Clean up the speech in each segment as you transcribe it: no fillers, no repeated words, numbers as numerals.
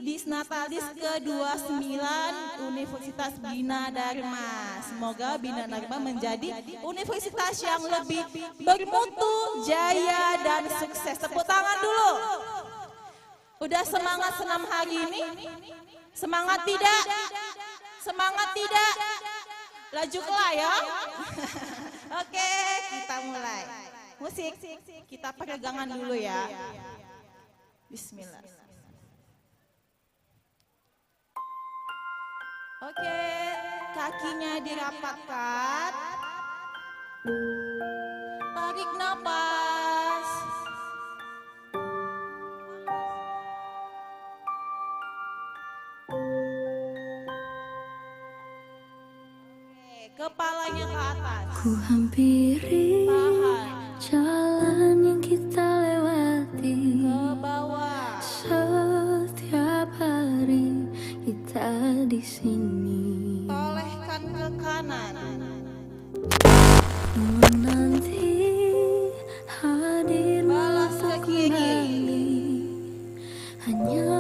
Disnatalis ke-29 Universitas Bina Dharma. Semoga Bina Dharma menjadi universitas yang lebih bermutu, jaya, dan sukses. Tepuk tangan dulu. Udah semangat senam hari ini? Semangat tidak? Semangat tidak? Laju kelai ya? Oke, kita mulai. Musik, kita peregangan dulu ya. Bismillah. Oke, kakinya dirapatkan. Tarik napas. Oke, kepalanya ke atas. Ku hampiri jalan yang kita lewati, ke bawah. Setiap hari kita di sini. Tolehkan ke kanan. Menanti hadir Balas ke kiri. kembali, hanya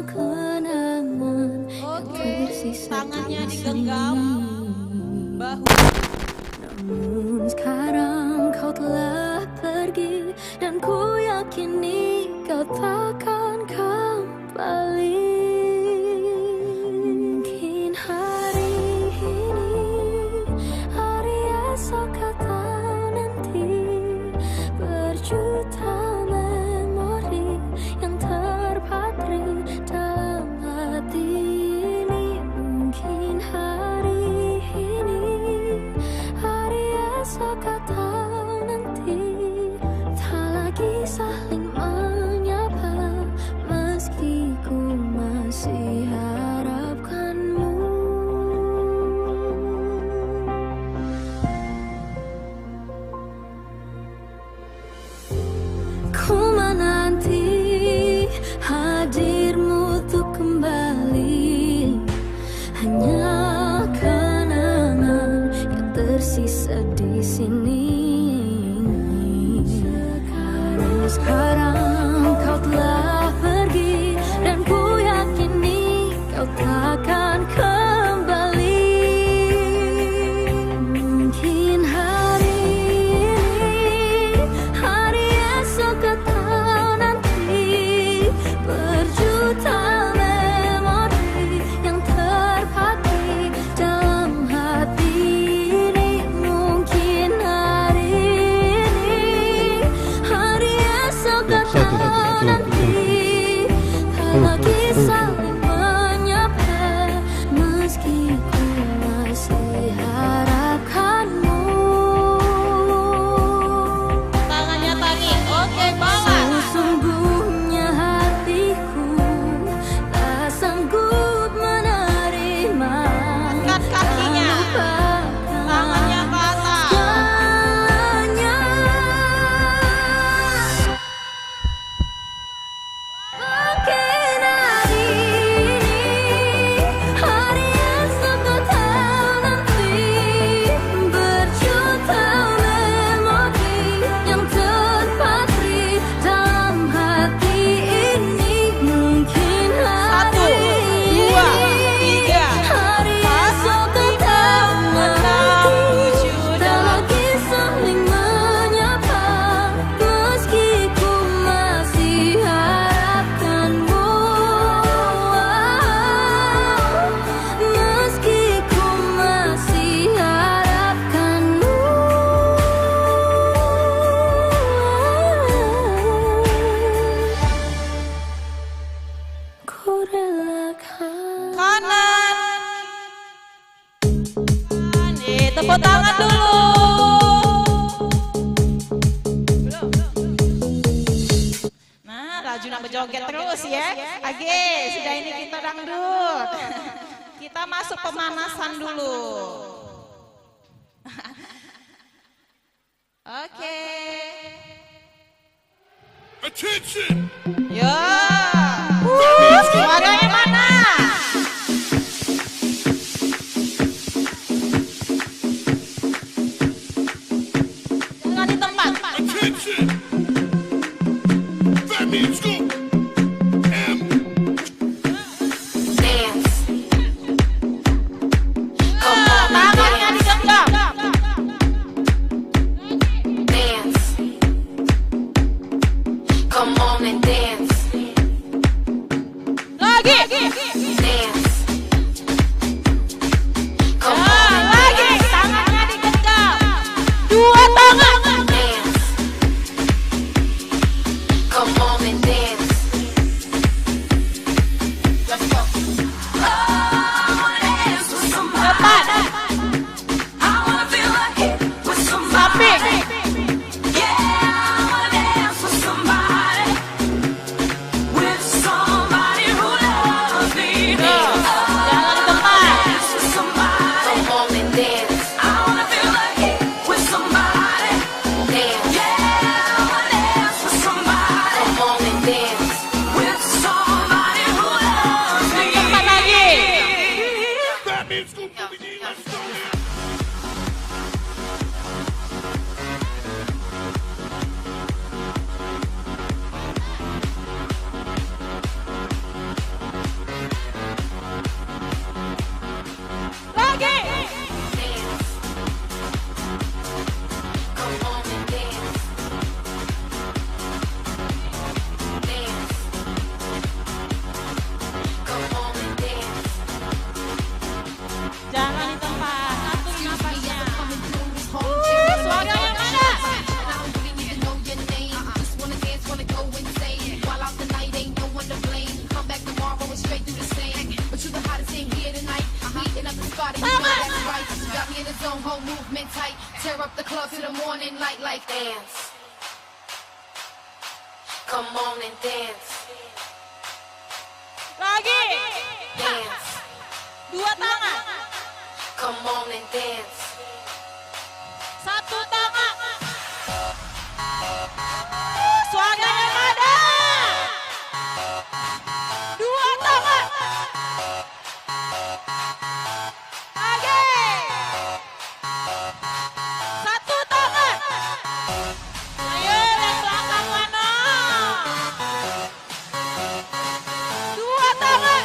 kenangan yang tersisa Tangannya di digenggam. sini. Bahu. Namun sekarang kau telah pergi, dan ku yakini kau takkan kembali. Mungkin hari ini, hari esok atau nanti, berjuta memori yang terpatri dalam hati ini. Mungkin hari ini, hari esok atau nanti, tak lagi saling menyapa, meski ku masih harapkanmu. Ku menanti hadirmu untuk kembali, hanya kenangan yang tersisa di sini. Sekarang kau telah pergi, dan ku yakini kau takkan kembali. Mungkin hari ini, hari esok atau nanti, berjuta memori yang terpatri dalam hati ini. Mungkin hari ini, hari esok atau nanti, tak lagi saling menyapa, meski ku masih harapkanmu. Tangannya tarik. Oke, balas. Sesungguhnya hatiku tak sanggup menerima. Angkat kakinya. Tangannya ke atas. Segalanya. Mungkin hari ini, hari esok atau nanti, berjuta memori yang terpatri dalam hati ini. Mungkin Satu, hari dua, ini, tiga, hari empat, esok lima, atau enam, nanti, tujuh, tak delapan. lagi saling menyapa, meski ku masih harapkanmu. Meski ku masih harapkanmu. Ku relakan. Kanan. Tepuk tangan dulu. Nah, Rajuna berjoget terus ya. Oke, sudah ini kita dangdut. Kita masuk pemanasan dulu. Oke. Attention! Ya. Suaranya mana? Jangan di tempat. Attention! That means go! M Lagi. dance. Come Ah, on and lagi. Tangannya digenggam. Dua tangan. dance. Come on and dance. Let's go. Oh, I wanna dance with somebody. Depan. I wanna feel like it with somebody. Samping. Yeah, I wanna dance with somebody. With somebody who loves me. Jalan di depan. Dance with somebody. Come on and dance. I wanna feel like it with somebody. Dance. Yeah, I wanna dance with somebody. Come on and dance. With somebody who loves me. Depan lagi. That means go boogie, let's go. Lagi. Dance. Come on and dance. Dance. Come on and dance. Jangan di tempat. Atur napasnya. Suara yang mana? Tear up the club to the morning light like dance. Come on and dance. Lagi. Dance. Dua tangan. Come on and dance. Satu tangan. Suara yang mana? Dua tangan. Lagi. Satu tangan. Ayo yang belakang mana? Dua tangan.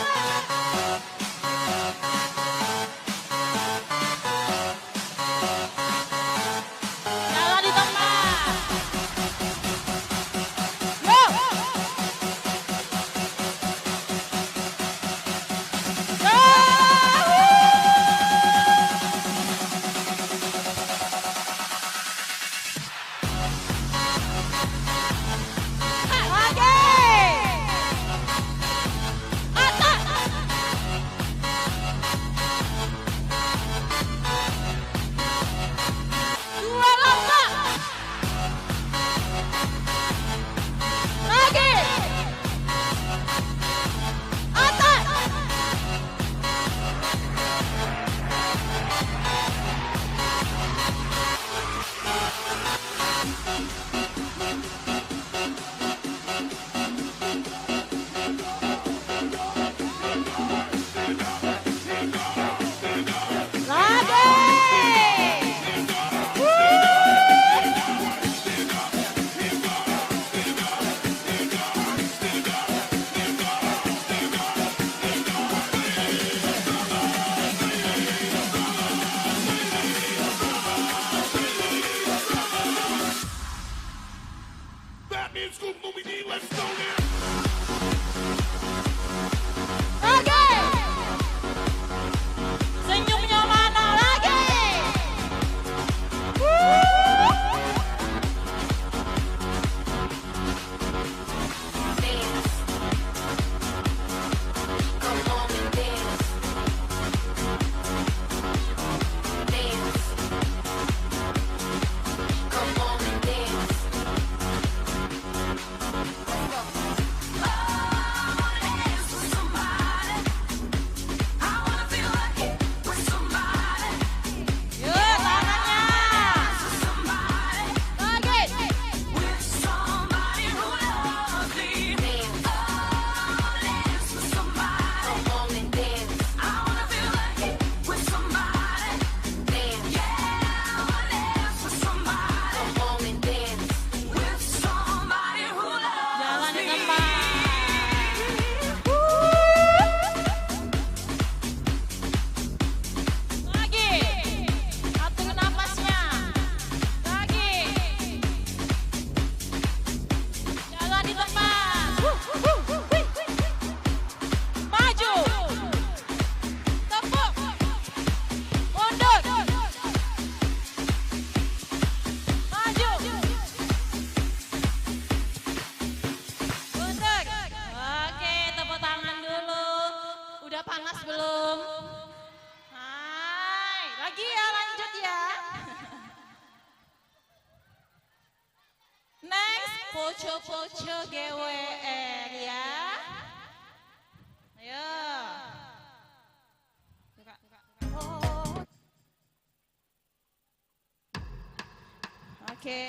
Lagi ya, lanjut ya. Next, poco-poco GWR ya. Ayo. Oke.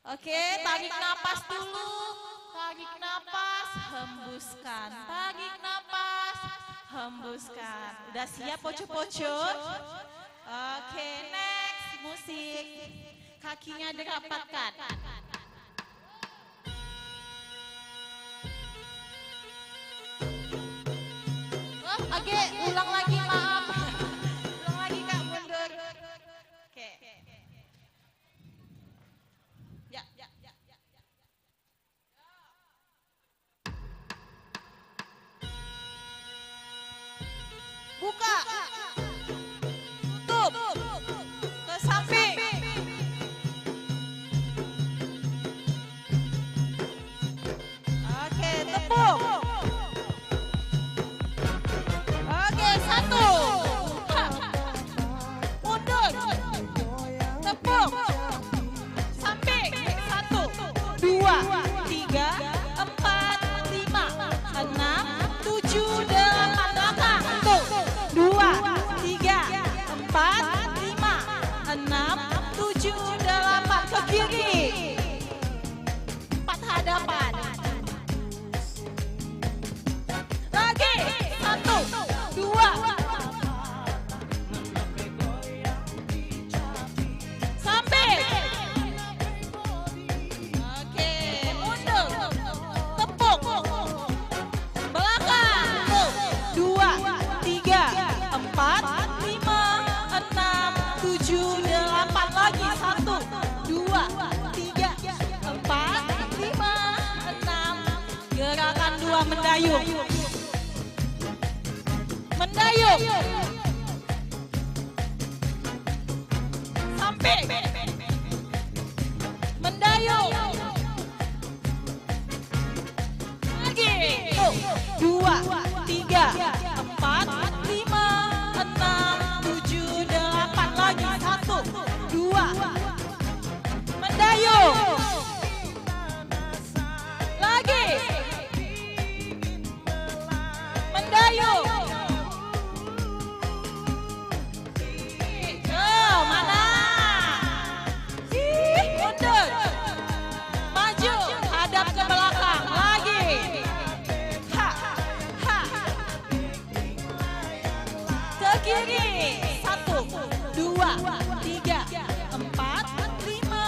Oke, tarik napas dulu. Tarik napas, hembuskan. Tarik napas, hembuskan. Udah siap poco-poco? Oke, next musik. Kakinya dirapatkan. Oke, ulang lagi, maaf. Ulang lagi Kak, mundur. Oke. Ya. Buka. Tutup. Ke samping. Oke, tepuk. Oke, satu. Mundur. Tepuk. Samping. 1, 2, 3, 4, 5, 6, 7, 8. Belakang. 1, 2, 3, 4, 5, 6, 7, 8. Ke kiri. 4 hadapan. Lagi. 1, 2. Samping. Oke, mundur. Tepuk. Belakang. 1, 2, 3, 4, 5, 6, 7, 8. Lagi. 1, 2, 3, 4, 5, 6. Gerakan 2 mendayung. Mendayung. Samping. Mendayung. Lagi. 2, 3, 4, 5, 6, 7, 8. Lagi. 1, 2. Mendayung. Lagi. Mendayung. Mana? Mundur. Maju. Hadap ke belakang. Lagi. Ha. Ke kiri. 1, 2, 3, 4, 5,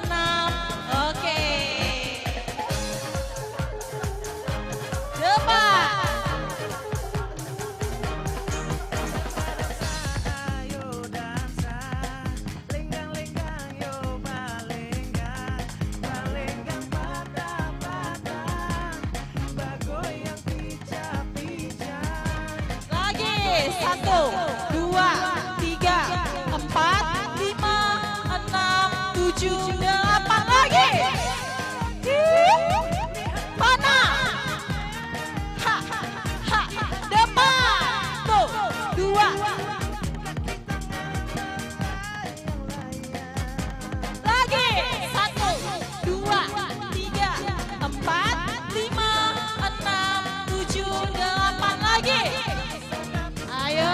6. Oke. Depan. Lagi. 1, 2, 3, 4, 5, 6, 7, 8. Lagi. Mana? Ha. Depan. 1, 2. Lagi. 1, 2, 3, 4, 5, 6, 7, 8. Lagi. Ayo.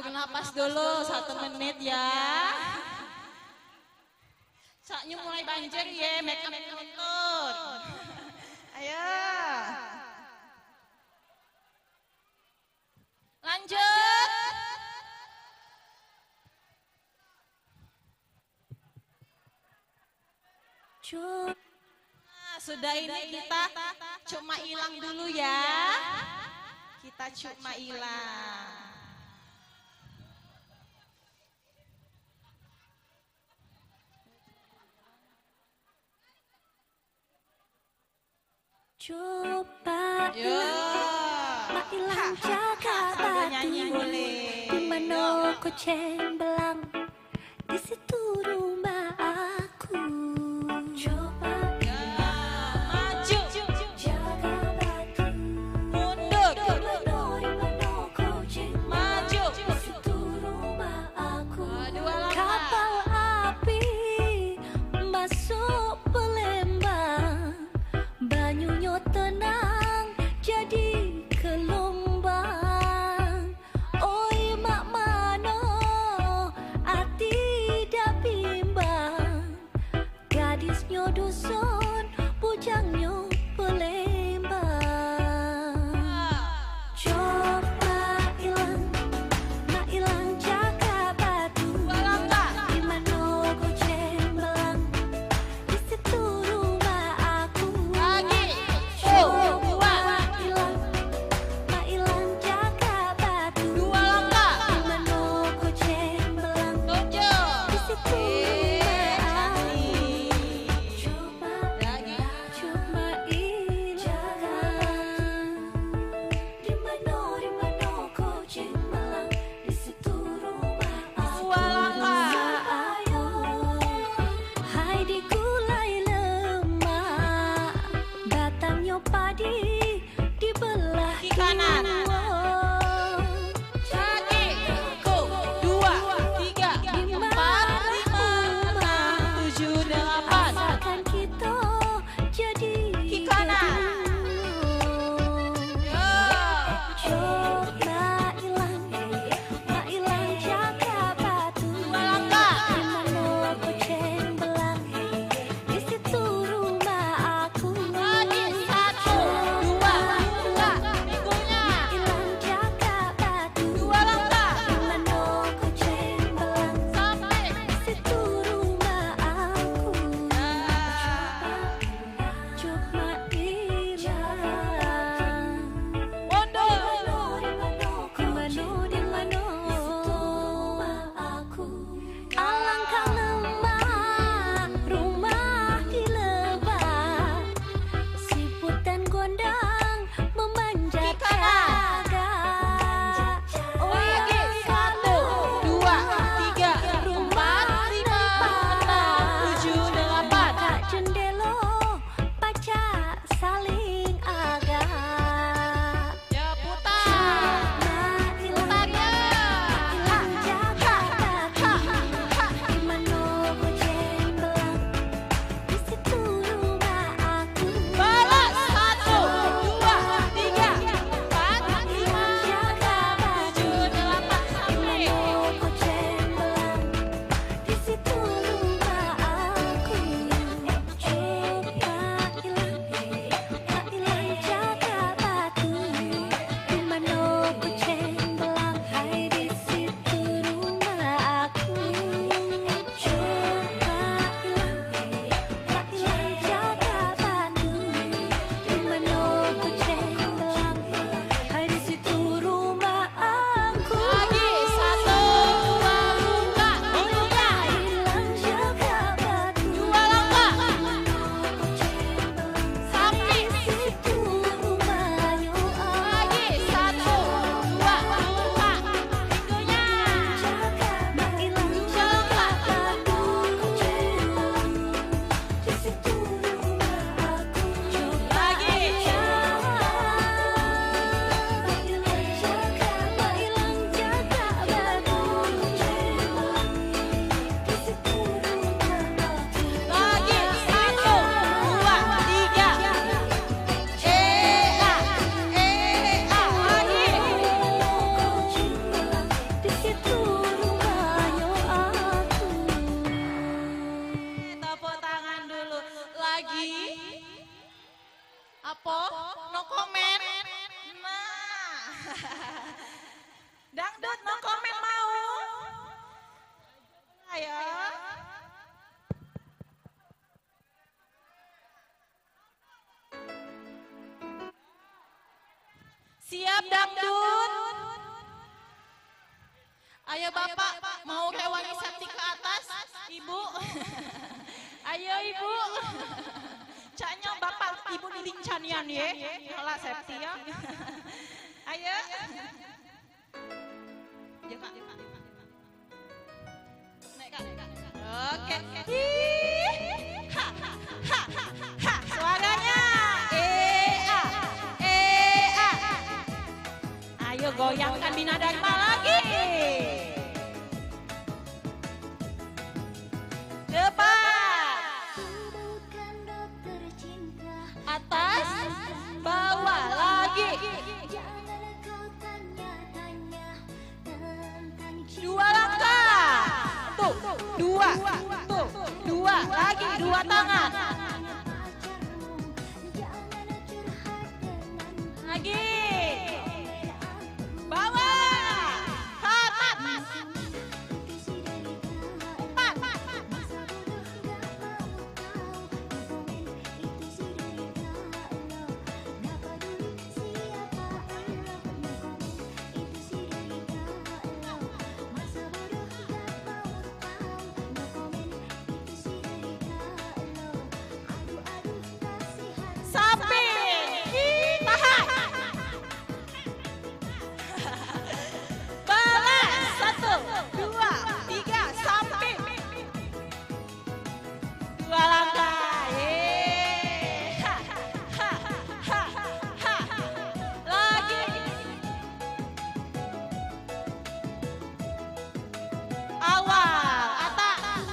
Atur napas dulu 1 menit ya. Saatnya mulai banjir ya, make up nuntut. Ayo. Lanjut. Nah, sudah ini kita cuma hilang dulu ya. Kita cuma hilang. Coba Yo. hilang jaga Sambil nyanyi batu boleh. di mana kau cembelang, di situ rumah aku. Coba Maju. jaga batu Mundur. di mana kau cembelang, Maju. di situ rumah aku. Dua langkah. Kapal api masuk Palembang, banyunya tenang jadi gelombang. Oi mak mano ati dapi Apa? No comment? Nah. Dangdut no comment mau? Ayo. Siap dangdut? Ayo Bapak, mau rewangi Septi ke atas? Ibu? Ayo Ibu. Caknya Bapak Ibu dilincanian ya. Kalah Septi ya. Ayo. Ya Kak. Naik Kak. Oke. Ha. Suaranya. A. Ayo goyangkan Bina Dharma lagi. Depan. Bukan dokter cinta. Atas. Bawah lagi. Jangan kau tanya-tanya tentang cinta. Dua langkah. Tuh. Dua. Tuh. Dua. Lagi. Dua tangan. Pacarmu, jangan curhat denganku. Lagi. Bawah. Kanan. Empat. Samping. Tahan. Balas. 1, 2, 3. Samping. Dua langkah. Yeay. Ha. Lagi. Awal. Atas.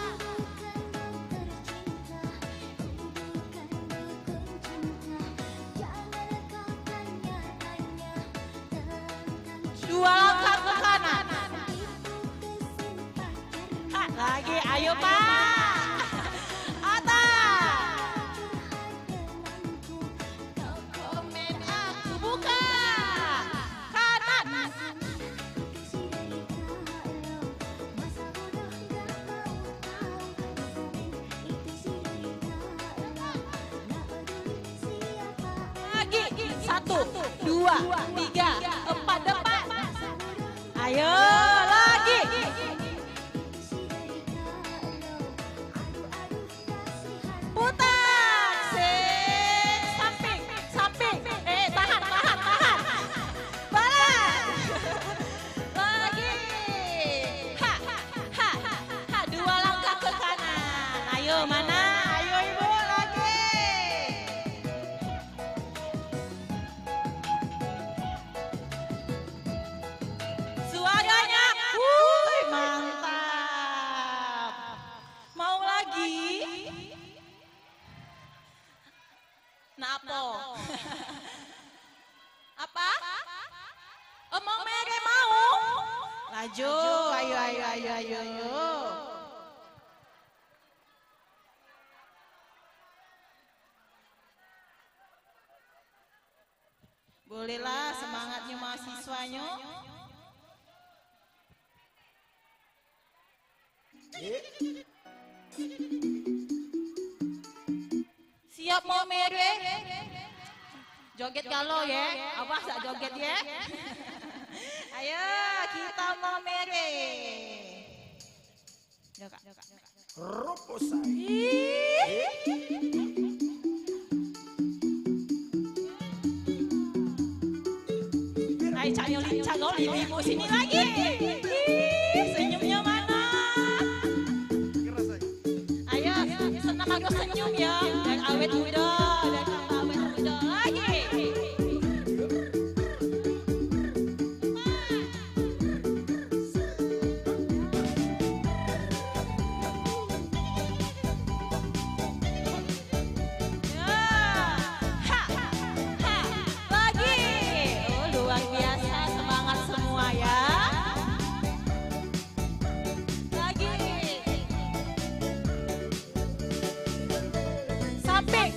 Dua langkah ke kanan. Lagi, ayo Pak. Atas. Komen aku buka. Kanan. Lagi. 1, 2, 3, 4 depan. Ayo lagi. Putar. Samping. Tahan. Balas. Lagi. Ha. Dua langkah ke kanan. Ayo mana? Ayo Ibu lagi. Suaranya. Mantap. Mau lagi? Nah, apa? Mau mere mau? Laju, ayo. Bolehlah semangatnya mahasiswanya. Siap mau mere? Joget galau ya, awas tak joget ya. Ayo kita mau mere. Joka. Ayo cari lincah lo ibu sini lagi. Senyumnya mana? Ayo senam aku senyum ya, dan awet muda, dan awet muda lagi. Lagi. Oh, luar biasa, semangat semua ya. Lagi. Samping.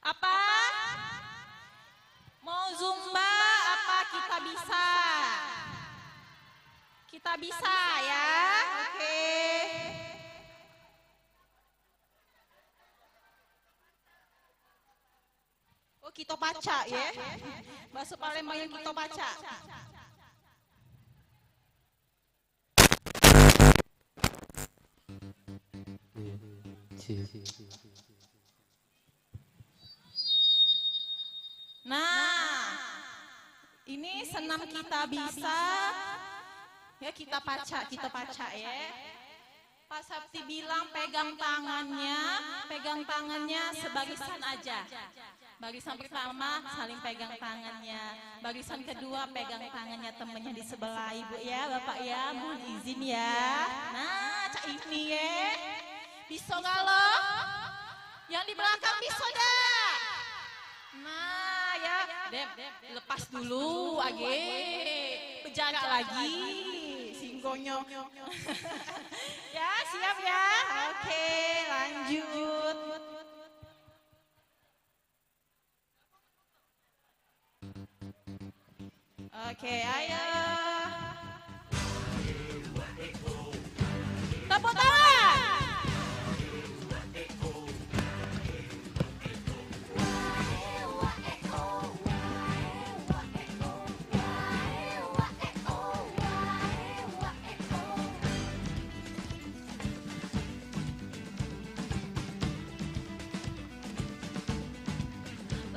Apa? Mau zumba apa kita bisa? Kita bisa ya. Oke. Oh, kita baca ya. Bahasa Palembang yang kita baca. Nah, ini senam kita bisa. Ya kita baca ya. Pak Sabti bilang pegang tangannya sebarisan aja. Barisan pertama saling pegang tangannya. Barisan kedua pegang tangannya temennya di sebelah ibu ya, bapak ya, mohon izin ya. Nah, cak ini ya. Bisa gak lo? Yang di belakang bisa dah. Nah ya, Dep, lepas dulu, age, berjarak lagi, singgonyo. Ya, siap ya? Oke, lanjut. Oke, ayo. Tepuk tangan.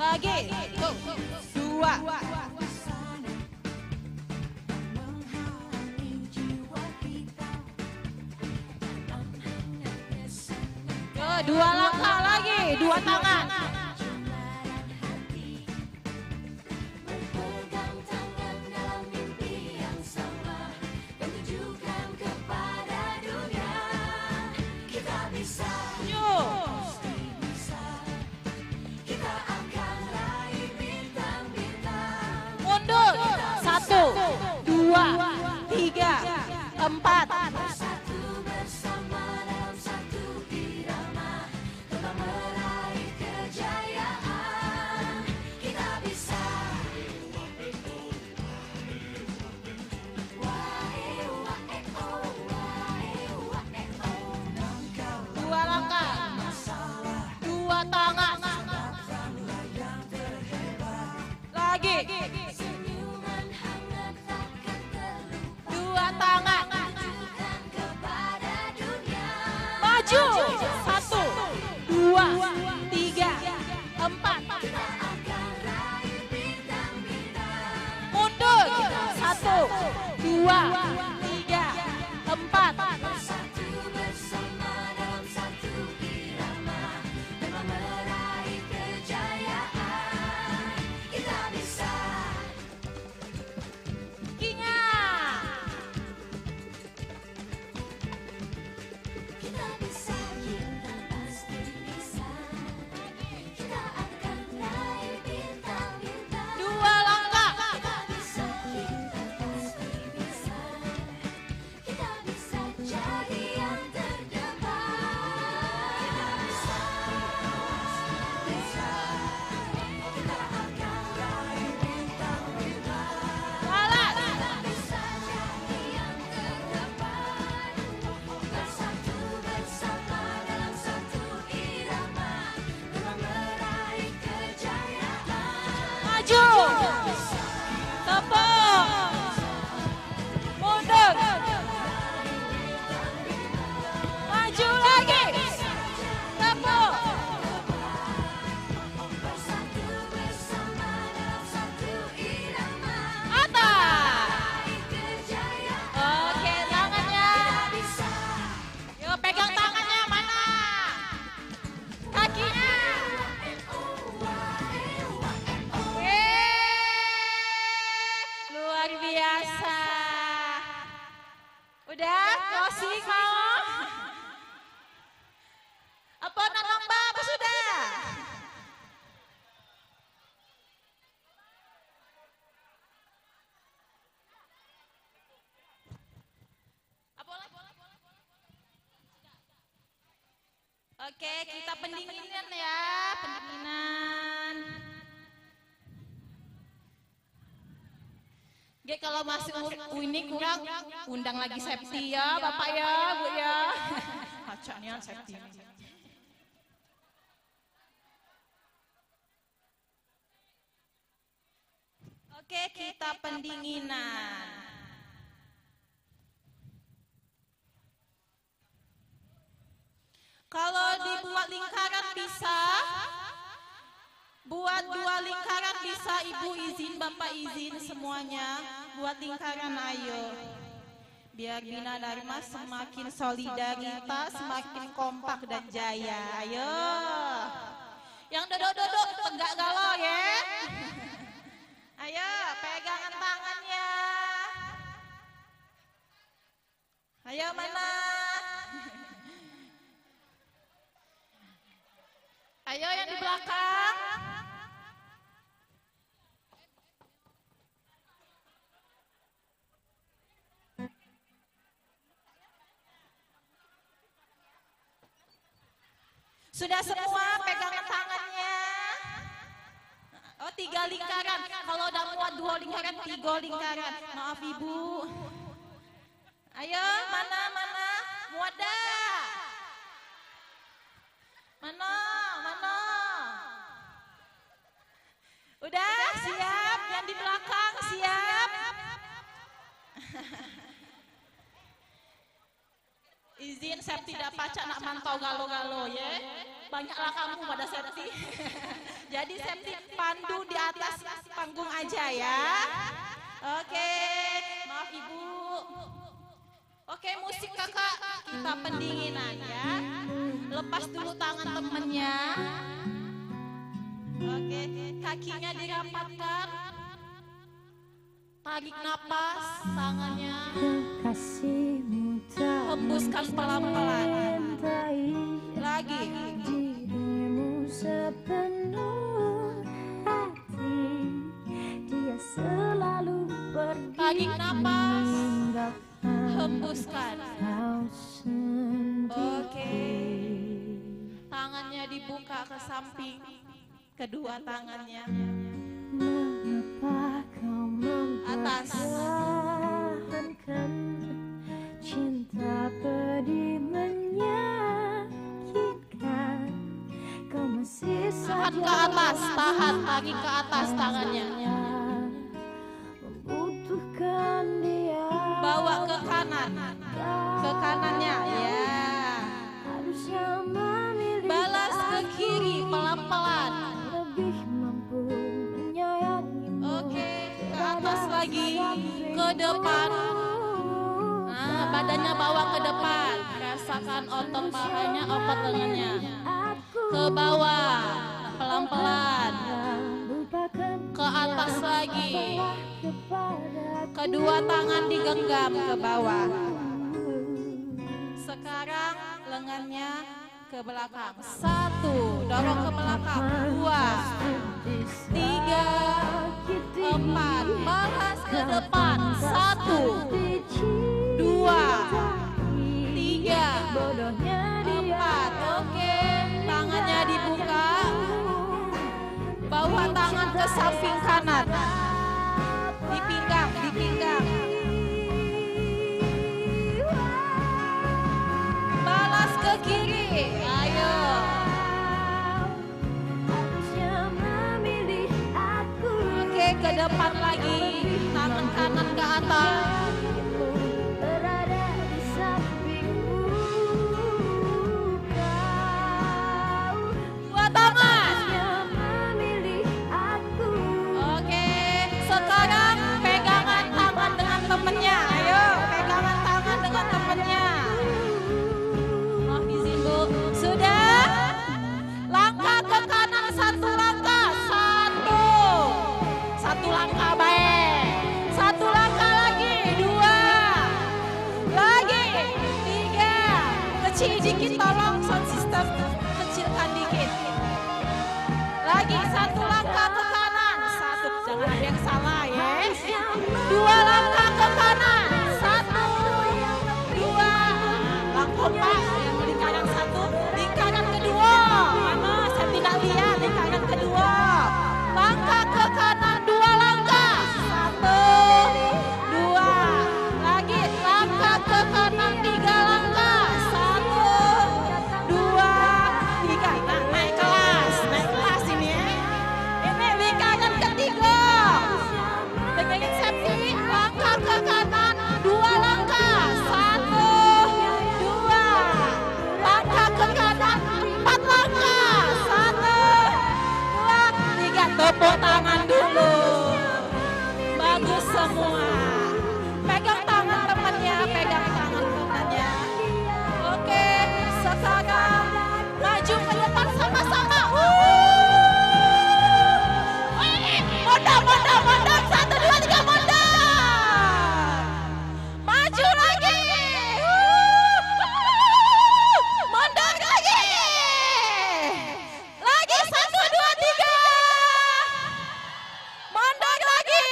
Lagi, dua. Dua langkah lagi, dua tangan. Berpegang tangan dalam mimpi yang sama dan tunjukkan kepada dunia kita bisa, pasti bisa. Kita akan raih bintang-bintang. Mundur, 1, 2, 3, 4. Bersatu bersama dalam satu irama, telah meraih kejayaan. Kita bisa. Dua langkah, dua tangan. Lagi, Senyuman hangat takkan terlupa. dua tangan. Tunjukkan kepada dunia. Maju, 1, 2, 3, 4. Kita akan raih bintang-bintang. Mundur, 1, 2, 3, 4. Bersatu bersama dalam satu irama, telah meraih kejayaan. Kita bisa. Kinya. Kita bisa, kita pasti bisa. Kita akan raih bintang-bintang. Dua langkah. Kita bisa, kita pasti bisa. Kita bisa jadi yang terdepan. Kita bisa, bisa. Kita akan raih bintang-bintang. Jalan. Kita bisa jadi yang terdepan. Bersatu bersama dalam satu irama, telah meraih kejayaan. Maju. Tepuk. Mundur. Maju lagi. Tepuk. Bersatu bersama dalam satu irama, Atas. meraih kejayaan. Oke, tangannya. Bisa. Yuk, pegang tangannya mana? Kakinya. Luar biasa. Udah, closing mau? Apa nambah apa sudah? Apa lagi? Oke, kita pendinginan ya, pendinginan. Oke, kalau masih ini kurang, undang lagi Septi ya, Bapak ya, Bu ya. Kacanya Septi. Oke, kita pendinginan. Kalau dibuat lingkaran bisa, buat 2 lingkaran bisa, Ibu izin, Bapak izin semuanya. Buat lingkaran ayo. Biar Bina Dharma semakin solidaritas, semakin kompak dan jaya. Ayo. Yang dodok-dodok tegak galau ya. Ayo, pegangan tangannya. Ayo mana? Ayo yang di belakang. Sudah semua pegangan tangannya. Oh, 3 lingkaran. Kalau udah muat 2 lingkaran, 3 lingkaran. Maaf Ibu. Ayo, mana? Muat dah. Mana? Udah, siap. Yang di belakang, siap. Izin Septi tidak pacak nak mantau galo-galo ya. Banyaklah kamu pada Septi. Jadi Septi pandu di atas panggung aja ya. Oke, maaf Ibu. Oke, musik kakak, kita pendinginan ya. Lepas dulu tangan temennya. Oke, kakinya dirapatkan. Tarik napas, tangannya. Hembuskan pelan-pelan. Lagi. Dirimu sepenuh hati, dia selalu pergi. Tarik napas, hembuskan. Oke. Tangannya dibuka ke samping, kedua tangannya. Mengapa kau Atas. mempertahankan cinta pedih menyakitkan? Kau masih Tahan saja ke atas, tahan, tarik ke atas tangannya. membutuhkan dia. Bawa ke kanan, ke kanannya, ya. Harusnya memilih Balas ke kiri, pelan-pelan. lebih mampu menyayangimu. Oke, ke atas lagi, ke depan. Nah, badannya bawa ke depan. Rasakan otot pahanya, otot lengannya. Ke bawah, pelan-pelan. Ke atas lagi. Kedua tangan digenggam ke bawah. Sekarang lengannya ke belakang. 1, dorong ke belakang. 2, 3, 4, balas ke depan. 1, 2, 3, 4. Oke, tangannya dibuka. Bawa tangan ke samping kanan. Di pinggang. Balas ke kiri. Ayo. Oke, ke depan lagi. Tangan kanan ke atas. Berada di sampingmu, kau Dua tangan. yang memilih aku. Oke, sekarang pegangan tangan dengan temennya. Ayo, pegangan tangan dengan temennya. Maaf izin Bu. Sudah? Langkah ke kanan 1 langkah. 1 langkah baik. 1 langkah lagi. 2 lagi. 3. Kecil dikit tolong sound system. Kecilkan dikit. Lagi 1 langkah ke kanan. 1, jangan ada yang salah ya. 2 langkah ke kanan. 1, 2. Langkah Pak. Yang lingkaran 1. Lingkaran kedua. Mana? Saya tidak lihat lingkaran kedua. Langkah ke kanan 2 langkah. 1, tepuk tangan dulu. Bagus semua. Pegang tangan temannya, pegang tangan temannya. Oke, sekarang maju ke depan sama-sama. Mondar, 1, 2, 3, mondar. Maju lagi. Mondar lagi. Lagi 1, 2, 3. Mondar lagi.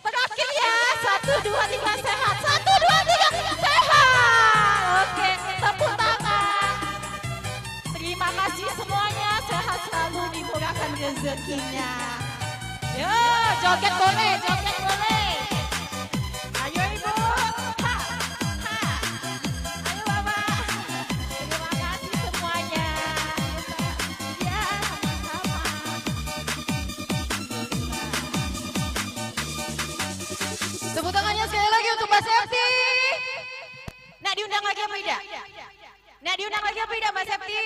Terakhir ya, 1, 2, 3, sehat. 1, 2, 3, sehat. Oke, tepuk tangan. Terima kasih semuanya, sehat selalu, dimurahkan rezekinya. Yo, joget boleh, joget boleh. Ayo ibu, ha, ha. Ayo bapak. Terima kasih semuanya. Ya, sama-sama. Tepuk tangannya sekali lagi untuk Mbak Septi. Nak diundang lagi apa tidak? Nak diundang lagi apa tidak Mbak Septi?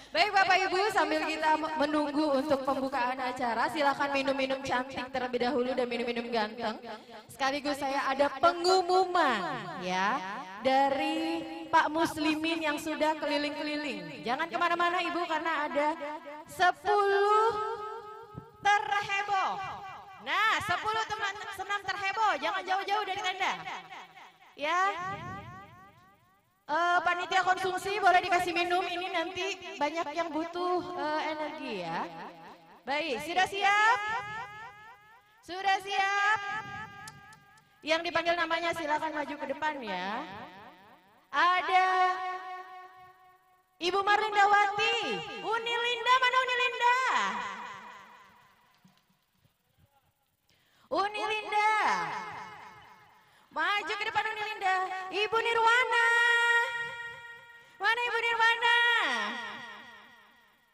Baik Bapak Ibu, sambil kita menunggu untuk pembukaan acara, silakan minum-minum cantik terlebih dahulu dan minum-minum ganteng. Sekaligus saya ada pengumuman ya dari Pak Muslimin yang sudah keliling-keliling. Jangan kemana-mana Ibu karena ada 10 Terheboh. Nah, 10 teman senam terheboh, jangan jauh-jauh dari tenda. ya. Panitia konsumsi boleh dikasih minum, ini nanti banyak yang butuh energi ya. Baik, sudah siap? Sudah siap? Yang dipanggil namanya silakan maju ke depan ya. Ada Ibu Marlindawati, Unilinda, mana Unilinda? Unilinda. Maju ke depan Unilinda. Ibu Nirwana. Mana Ibu Nirwana?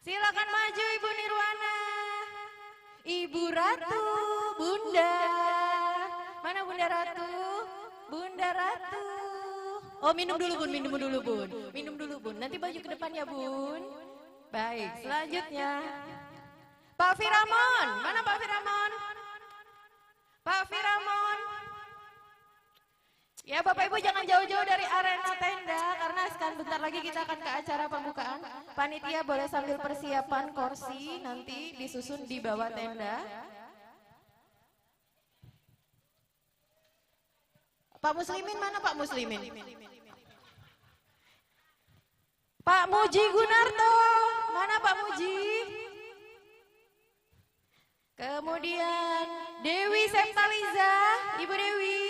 Silakan maju Ibu Nirwana. Ibu Ratu, Bunda. Mana Bunda Ratu? Bunda Ratu. Oh, minum dulu Bun, minum dulu Bun. Minum dulu Bun. Nanti maju ke depan ya Bun. Baik, selanjutnya Pak Firamon. Mana Pak Firamon? Pak Firamon. Ya Bapak Ibu jangan jauh-jauh dari arena tenda karena bentar lagi kita akan ke acara pembukaan. Panitia boleh sambil persiapan kursi nanti disusun di bawah tenda. Pak Muslimin mana Pak Muslimin? Pak Muji Gunarto, mana Pak Muji? Kemudian Dewi Septaliza, Ibu Dewi.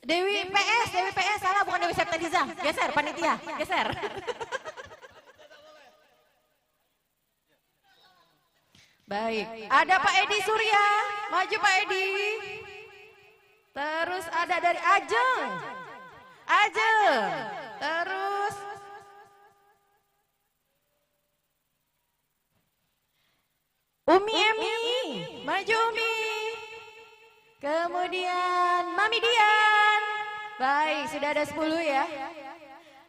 Dewi PS, salah bukan Dewi Septaliza. Geser panitia, geser. Baik, ada Pak Edi Surya, maju Pak Edi. Terus ada dari Ajeng. Terus Umi Emi, maju Umi. Kemudian Mami Dian. Baik, sudah ada 10 ya.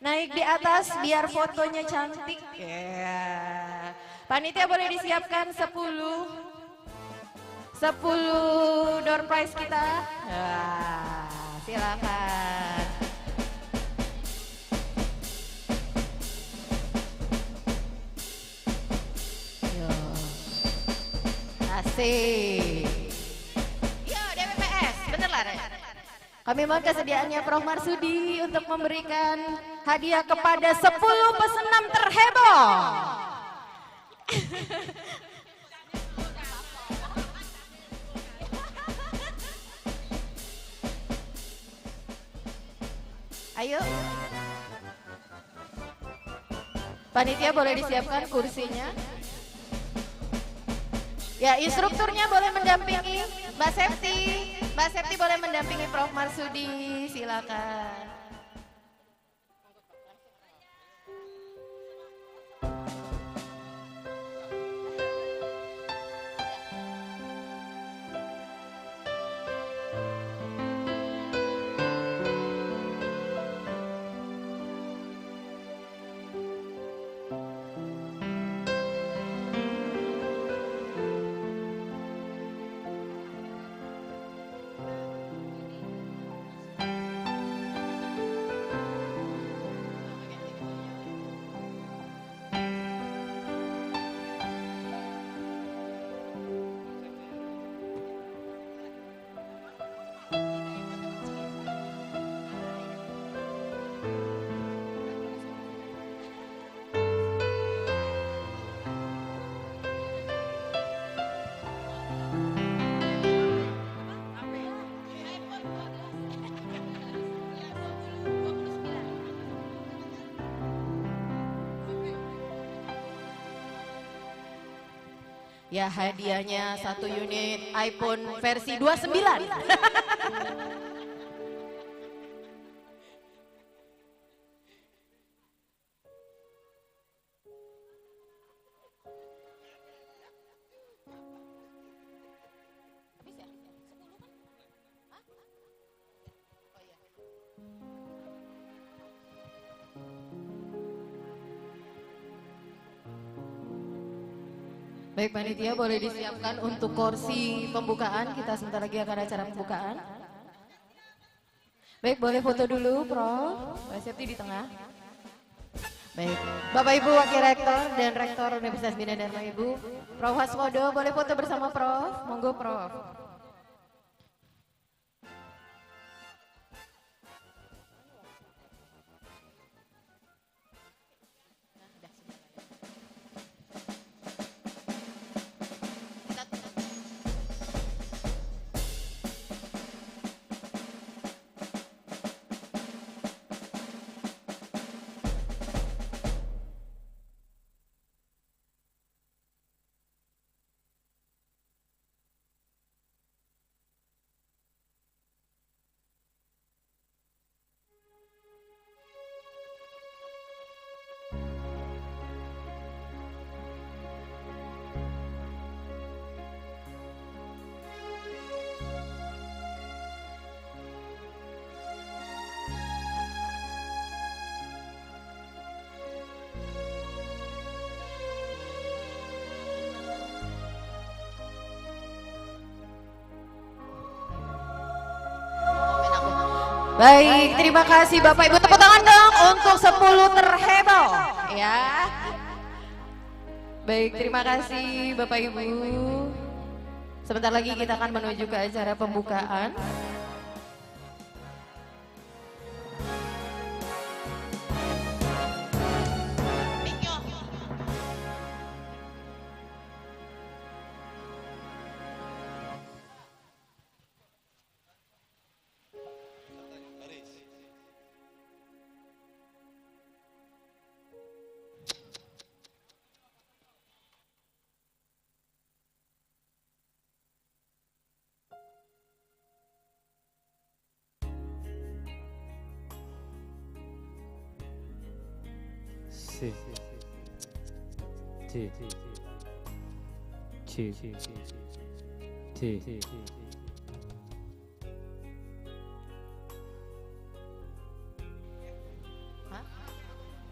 Naik di atas biar fotonya cantik. Ya. Panitia boleh disiapkan 10 door prize kita. Nah, silakan. Yo. Asik. Yo, DWPS, bentar lah. Kami mohon kesediaannya Prof Marsudi untuk memberikan hadiah kepada 10 pesenam terheboh. Ayo. Panitia boleh disiapkan kursinya. Ya, instrukturnya boleh mendampingi Mbak Septi. Mbak Septi boleh mendampingi Prof Marsudi, silakan. Ya hadiahnya 1 unit iPhone versi 29. Baik panitia boleh disiapkan untuk kursi pembukaan, kita sebentar lagi akan acara pembukaan. Baik boleh foto dulu Prof, Mbak Septi di tengah. Baik, Bapak Ibu Wakil Rektor dan Rektor Universitas Bina Dharma Ibu, Prof Haswodo boleh foto bersama Prof, monggo Prof. Baik, terima kasih Bapak Ibu. Tepuk tangan dong untuk 10 terheboh ya. Baik, terima kasih Bapak Ibu. Sebentar lagi kita akan menuju ke acara pembukaan. C T T T T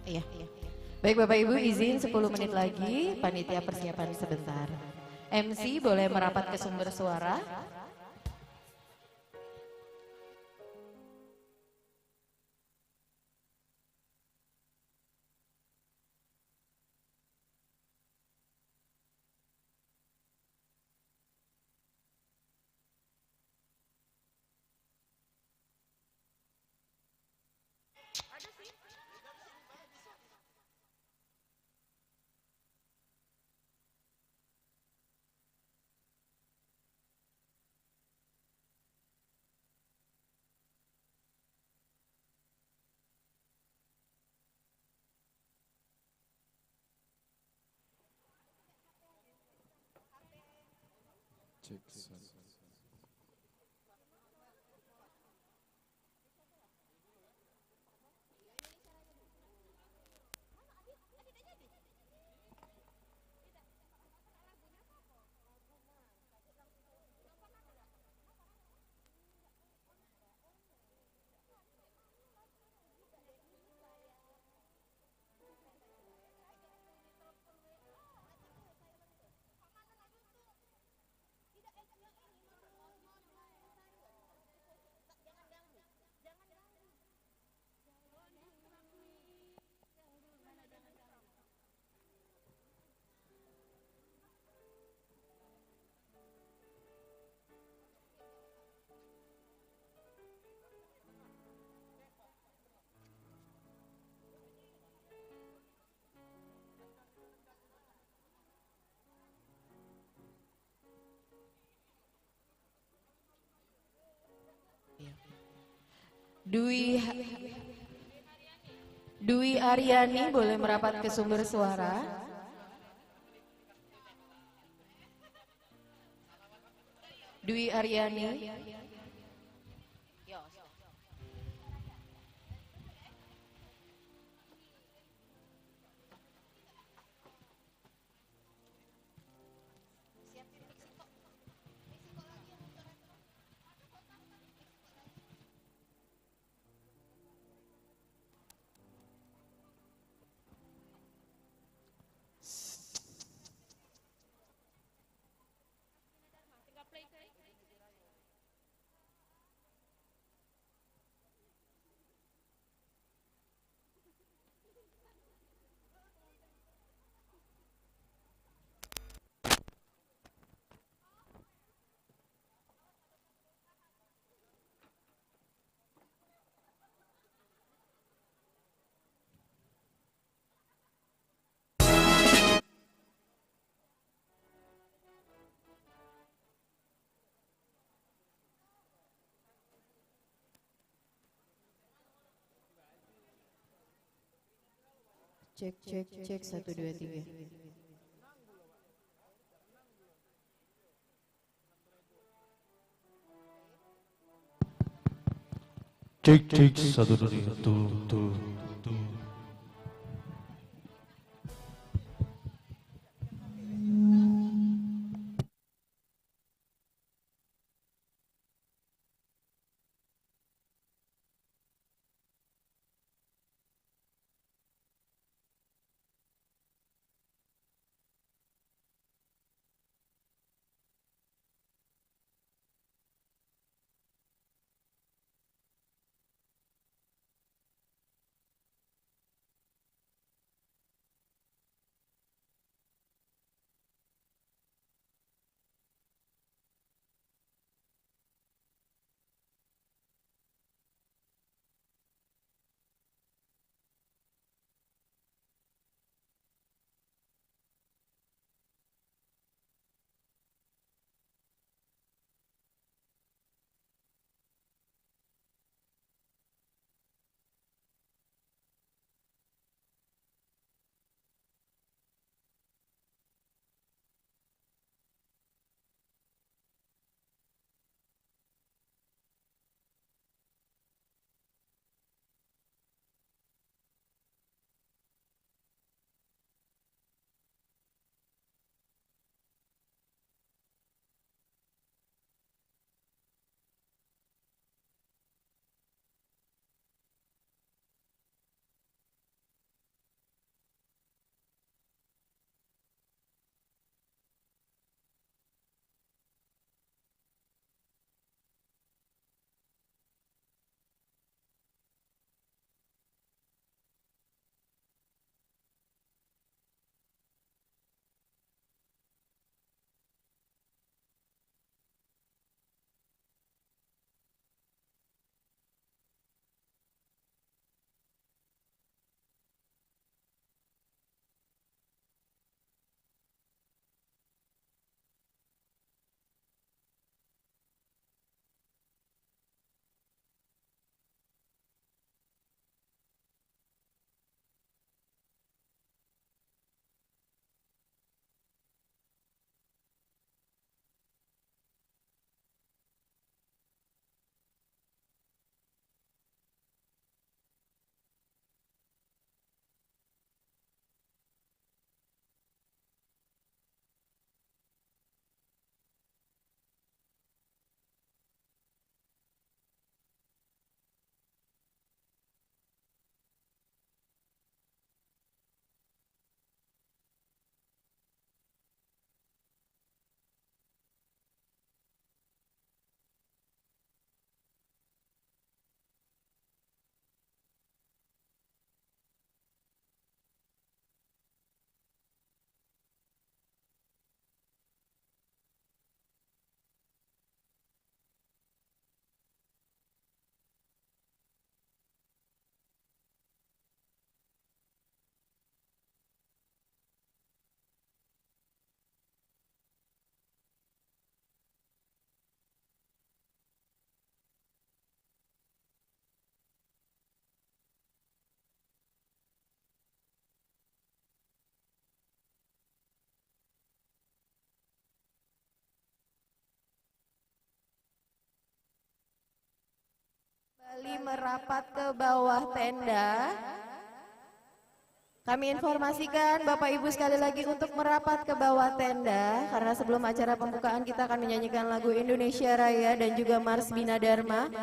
Iya. Baik Bapak Ibu izin 10 menit lagi panitia persiapan sebentar. MC boleh merapat ke sumber suara. Dwi Dwi Aryani boleh merapat ke sumber suara. Dwi Aryani. Cek cek cek 1 2 3. Cek cek 1 2 3 tuh tuh tuh. kembali merapat ke bawah tenda. Kami informasikan Bapak Ibu sekali lagi untuk merapat ke bawah tenda, karena sebelum acara pembukaan kita akan menyanyikan lagu Indonesia Raya dan juga Mars Bina Dharma.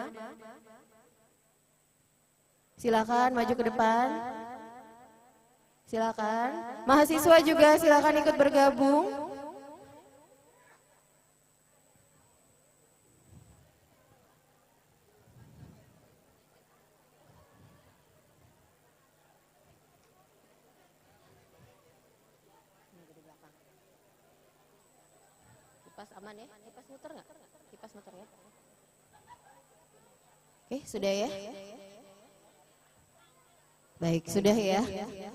Silakan maju ke depan. Silakan. Mahasiswa juga silakan ikut bergabung. Kipas aman ya? Kipas muter nggak? Kipas muter ya? Oke, sudah ya? Baik, sudah ya.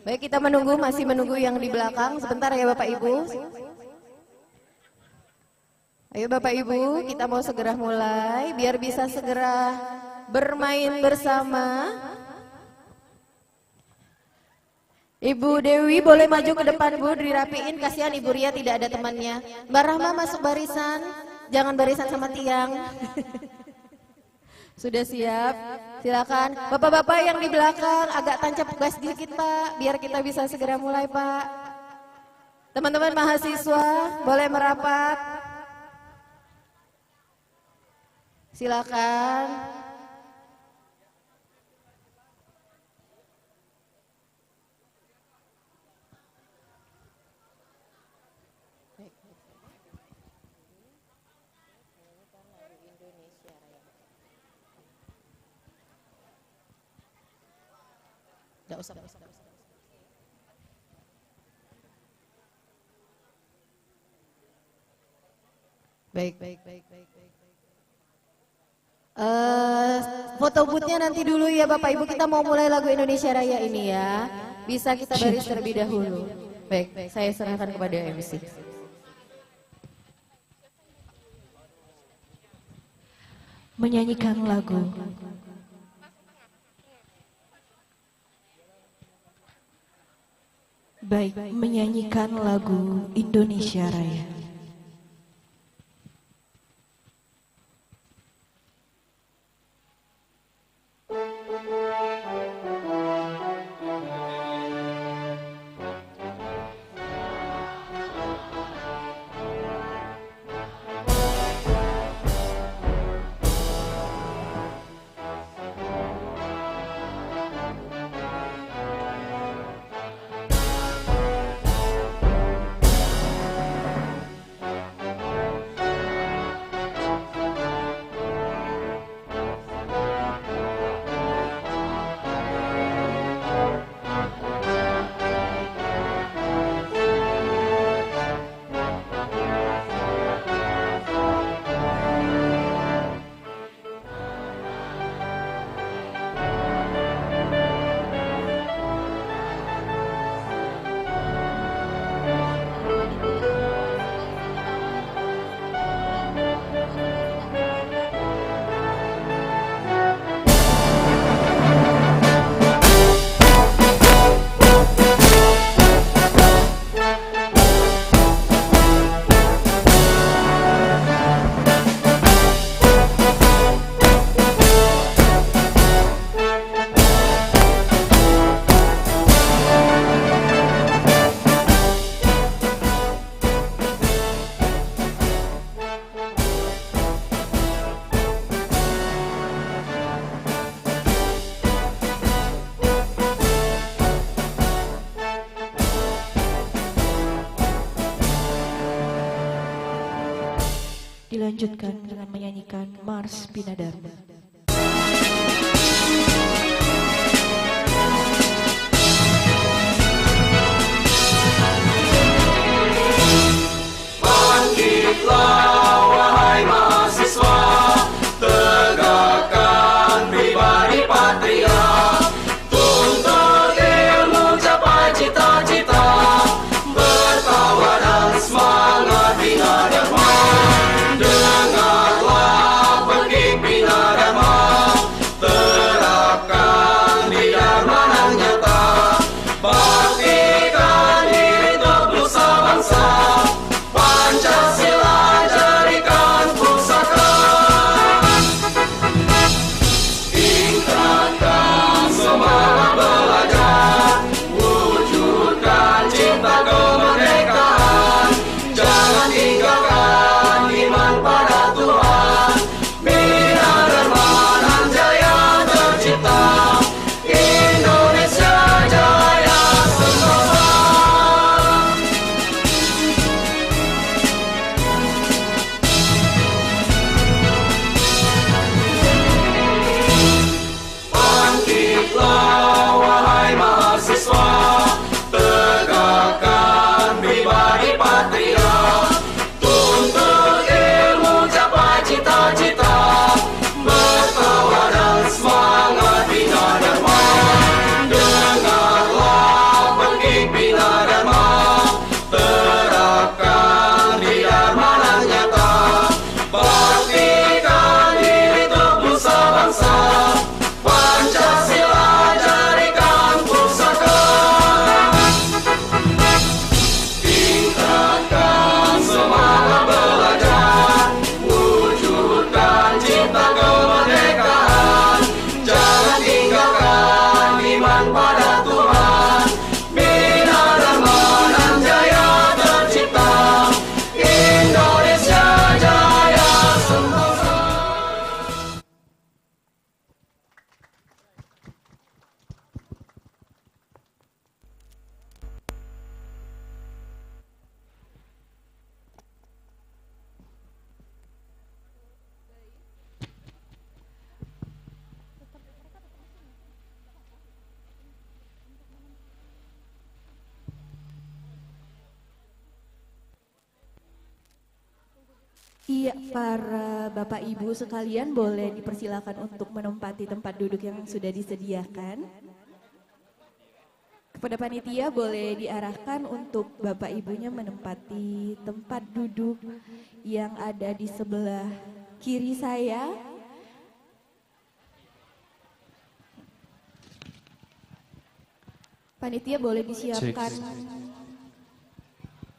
Baik, kita menunggu, masih menunggu yang di belakang. Sebentar ya Bapak Ibu. Ayo Bapak Ibu, kita mau segera mulai biar bisa segera bermain bersama. Ibu Dewi boleh maju ke depan Bu, dirapiin, kasihan Ibu Ria tidak ada temannya. Mbak Rahma masuk barisan, jangan barisan sama tiang. Sudah siap? Silakan. Bapak-bapak yang di belakang agak tancap gas dikit Pak, biar kita bisa segera mulai Pak. Teman-teman mahasiswa boleh merapat. Silakan. Nggak usah. Baik. Foto boothnya nanti dulu ya Bapak Ibu, kita mau mulai lagu Indonesia Raya ini ya. Bisa kita baris terlebih dahulu. Baik, saya serahkan kepada MC. Menyanyikan lagu baik, menyanyikan lagu Indonesia Raya. Dilanjutkan dengan menyanyikan Mars Bina Dharma. Bangkitlah wahai mahasiswa, tegakkan pribadi patria, tuntut ilmu capai cita-cita, bertawa dan semangat bina dharma. Dengarlah pemimpin negara Iya, para Bapak Ibu sekalian boleh dipersilakan untuk menempati tempat duduk yang sudah disediakan. Kepada panitia boleh diarahkan untuk Bapak Ibunya menempati tempat duduk yang ada di sebelah kiri saya. Panitia boleh disiapkan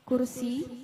kursi.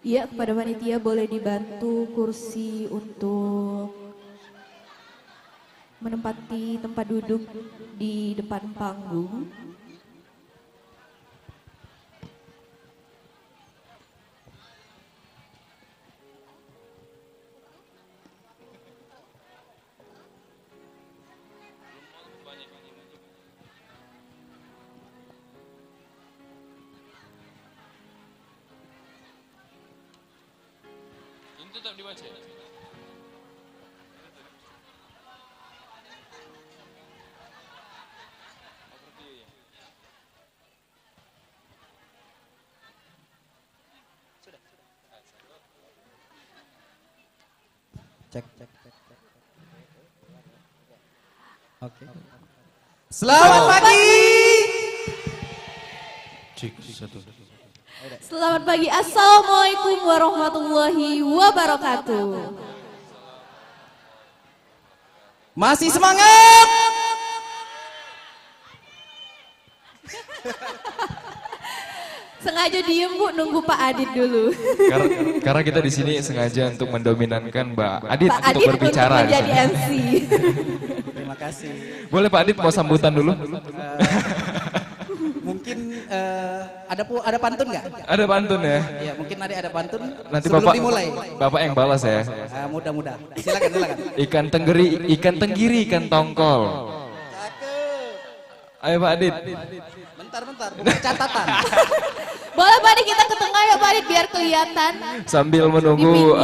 Iya, kepada panitia boleh dibantu kursi untuk menempati tempat duduk di depan panggung. Tetap dibaca. Cek. Oke. Selamat pagi. Cek satu. Selamat pagi, Assalamualaikum warahmatullahi wabarakatuh. Masih semangat? Sengaja diem Bu, nunggu Pak Adit dulu. Karena kita di sini sengaja untuk mendominankan Mbak Adit Pak untuk Adit berbicara. untuk menjadi MC. Terima kasih. Boleh Pak Adit mau sambutan dulu? Mungkin ada pantun nggak? Ada pantun ya? Iya, mungkin ada pantun. Nanti sebelum dimulai. Bapak yang balas ya. Mudah-mudah. Silakan. Ikan tenggiri, ikan tongkol. Ayo Pak Adit. Bentar, buka catatan. Boleh Pak Adit kita ke tengah ya Pak Adit biar kelihatan. Sambil menunggu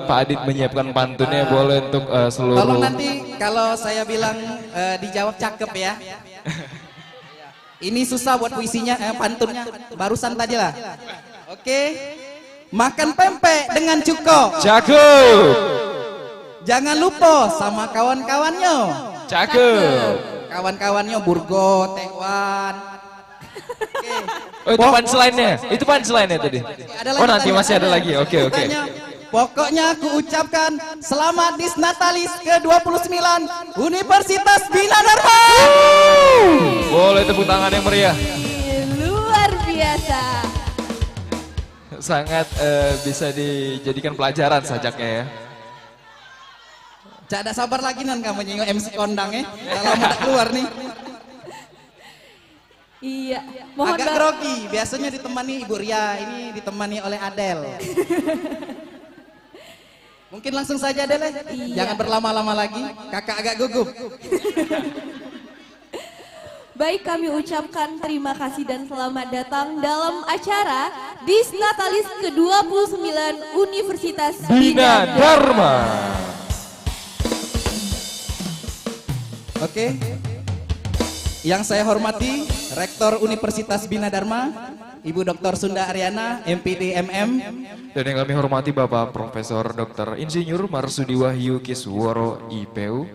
Pak Adit menyiapkan pantunnya, boleh untuk seluruh. Tolong nanti kalau saya bilang dijawab cakep ya. Ini susah buat puisinya, pantunnya. Barusan tadi lah. Oke. Makan pempek dengan cuko. Cakep. Jangan lupa sama kawan-kawannya. Cakep. Kawan-kawannya Burgo, Tekwan. Oh itu punchline-nya? Itu punchline-nya tadi? Oh nanti masih ada lagi, oke. Pokoknya aku ucapkan selamat Disnatalis ke-29 Universitas Bina Dharma. Boleh tepuk tangan yang meriah. Luar biasa. Sangat bisa dijadikan pelajaran sajaknya ya. Cak ada sabar lagi nan kamu nyinggung MC kondang ya. Kalau mau keluar nih. Iya. Mohon agak grogi, biasanya ditemani Ibu Ria, ini ditemani oleh Adel. Mungkin langsung saja Adel, jangan berlama-lama lagi, kakak agak gugup. Baik, kami ucapkan terima kasih dan selamat datang dalam acara Disnatalis ke-29 Universitas Bina Dharma. Oke, yang saya hormati Rektor Universitas Bina Dharma, Ibu Dr. Sunda Aryana, MPD MM. Dan yang kami hormati Bapak Profesor Dr. Insinyur Marsudi Wahyu Kisworo IPU.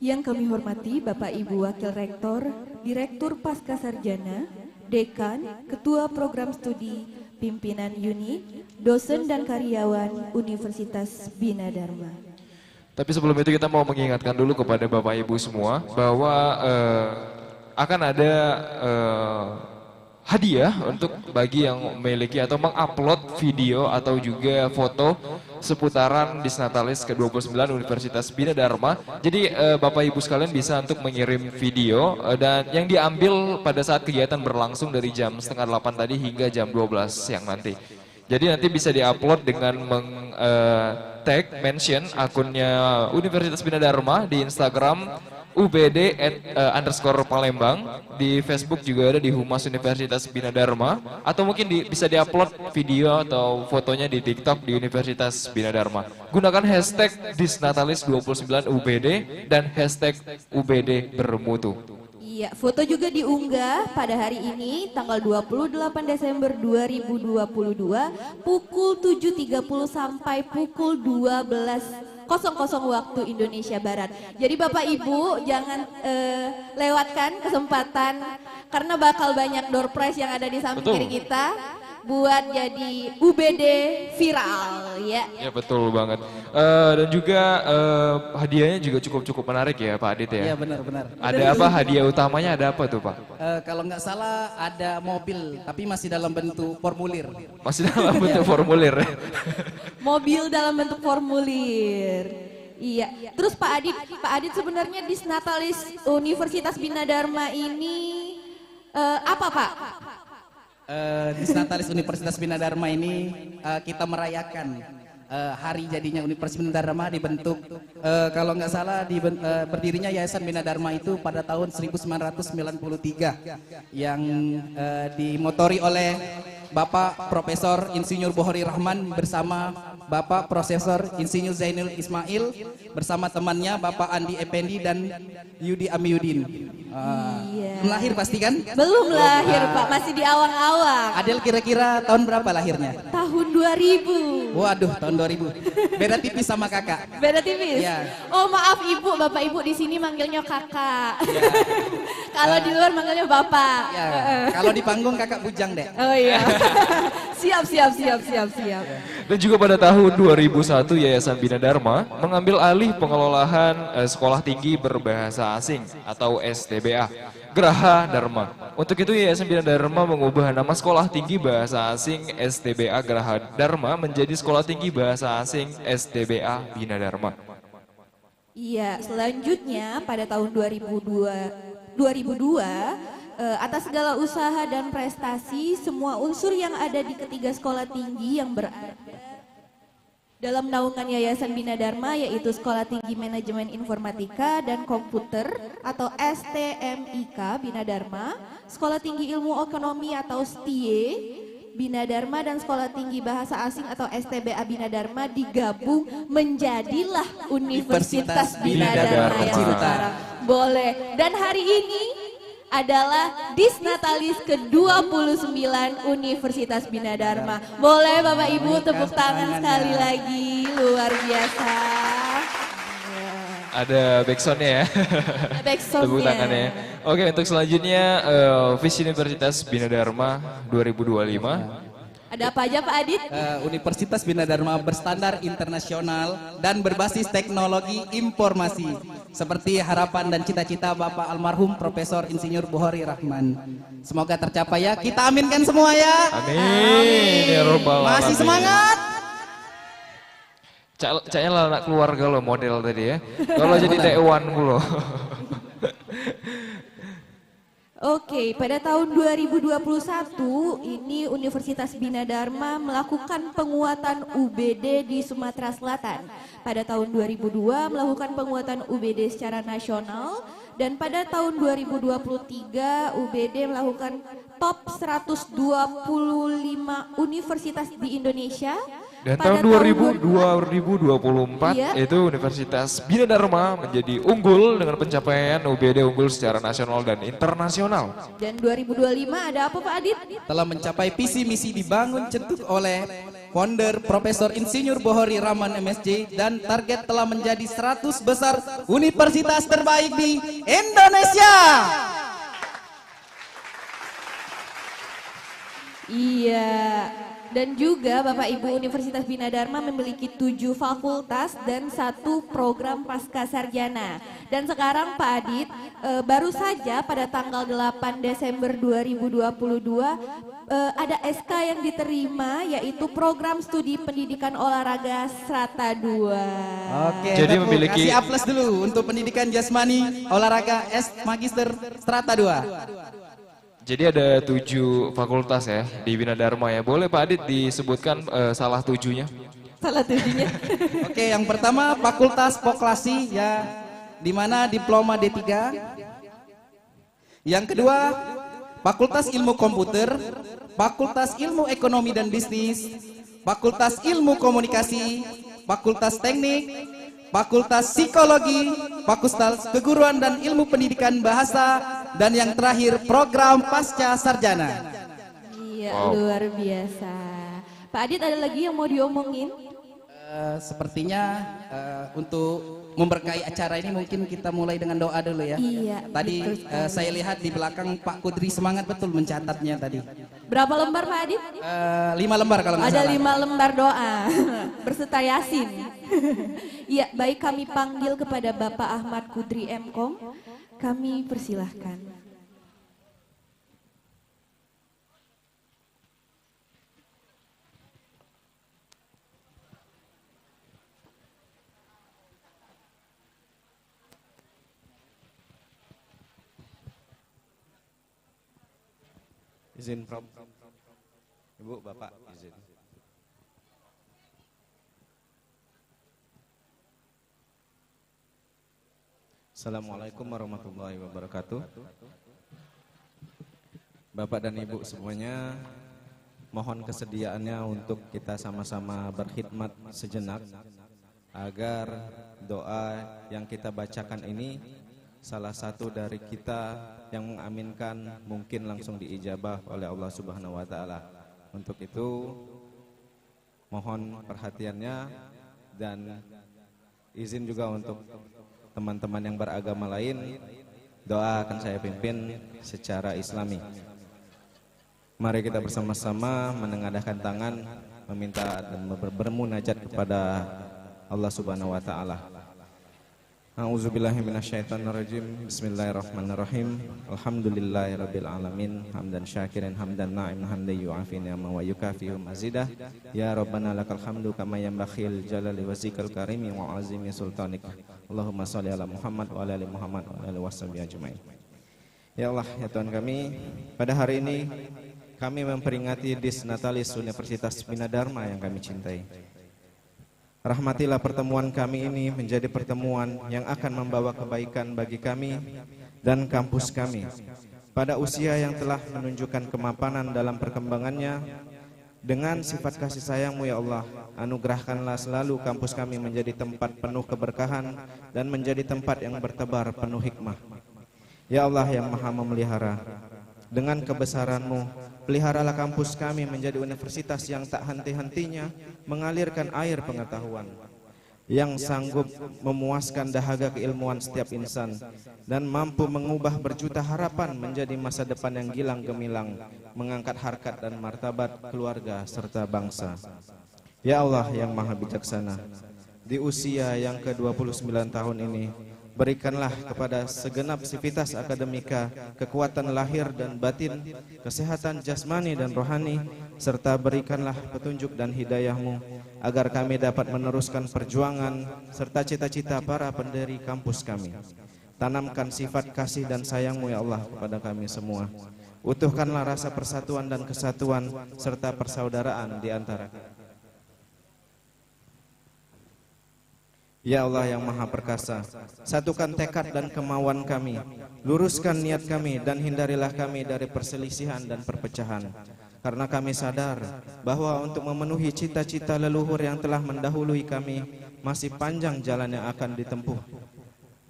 Yang kami hormati Bapak Ibu Wakil Rektor, Direktur Pascasarjana, Dekan, Ketua Program Studi, Pimpinan Unit, dosen dan karyawan Universitas Bina Dharma. Tapi sebelum itu kita mau mengingatkan dulu kepada Bapak Ibu semua bahwa akan ada hadiah untuk bagi yang memiliki atau mengupload video atau juga foto seputaran Disnatalis ke-29 Universitas Bina Dharma. Jadi Bapak Ibu sekalian bisa untuk mengirim video dan yang diambil pada saat kegiatan berlangsung dari jam setengah 8 tadi hingga jam 12 siang nanti. Jadi nanti bisa diupload dengan tag mention akunnya Universitas Bina Dharma di Instagram UBD_Palembang, di Facebook juga ada di Humas Universitas Bina Dharma, atau mungkin bisa diupload video atau fotonya di TikTok di Universitas Bina Dharma. Gunakan hashtag Disnatalis29 UBD dan hashtag UBD bermutu. Iya, foto juga diunggah pada hari ini tanggal 28 Desember 2022 pukul 7.30 sampai pukul 12.00 waktu Indonesia Barat. Jadi Bapak Ibu jangan lewatkan kesempatan karena bakal banyak door prize yang ada di samping kiri kita buat jadi UBD viral ya. Ya betul banget. Dan juga hadiahnya juga cukup menarik ya Pak Adit ya. Iya benar-benar. Ada apa hadiah utamanya ada apa tuh Pak? Kalau nggak salah ada mobil tapi masih dalam bentuk formulir. Masih dalam bentuk formulir. Mobil dalam bentuk formulir. Iya. Terus Pak Adit sebenarnya Disnatalis Universitas Bina Dharma ini apa Pak? Disnatalis Universitas Bina Dharma ini kita merayakan hari jadinya Universitas Bina Dharma dibentuk kalau nggak salah berdirinya Yayasan Bina Dharma itu pada tahun 1993 yang dimotori oleh Bapak Profesor Insinyur Bohori Rahman bersama Bapak Profesor Insinyur Zainul Ismail bersama temannya Bapak Andi Effendi dan Yudi Amiuddin. Lahir pasti kan? Belum lahir Pak, masih di awang-awang. Adel kira-kira tahun berapa lahirnya? Tahun 2000. Waduh, tahun 2000. Beda tipis sama kakak. Beda tipis? Ya. Oh maaf Ibu, Bapak Ibu di sini manggilnya kakak. Ya. Kalau di luar manggilnya Bapak. Ya. Kalau di panggung kakak bujang deh. Oh iya. Siap. Dan juga pada tahun 2001 Yayasan Bina Dharma mengambil alih pengelolaan Sekolah Tinggi Berbahasa Asing atau STBA Geraha Dharma. Untuk itu Yayasan Bina Dharma mengubah nama Sekolah Tinggi Bahasa Asing STBA Geraha Dharma menjadi Sekolah Tinggi Bahasa Asing STBA Bina Dharma. Iya, selanjutnya pada tahun 2002 atas segala usaha dan prestasi semua unsur yang ada di ketiga sekolah tinggi yang berada dalam naungan Yayasan Bina Dharma yaitu Sekolah Tinggi Manajemen Informatika dan Komputer atau STMIK Bina Dharma, Sekolah Tinggi Ilmu Ekonomi atau STIE Bina Dharma dan Sekolah Tinggi Bahasa Asing atau STBA Bina Dharma digabung menjadilah Universitas Bina Dharma yang sekarang. Boleh. Dan hari ini adalah Disnatalis ke-29 Universitas Bina Dharma. Boleh Bapak Ibu tepuk tangan sekali lagi, luar biasa. Ada backsoundnya ya. Backsoundnya. Tepuk tangannya. Oke, untuk selanjutnya Visi Universitas Bina Dharma 2025. Ada apa aja Pak Adit? Universitas Bina Dharma berstandar internasional dan berbasis teknologi informasi seperti harapan dan cita-cita Bapak almarhum Profesor Insinyur Bohori Rahman. Semoga tercapai ya. Kita aminkan semua ya. Amin. Ya Rabbal Alamin. Masih semangat. Caknya lah anak keluarga lo model tadi ya. Kalau jadi T1 lo. Oke, pada tahun 2021 ini Universitas Bina Dharma melakukan penguatan UBD di Sumatera Selatan. Pada tahun 2002 melakukan penguatan UBD secara nasional dan pada tahun 2023 UBD melakukan top 125 universitas di Indonesia. Dan tahun 2024 iya. itu Universitas Bina Dharma menjadi unggul dengan pencapaian UBD unggul secara nasional dan internasional. Dan 2025 ada apa Pak Adit? Telah mencapai visi misi dibangun cetuk oleh founder Profesor Insinyur Bohori Rahman MSc dan target telah menjadi 100 besar universitas terbaik di Indonesia. Iya. Dan juga Bapak Ibu Universitas Bina Dharma memiliki 7 fakultas dan 1 program pasca sarjana. Dan sekarang Pak Adit, baru saja pada tanggal 8 Desember 2022 ada SK yang diterima, yaitu program studi pendidikan olahraga Strata 2. Oke, Jadi memiliki- kasih aplaus dulu untuk pendidikan jasmani olahraga S Magister Strata 2. Jadi ada 7 fakultas ya di Bina Dharma ya. Boleh Pak Adit disebutkan salah 7-nya? Salah 7-nya. Oke, yang pertama Fakultas Poklasi ya, di mana diploma D3. Yang kedua Fakultas Ilmu Komputer, Fakultas Ilmu Ekonomi dan Bisnis, Fakultas Ilmu Komunikasi, Fakultas Teknik, Fakultas Psikologi, Fakultas Keguruan dan Ilmu Pendidikan Bahasa, dan yang terakhir program pasca sarjana. Iya, Wow. luar biasa. Pak Adit, ada lagi yang mau diomongin? Sepertinya untuk memberkahi acara ini mungkin kita mulai dengan doa dulu ya. Iya, Tadi betul sekali. saya lihat di belakang Pak Kudri semangat betul mencatatnya tadi. Berapa lembar Pak Adit? 5 lembar kalau nggak Ada salah. 5 lembar doa berserta Yasin. Iya, baik, kami panggil kepada Bapak Ahmad Kudri Mkom. Kami persilahkan. Izin Prof. Ibu, Bapak, izin. Assalamualaikum warahmatullahi wabarakatuh. Bapak dan Ibu semuanya, mohon kesediaannya untuk kita sama-sama berkhidmat sejenak agar doa yang kita bacakan ini salah satu dari kita yang mengaminkan mungkin langsung diijabah oleh Allah Subhanahu wa taala. Untuk itu mohon perhatiannya dan izin juga untuk teman-teman yang beragama lain, doa akan saya pimpin secara Islami. Mari kita bersama-sama menengadahkan tangan, meminta dan bermunajat kepada Allah Subhanahu wa taala. A'udzubillahi minasyaitonirrajim. Bismillahirrahmanirrahim. Alhamdulillahirabbil alamin. Hamdan syakirin hamdan na'im hamdan yu'afi ni'ama wa yukafi'u mazidah. Ya Rabbana lakal hamdu kama yanbaghil jalali wazikal karimi wa azimi sultanik. Allahumma shalli ala Muhammad wa ala ali Muhammad wa ala alihi washabihi ajmain. Ya Allah, ya Tuhan kami, pada hari ini kami memperingati Dis Natalis Universitas Bina Dharma yang kami cintai. Rahmatilah pertemuan kami ini menjadi pertemuan yang akan membawa kebaikan bagi kami dan kampus kami. Pada usia yang telah menunjukkan kemapanan dalam perkembangannya, dengan sifat kasih sayang-Mu ya Allah, anugerahkanlah selalu kampus kami menjadi tempat penuh keberkahan dan menjadi tempat yang bertebar penuh hikmah. Ya Allah yang Maha memelihara, dengan kebesaran-Mu, peliharalah kampus kami menjadi universitas yang tak henti-hentinya mengalirkan air pengetahuan, yang sanggup memuaskan dahaga keilmuan setiap insan dan mampu mengubah berjuta harapan menjadi masa depan yang gilang gemilang, mengangkat harkat dan martabat keluarga serta bangsa. Ya Allah yang Maha Bijaksana, di usia yang ke-29 tahun ini, berikanlah kepada segenap sivitas akademika kekuatan lahir dan batin, kesehatan jasmani dan rohani, serta berikanlah petunjuk dan hidayah-Mu agar kami dapat meneruskan perjuangan serta cita-cita para pendiri kampus kami. Tanamkan sifat kasih dan sayang-Mu ya Allah kepada kami semua. Utuhkanlah rasa persatuan dan kesatuan serta persaudaraan di antara kami. Ya Allah yang Maha Perkasa, satukan tekad dan kemauan kami, luruskan niat kami dan hindarilah kami dari perselisihan dan perpecahan. Karena kami sadar bahwa untuk memenuhi cita-cita leluhur yang telah mendahului kami, masih panjang jalan yang akan ditempuh,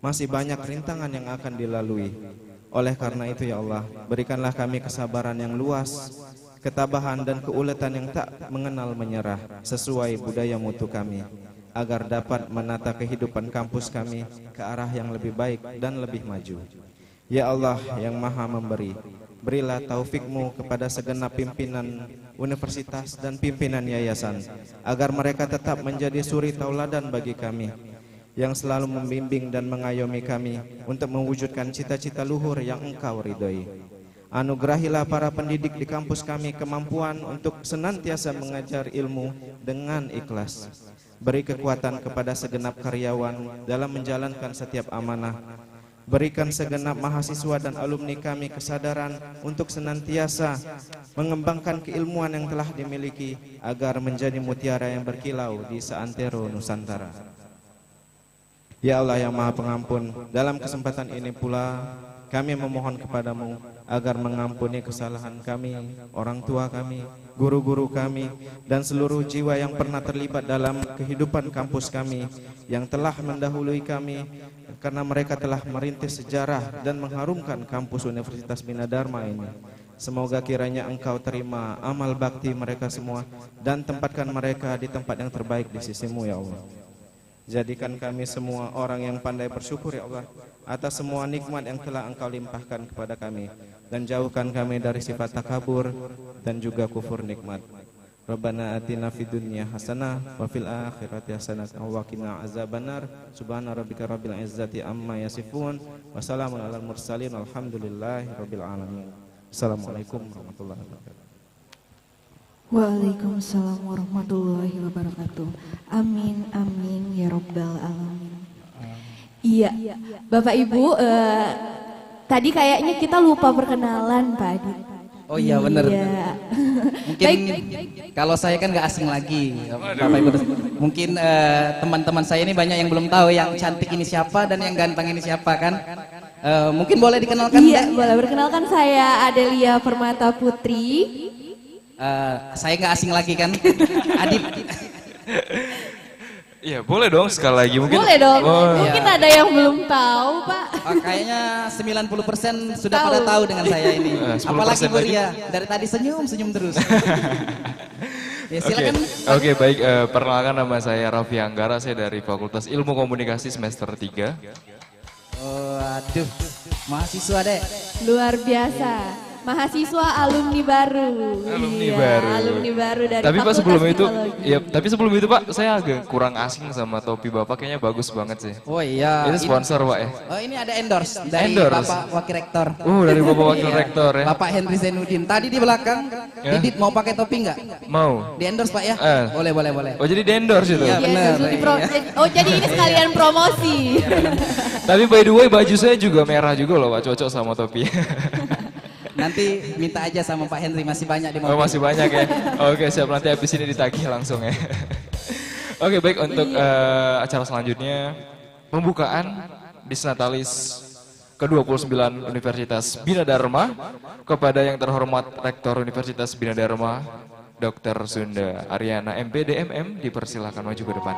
masih banyak rintangan yang akan dilalui. Oleh karena itu ya Allah, berikanlah kami kesabaran yang luas, ketabahan dan keuletan yang tak mengenal menyerah, sesuai budaya mutu kami, agar dapat menata kehidupan kampus kami ke arah yang lebih baik dan lebih maju. Ya Allah yang Maha memberi, Berilah taufikmu kepada segenap pimpinan universitas dan pimpinan yayasan, agar mereka tetap menjadi suri tauladan bagi kami, yang selalu membimbing dan mengayomi kami untuk mewujudkan cita-cita luhur yang Engkau ridhoi. Anugerahilah para pendidik di kampus kami kemampuan untuk senantiasa mengajar ilmu dengan ikhlas. Beri kekuatan kepada segenap karyawan dalam menjalankan setiap amanah. Berikan segenap mahasiswa dan alumni kami kesadaran untuk senantiasa mengembangkan keilmuan yang telah dimiliki agar menjadi mutiara yang berkilau di seantero Nusantara. Ya Allah yang Maha Pengampun, dalam kesempatan ini pula kami memohon kepadamu agar mengampuni kesalahan kami, orang tua kami, guru-guru kami, dan seluruh jiwa yang pernah terlibat dalam kehidupan kampus kami, yang telah mendahului kami, karena mereka telah merintis sejarah dan mengharumkan kampus Universitas Bina Dharma ini. Semoga kiranya Engkau terima amal bakti mereka semua dan tempatkan mereka di tempat yang terbaik di sisimu, ya Allah. Jadikan kami semua orang yang pandai bersyukur, ya Allah, atas semua nikmat yang telah Engkau limpahkan kepada kami, dan jauhkan kami dari sifat takabur dan juga kufur nikmat. Rabbana atina fid dunya hasanah wa fil akhirati hasanah wa qina azabannar. Subhana rabbika rabbil izzati amma yasifun wa salamun alal mursalin walhamdulillahi rabbil alamin. Assalamualaikum warahmatullahi wabarakatuh. Waalaikumsalam warahmatullahi wabarakatuh. Amin, amin ya rabbal alamin. Iya, Bapak Ibu, tadi kayaknya kita lupa perkenalan Pak Adit. Oh iya benar. Iya. Mungkin kalau saya kan nggak asing lagi, Bapak Ibu. Mungkin teman-teman saya ini banyak yang belum tahu yang cantik ini siapa dan yang ganteng ini siapa kan. Mungkin boleh dikenalkan? Iya, boleh. Perkenalkan, saya Adelia Permata Putri. Saya nggak asing lagi kan, Adit. Iya boleh dong sekali lagi mungkin. Boleh dong, oh, mungkin ada yang belum tahu Pak. Kayaknya 90% sudah pada tahu dengan saya ini. Apalagi Bu Ria, dari tadi senyum terus. Ya, silakan. Oke, baik, perkenalkan nama saya Raffi Anggara, saya dari Fakultas Ilmu Komunikasi semester 3. Waduh, mahasiswa deh. Luar biasa. Mahasiswa alumni baru. Alumni baru. Alumni baru dari Tapi Pak Fakultas sebelum itu, Psikologi. ya tapi sebelum itu Pak, saya agak kurang asing sama topi Bapak, kayaknya bagus banget sih. Oh iya. Ini sponsor Pak ya? Oh ini ada endorse dari Endorse. Bapak Wakil Rektor. Dari Bapak Wakil Rektor ya. Bapak Henry Zainuddin. Tadi di belakang, Ya. Didit mau pakai topi nggak? Mau. Di endorse Pak ya? Boleh. Oh jadi di endorse itu? Iya benar. Oh jadi ini sekalian promosi. Tapi by the way baju saya juga merah juga loh Pak, cocok sama topi. Nanti minta aja sama Pak Henry, masih banyak di mobil. Oh masih banyak ya? Oke siap, nanti habis ini ditagih langsung ya. Oke baik, untuk acara selanjutnya pembukaan Disnatalis ke-29 Universitas Bina Dharma. Kepada yang terhormat Rektor Universitas Bina Dharma Dr. Sunda Ariana MPD MM, dipersilakan maju ke depan.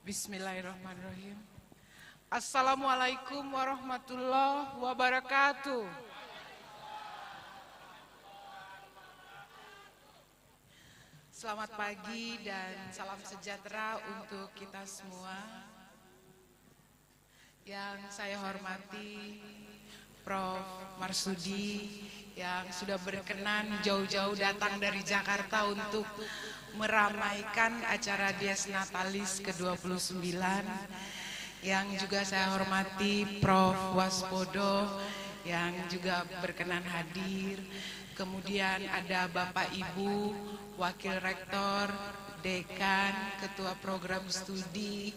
Bismillahirrahmanirrahim. Assalamualaikum warahmatullahi wabarakatuh. Selamat pagi dan salam sejahtera untuk kita semua. Yang saya hormati Prof. Marsudi yang sudah berkenan jauh-jauh datang dari Jakarta untuk meramaikan acara Dies Natalis ke-29. Yang juga saya hormati Prof. Waspodo yang juga berkenan hadir. Kemudian ada Bapak Ibu, Wakil Rektor, Dekan, Ketua Program Studi,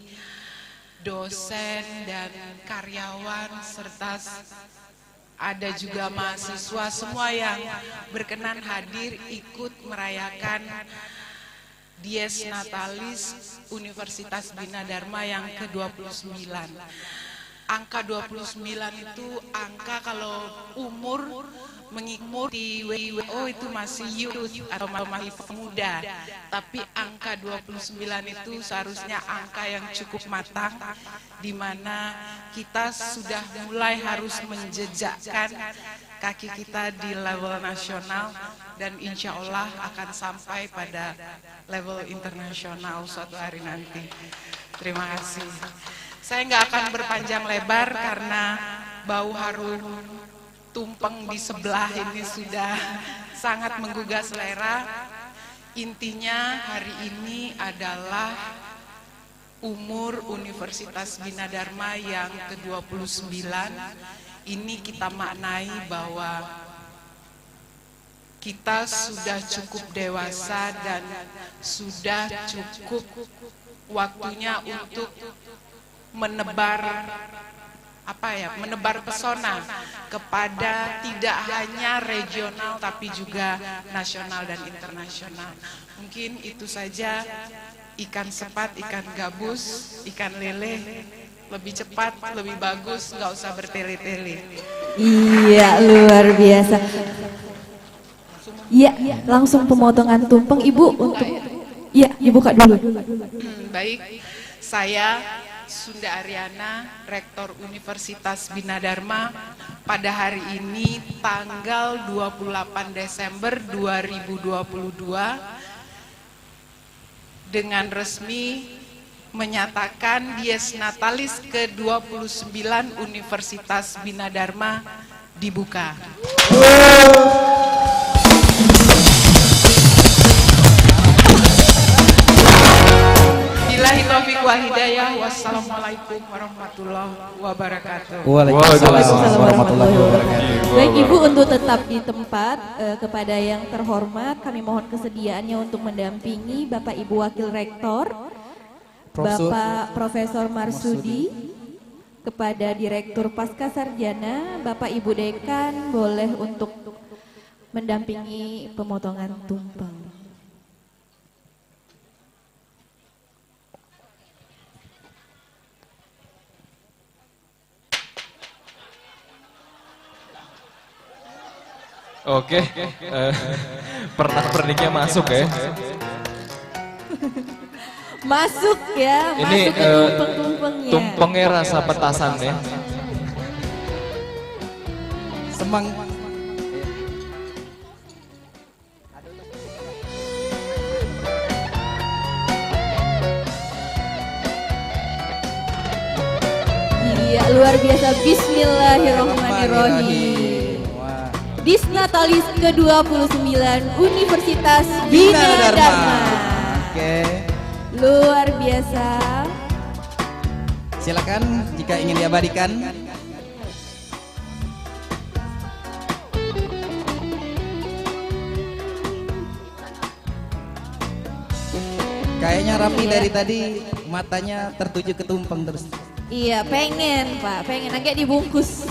dosen dan karyawan, serta ada juga mahasiswa semua yang berkenan hadir ikut merayakan Dies Natalis Universitas Bina Dharma yang ke-29. Angka 29 itu angka kalau umur mengikuti WIWO itu masih youth atau masih pemuda, tapi angka 29 itu seharusnya angka yang cukup matang, di mana kita sudah mulai harus menjejakkan kaki kita di level nasional dan insya Allah akan sampai pada level internasional suatu hari nanti. Terima kasih. Saya nggak akan berpanjang lebar karena bau harum tumpeng di sebelah ini sudah sangat menggugah selera. Intinya hari ini adalah umur Universitas Bina Dharma yang ke-29. Ini kita maknai bahwa kita sudah cukup dewasa dan sudah cukup waktunya untuk menebar menebar pesona kepada tidak hanya regional tapi juga nasional dan internasional. Mungkin itu saja. Ikan sepat, ikan gabus, ikan lele lebih cepat, lebih bagus, nggak usah bertele-tele. Iya, luar biasa. Iya, langsung pemotongan tumpeng Ibu untuk iya, dibuka dulu. Baik, saya Sunda Aryana, Rektor Universitas Bina Dharma, pada hari ini tanggal 28 Desember 2022 dengan resmi menyatakan Dies Natalis ke-29 Universitas Bina Dharma dibuka. Billahi taufiq wal hidayah. Wassalamualaikum warahmatullahi wabarakatuh. Waalaikumsalam warahmatullahi wabarakatuh. Baik Ibu, untuk tetap di tempat, kepada yang terhormat kami mohon kesediaannya untuk mendampingi Bapak Ibu Wakil Rektor, Bapak Profesor Marsudi, kepada Direktur Pascasarjana, Bapak Ibu Dekan boleh untuk mendampingi pemotongan tumpeng. Oke, pernak-perniknya masuk ya. Masuk ya, ini masuk ke tumpeng-tumpengnya. Tumpengnya rasa petasan ya. Semang. Iya, luar biasa. Bismillahirrahmanirrahim. Dies Natalis ke-29 Universitas Bina Dharma. Oke. Luar biasa. Silakan jika ingin diabadikan. Kayaknya Rafi dari tadi matanya tertuju ke tumpeng terus. Iya, pengen Pak, pengen agak dibungkus.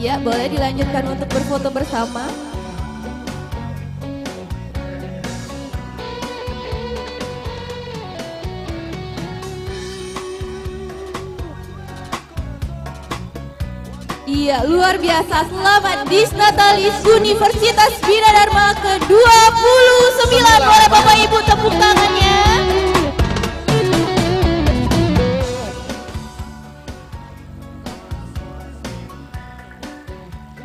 Ya, boleh dilanjutkan untuk berfoto bersama. Iya, luar biasa. Selamat Dies Natalis Universitas Bina Dharma ke-29. Boleh Bapak Ibu tepuk tangannya.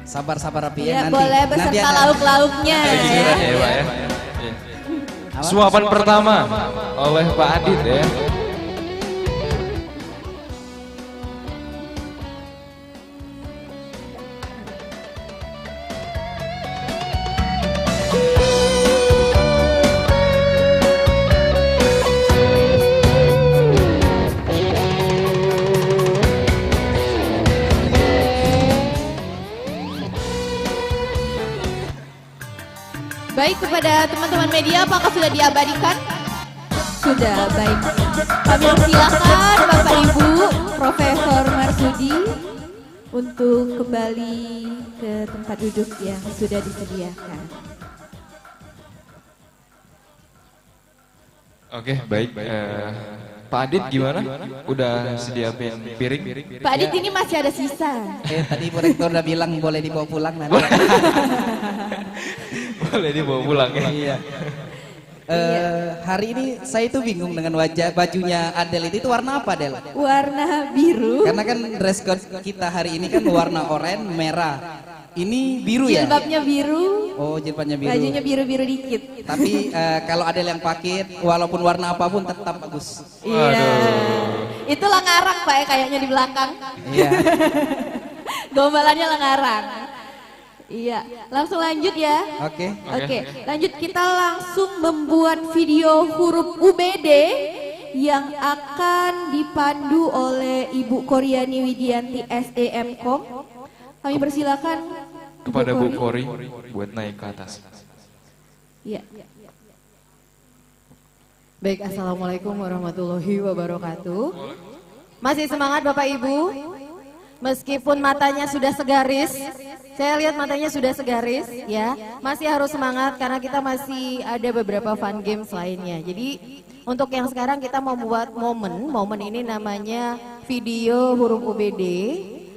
Sabar-sabar Rapi Ya, nanti. boleh beserta lauk-lauknya ya. Ya, Pak, ya. Suapan pertama oleh Pak Adit ya. Baik, kepada teman-teman media, apakah sudah diabadikan? Sudah, baik. Kami silakan Bapak Ibu Profesor Marsudi untuk kembali ke tempat duduk yang sudah disediakan. Oke, baik. Pak Adit gimana? Udah sediapin piring? Pak Adit ini masih ada sisa. Tadi Bu Rektor udah bilang boleh dibawa pulang nanti. Boleh dibawa pulang ya? Iya. Hari ini saya itu bingung dengan bajunya Adel itu warna apa, Del? Warna biru. Karena kan dress code kita hari ini kan warna oranye, merah. Ini biru ya? Jilbabnya biru. Oh, jilbabnya biru. Bajunya biru-biru dikit. Tapi kalau Adel yang pakai, walaupun warna apapun tetap bagus. Iya. Itulah ngarang Pak ya kayaknya di belakang. Iya. Gombalannya lengarang. Iya, langsung lanjut ya. Oke. Lanjut kita langsung membuat video huruf UBD yang akan dipandu oleh Ibu Koryani Widianti SEMkom. Kami persilakan kepada Bu Kori buat naik ke atas. Iya. Baik, assalamualaikum warahmatullahi wabarakatuh. Masih semangat Bapak Ibu? Meskipun matanya sudah segaris, saya lihat matanya sudah segaris ya, masih harus semangat karena kita masih ada beberapa fun games lainnya. Jadi untuk yang sekarang kita mau membuat momen ini namanya video huruf UBD.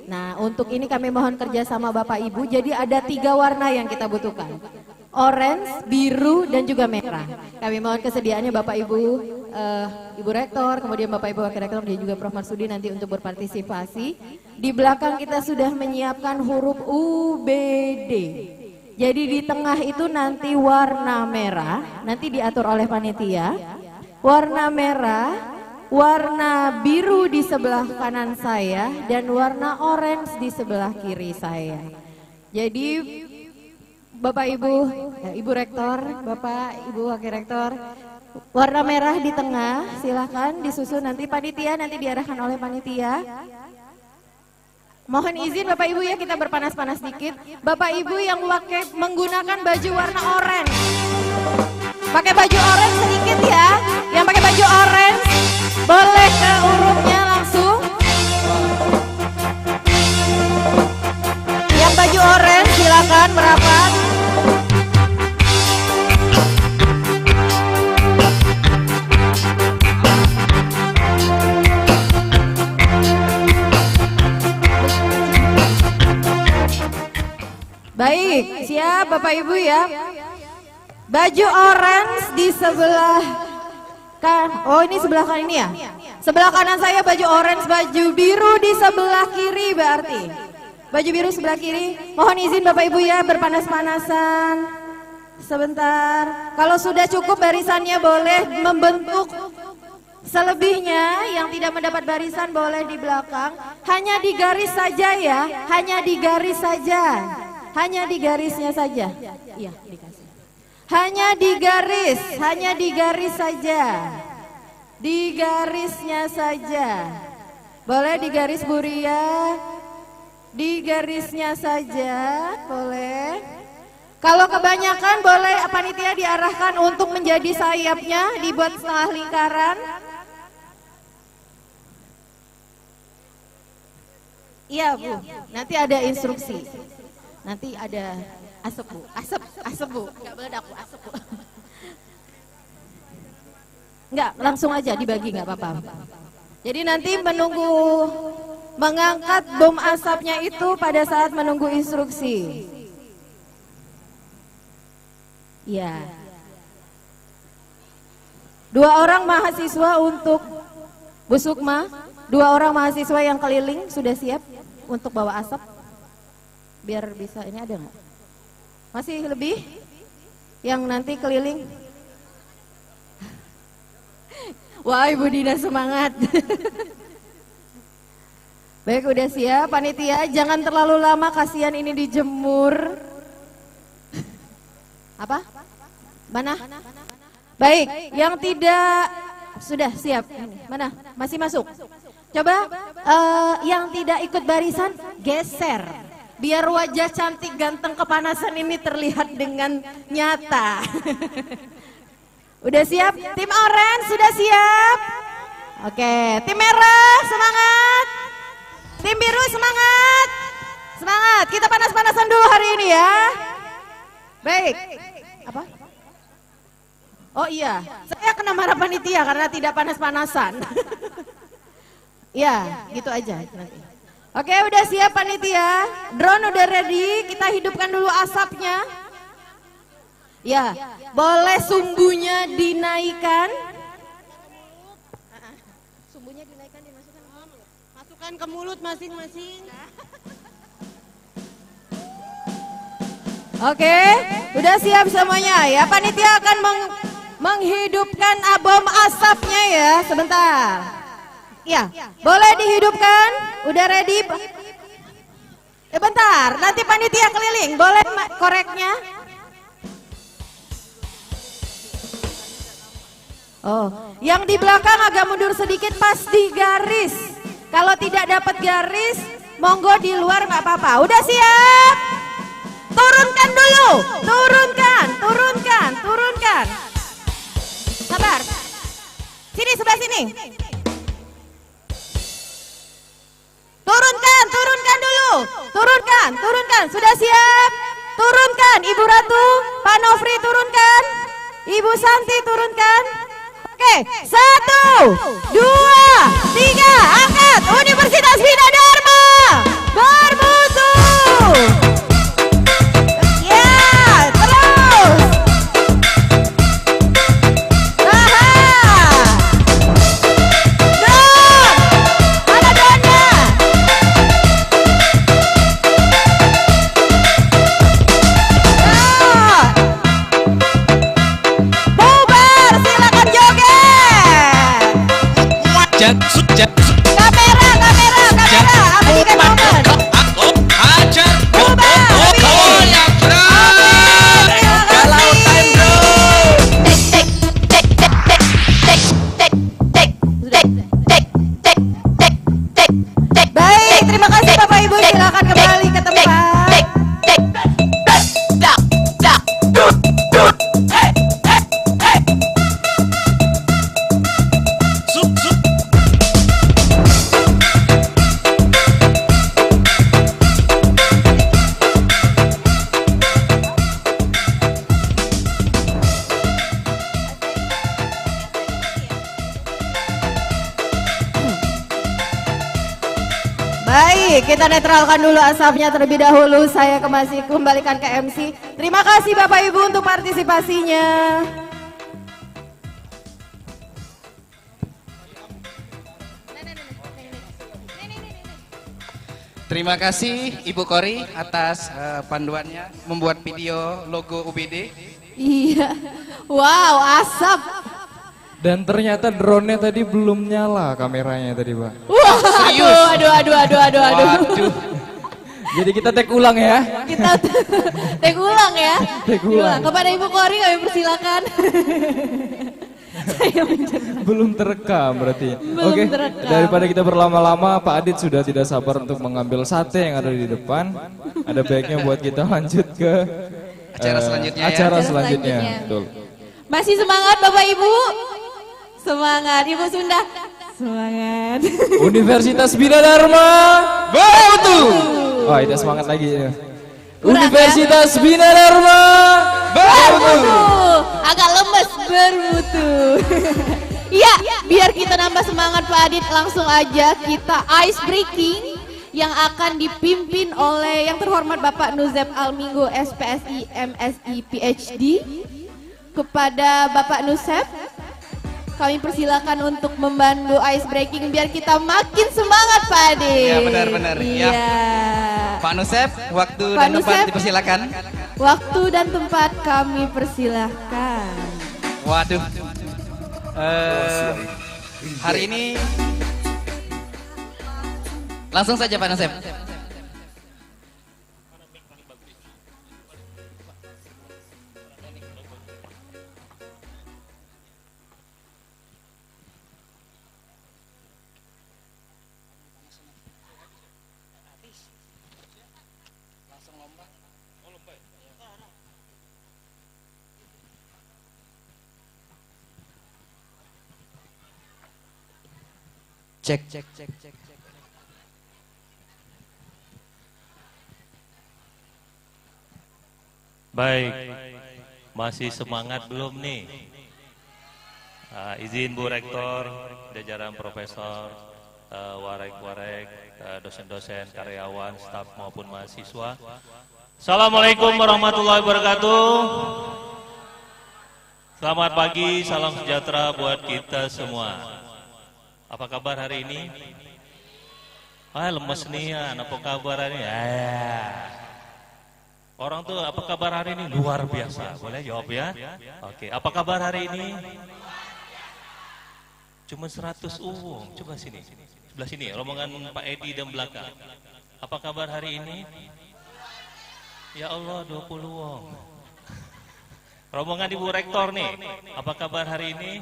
Nah untuk ini kami mohon kerjasama Bapak Ibu, jadi ada 3 warna yang kita butuhkan. Orange, biru, dan juga merah. Kami mohon kesediaannya Bapak Ibu, Ibu Rektor, kemudian Bapak Ibu Wakil Rektor dan juga Prof Marsudi nanti untuk berpartisipasi. Di belakang kita sudah menyiapkan huruf UBD. Jadi di tengah itu nanti warna merah, nanti diatur oleh panitia. Warna merah, warna biru di sebelah kanan saya, dan warna orange di sebelah kiri saya. Jadi Bapak Ibu, Ibu Rektor, Bapak Ibu Wakil Rektor, warna merah di tengah, silahkan disusun nanti panitia, nanti diarahkan oleh panitia. Mohon izin Bapak Ibu ya, kita berpanas-panas dikit. Bapak Ibu yang menggunakan baju warna oranye, pakai baju orange sedikit ya. Yang pakai baju orange boleh ke hurufnya langsung. Yang baju orange silakan merapat. Baik, siap Bapak Ibu ya. Baju orange di sebelah oh ini sebelah kanan ini ya. Sebelah kanan saya baju orange, baju biru di sebelah kiri berarti. Baju biru sebelah kiri. Mohon izin Bapak Ibu ya berpanas-panasan. Sebentar. Kalau sudah cukup barisannya boleh membentuk. Selebihnya yang tidak mendapat barisan boleh di belakang. Hanya di garis saja ya. Hanya di garis saja. Hanya di garisnya saja. Iya, dikasih. Hanya di garis saja. Di garisnya saja. Boleh di garis Buria. Di garisnya saja, boleh. Kalau kebanyakan boleh panitia diarahkan untuk menjadi sayapnya, dibuat setengah lingkaran. Iya Bu, nanti ada instruksi. Nanti ada asap Bu, asap Bu, nggak meledak Bu, asap Bu. Nggak, langsung aja dibagi nggak apa-apa. Jadi nanti menunggu mengangkat bom asapnya itu pada saat menunggu instruksi. Ya. 2 orang mahasiswa untuk Bu Sukma, 2 orang mahasiswa yang keliling sudah siap untuk bawa asap. Biar bisa, ini ada nggak? Masih lebih? Yang nanti keliling? Wah Ibu Dina semangat. Baik udah siap panitia, jangan terlalu lama kasihan ini dijemur. Apa? Mana? Baik, yang tidak sudah siap. Mana? Masih masuk. Coba yang tidak ikut barisan geser. Biar wajah cantik ganteng kepanasan ini terlihat dengan nyata. Udah siap? Tim orange sudah siap? Oke, tim merah semangat. Tim biru semangat. Semangat, kita panas-panasan dulu hari ini ya. Baik. Apa? Oh iya, saya kena marah panitia karena tidak panas-panasan. Ya, gitu aja nanti. Oke, udah siap panitia? Drone udah ready, kita hidupkan dulu asapnya. Ya, boleh sumbunya dinaikkan. Sumbunya dinaikkan, dimasukkan ke mulut. Masukkan ke mulut masing-masing. Oke, udah siap semuanya ya. Panitia akan menghidupkan abom asapnya ya, sebentar. Ya, boleh dihidupkan. Udah ready? Bentar, nanti panitia keliling. Boleh koreknya? Oh, yang di belakang agak mundur sedikit pas di garis. Kalau tidak dapat garis, monggo di luar nggak apa-apa. Udah siap? Turunkan dulu, turunkan. Sabar. Sini, sebelah sini. Turunkan dulu. Turunkan. Sudah siap? Turunkan, Ibu Ratu, Pak Nofri turunkan. Ibu Santi turunkan. Oke, 1, 2, 3, angkat. Universitas Bina Dharma bermutu. Baik, terima kasih Bapak Ibu, silakan kembali ke tempat. Baik, kita netralkan dulu asapnya terlebih dahulu. Saya masih kembalikan ke MC. Terima kasih Bapak Ibu untuk partisipasinya. Terima kasih Ibu Kori atas panduannya membuat video logo UBD. Iya, wow, asap. Dan ternyata drone-nya tadi belum nyala kameranya tadi, Pak. Wah, aduh. Jadi kita take ulang ya. Kita take ulang ya. Take ulang. Kepada Ibu Kori kami persilakan. Belum terekam berarti. Oke, terekam. daripada kita berlama-lama, Pak Adit sudah tidak sabar untuk mengambil sate yang ada di depan. Ada baiknya buat kita lanjut ke acara selanjutnya. Acara selanjutnya. Betul. Masih semangat Bapak Ibu? Semangat, Ibu Sunda. Semangat. Universitas Bina Dharma bermutu. Oh, tidak semangat lagi ya. Universitas Bina Dharma bermutu. Agak lemes bermutu. Iya, biar kita nambah semangat Pak Adit, langsung aja kita ice breaking yang akan dipimpin oleh yang terhormat Bapak Nuzep Alminggo SPSI MSI PhD. Kepada Bapak Nuzep, kami persilakan untuk membantu ice breaking biar kita makin semangat Pak Ade. Iya benar-benar. Iya. Pak Nusep, waktu Pak dan tempat Nusep, dipersilakan. Waktu dan tempat kami persilahkan. Waduh. Hari ini langsung saja Pak Nusep. Cek. Baik, masih semangat belum nih? Izin Bu Rektor, jajaran profesor, warek-warek, dosen-dosen, karyawan, staf maupun mahasiswa. Assalamualaikum warahmatullahi wabarakatuh. Selamat pagi, salam sejahtera buat kita semua. Apa kabar hari ini? Lemes nih ya, apa kabar hari ini? Orang tuh apa kabar hari ini? Luar biasa. Boleh jawab ya? Oke, apa kabar hari ini? Cuma 100 uang. Coba sini. Sebelah sini, rombongan Pak Edi dan belakang. Apa kabar hari ini? Ya Allah, 20 uang. Rombongan Ibu Rektor nih. Apa kabar hari ini?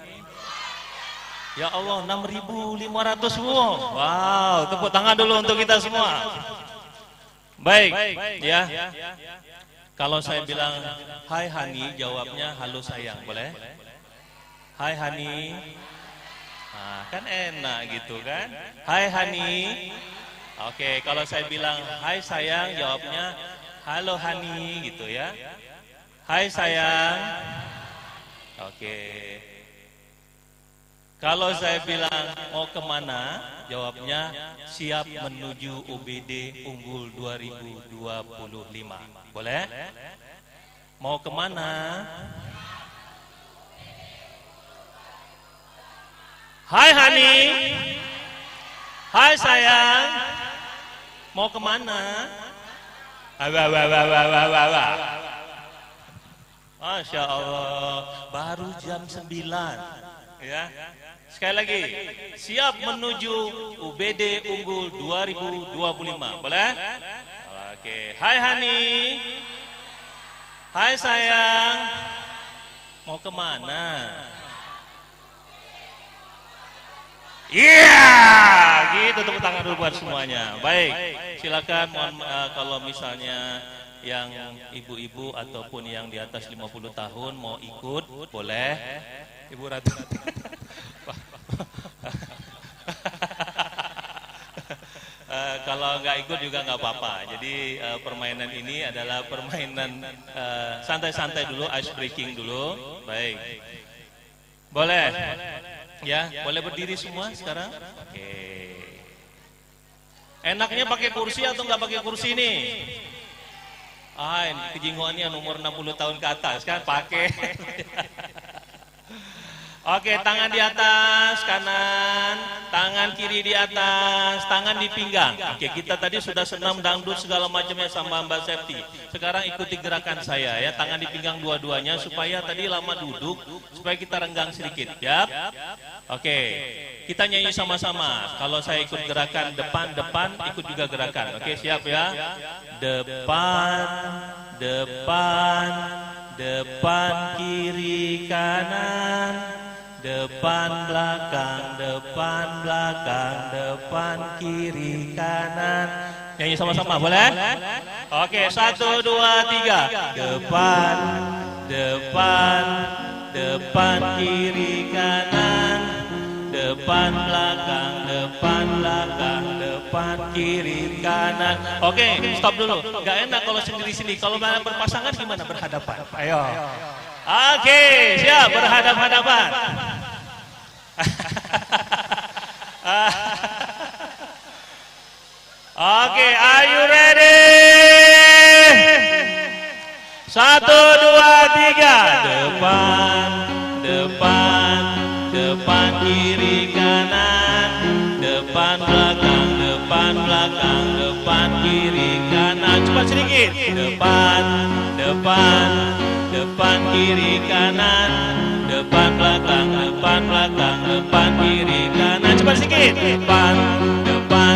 Ya Allah, 6.500 uang. Wow, tepuk tangan dulu untuk kita semua. Baik, ya. Kalau saya bilang hai Hani, jawabnya halo sayang, boleh? Hai Hani. Nah, kan enak gitu kan? Hai Hani. Oke, kalau saya bilang hai sayang, jawabnya halo Hani gitu ya. Hai sayang. Oke. Kalau saya bilang mau kemana, jawabnya siap menuju UBD Unggul 2025. Boleh? Mau kemana? Hai Hani. Hai sayang. Mau kemana? Masya Allah, baru jam 9. Ya. Sekali lagi, siap menuju UBD Unggul 2025. Boleh? Oke. Hai Hani. Hai sayang. Mau kemana? Iya, gitu, tepuk tangan dulu buat semuanya. Baik, silakan kalau misalnya yang ibu-ibu ataupun yang di atas 50 tahun mau ikut, boleh. Ibu Ratu. Kalau nggak ikut juga nggak apa-apa. Jadi permainan ini adalah permainan santai-santai dulu, ice breaking dulu. Baik, boleh. Ya, boleh berdiri semua sekarang. Oke. Enaknya pakai kursi atau nggak pakai kursi nih? Ini kejinguannya umur 60 tahun ke atas kan pakai. Oke, tangan di atas, kanan, tangan kiri di atas, tangan di pinggang. Oke, kita tadi sudah senam dangdut segala macamnya sama Mbak Septi. Sekarang ikuti gerakan saya ya, tangan di pinggang dua-duanya supaya tadi lama duduk, supaya kita renggang sedikit, ya. Oke, kita nyanyi sama-sama. Kalau saya ikut gerakan depan, ikut juga gerakan. Oke, siap ya? Depan, depan, depan, kiri, kanan. Depan belakang, depan belakang, depan kiri kanan. Nyanyi sama-sama boleh? Oke, 1, 2, 3. Depan, depan, depan kiri kanan. Depan belakang, depan belakang, depan kiri kanan. Oke, stop dulu. Gak enak kalau sendiri-sendiri. Kalau berpasangan gimana? Berhadapan. Ayo. Oke, siap, berhadap-hadapan. Oke, are you ready? 1, 2, 3. Depan, depan, depan kiri kanan. Depan belakang, depan belakang, depan kiri kanan. Cepat sedikit. Depan, depan, depan kiri kanan, depan belakang, depan belakang, depan kiri kanan. Cepat sedikit. Depan, depan,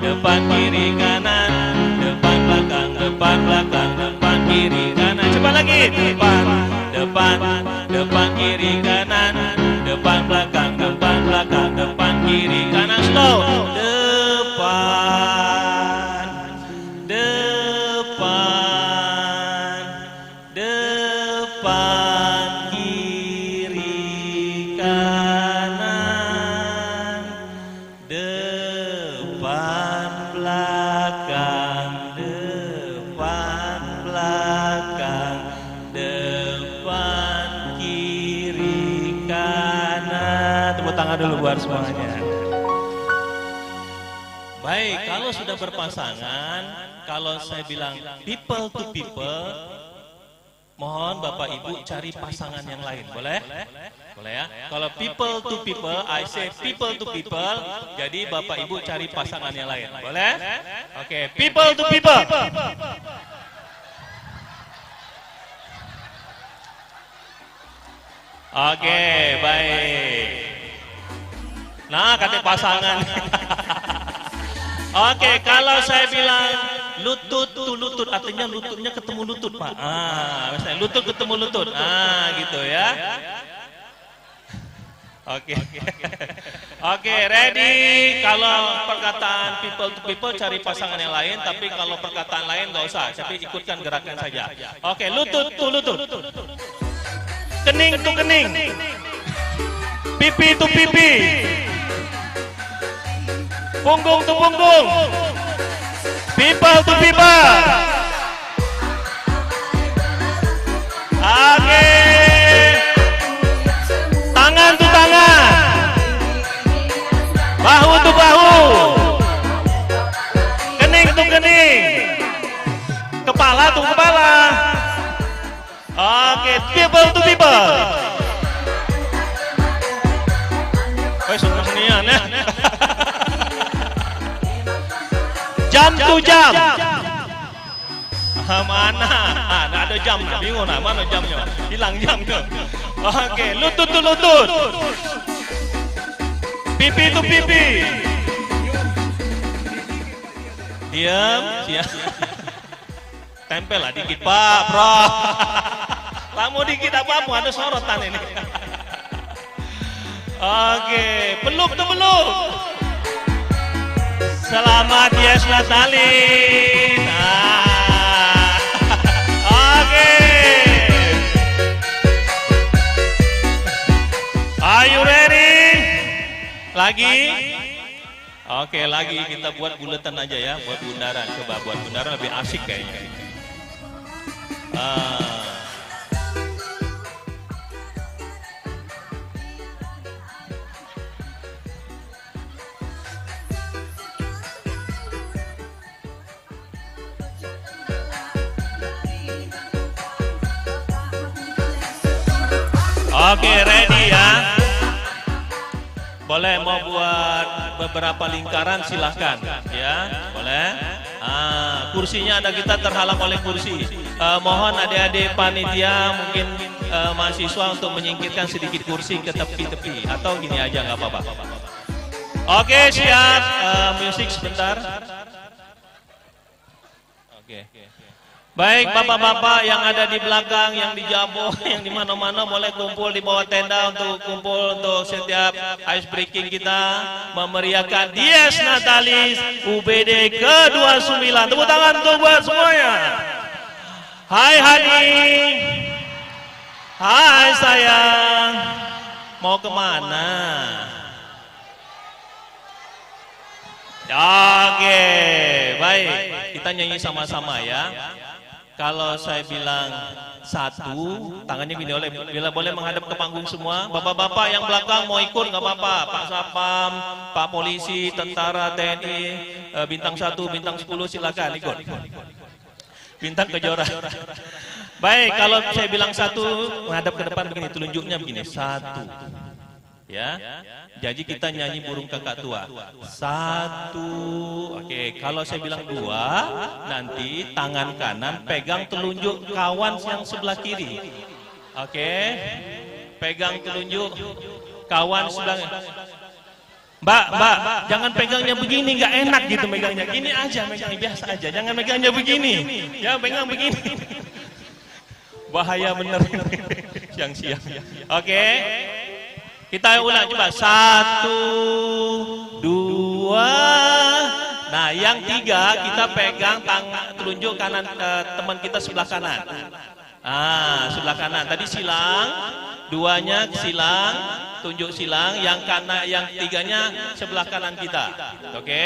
depan kiri kanan, depan belakang, depan belakang, depan kiri kanan. Cepat lagi. Depan, depan, depan kiri kanan, depan belakang, depan belakang, depan kiri kanan. Slow. Depan, depan, depan, kiri kanan, depan belakang, depan belakang, depan kiri kanan. buat semuanya. Baik, kalau sudah berpasangan, kalau saya bilang people to people, mohon Bapak Ibu cari pasangan yang lain, boleh? Boleh ya? Kalau people to people, I say people to people, jadi Bapak Ibu cari pasangan yang lain, boleh? Oke, people to people. Oke, baik. Nah, kata pasangan. Oke, kalau saya bilang lutut to lutut, artinya lututnya ketemu lutut, Pak. Misalnya lutut ketemu lutut. Gitu ya. Oke. Oke, ready. Kalau perkataan people to people cari pasangan yang lain, tapi kalau perkataan lain nggak usah, tapi ikutkan gerakan saja. Oke, lutut to lutut. Kening to kening. Pipi to pipi. Punggung to punggung. People to people. Oke. Tangan to tangan. Bahu to bahu. Kening to kening. Kepala to kepala. Oke, people to people. Senian ya. Jam to jam. Mana? Nggak ada jam, bingung nah, mana jamnya? Hilang jamnya. Oke, lutut to lutut. Pipi to pipi. Diam, siap. Tempel lah dikit, Pak, bro. Lama dikit apa-apa, ada sorotan ini. Oke, peluk to peluk. Selamat Yes Natalin. Oke. Are you ready? Lagi? Oke, lagi kita buat buletan aja ya, buat bundaran. Coba buat bundaran lebih asik kayaknya. Oke, ready ya. Boleh mau buat beberapa lingkaran silahkan ya, boleh. Kursinya ada kita terhalang oleh kursi. Mohon adik-adik panitia mungkin mahasiswa untuk menyingkirkan sedikit kursi ke tepi-tepi atau gini aja nggak apa-apa. Oke, siap. Musik sebentar. Oke. Baik, bapak-bapak yang ada di belakang, yang di Jabo, yang di mana-mana boleh kumpul di bawah tenda untuk kumpul untuk setiap ice breaking kita memeriahkan Dies Natalis UBD ke-29. Tepuk tangan untuk buat semuanya. Hai Hani, hai sayang, mau kemana? Oke, baik, kita nyanyi sama-sama ya. Kalau saya bilang satu, tangannya gini bila boleh menghadap ke panggung semua. Bapak-bapak yang belakang mau ikut nggak apa-apa. Pak Sapam, Pak Polisi, Tentara, TNI, Bintang 1, Bintang 10 silakan ikut. Bintang Kejora. Baik, kalau saya bilang satu, menghadap ke depan begini, telunjuknya begini, satu. Ya, jadi kita nyanyi burung kakak tua. Satu, oke. Kalau saya bilang dua, nanti tangan kanan pegang telunjuk kawan yang sebelah kiri. Oke, pegang telunjuk kawan sebelah. Mbak, jangan pegangnya begini, nggak enak gitu megangnya. Gini aja, megangnya biasa aja. Jangan megangnya begini. Ya, pegang begini. Bahaya bener yang siap. Oke. Kita ulang coba, satu, dua, nah yang tiga kita pegang tangan telunjuk kanan teman kita sebelah kanan. Sebelah kanan. Tadi silang, duanya silang, tunjuk silang, yang kanan, yang tiganya sebelah kanan kita. Oke,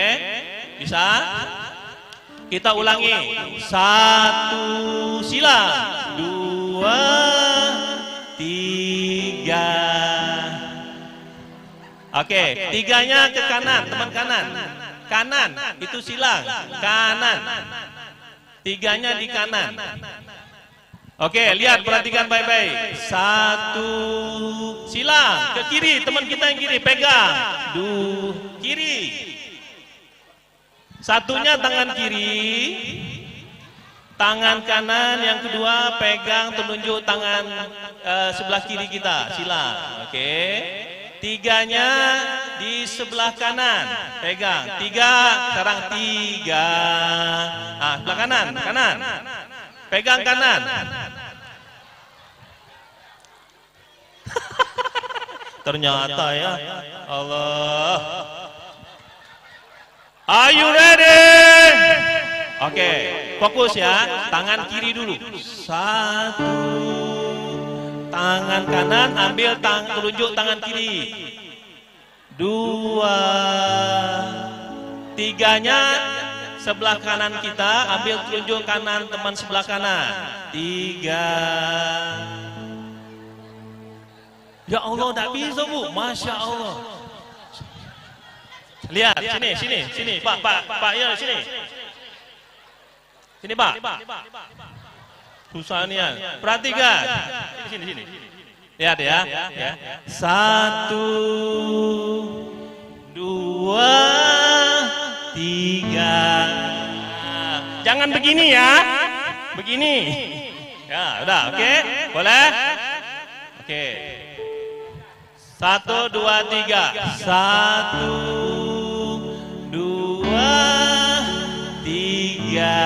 bisa? Kita ulangi, satu silang, dua, tiga. Oke, tiganya ke kanan, teman kanan. Kanan, itu silang. Kanan. Tiganya di kanan. Oke, lihat, perhatikan baik-baik. Satu, silang. Ke kiri, teman kita yang kiri, pegang. Kiri. Satunya tangan kiri. Tangan kanan, yang kedua pegang telunjuk tangan sebelah kiri kita, silang. Oke. Tiganya di sebelah kanan, pegang. Tiga, sekarang tiga. Sebelah kanan, kanan. Pegang kanan. Ternyata ya, Allah. Are you ready? Oke, fokus ya. Tangan kiri dulu. Satu. Tangan kanan ambil telunjuk tangan kiri. Dua. Tiganya sebelah kanan kita ambil telunjuk kanan teman sebelah kanan. Tiga. Ya Allah, tak bisa Bu. Masya Allah. Lihat sini, Pak, ya sini. Sini Pak. Susah nih ya. Perhatikan. Sini. Lihat ya. Satu, dua, tiga. Jangan begini ya. Begini. Ya, udah, oke. Boleh? Oke. Satu, dua, tiga. Satu, dua, tiga.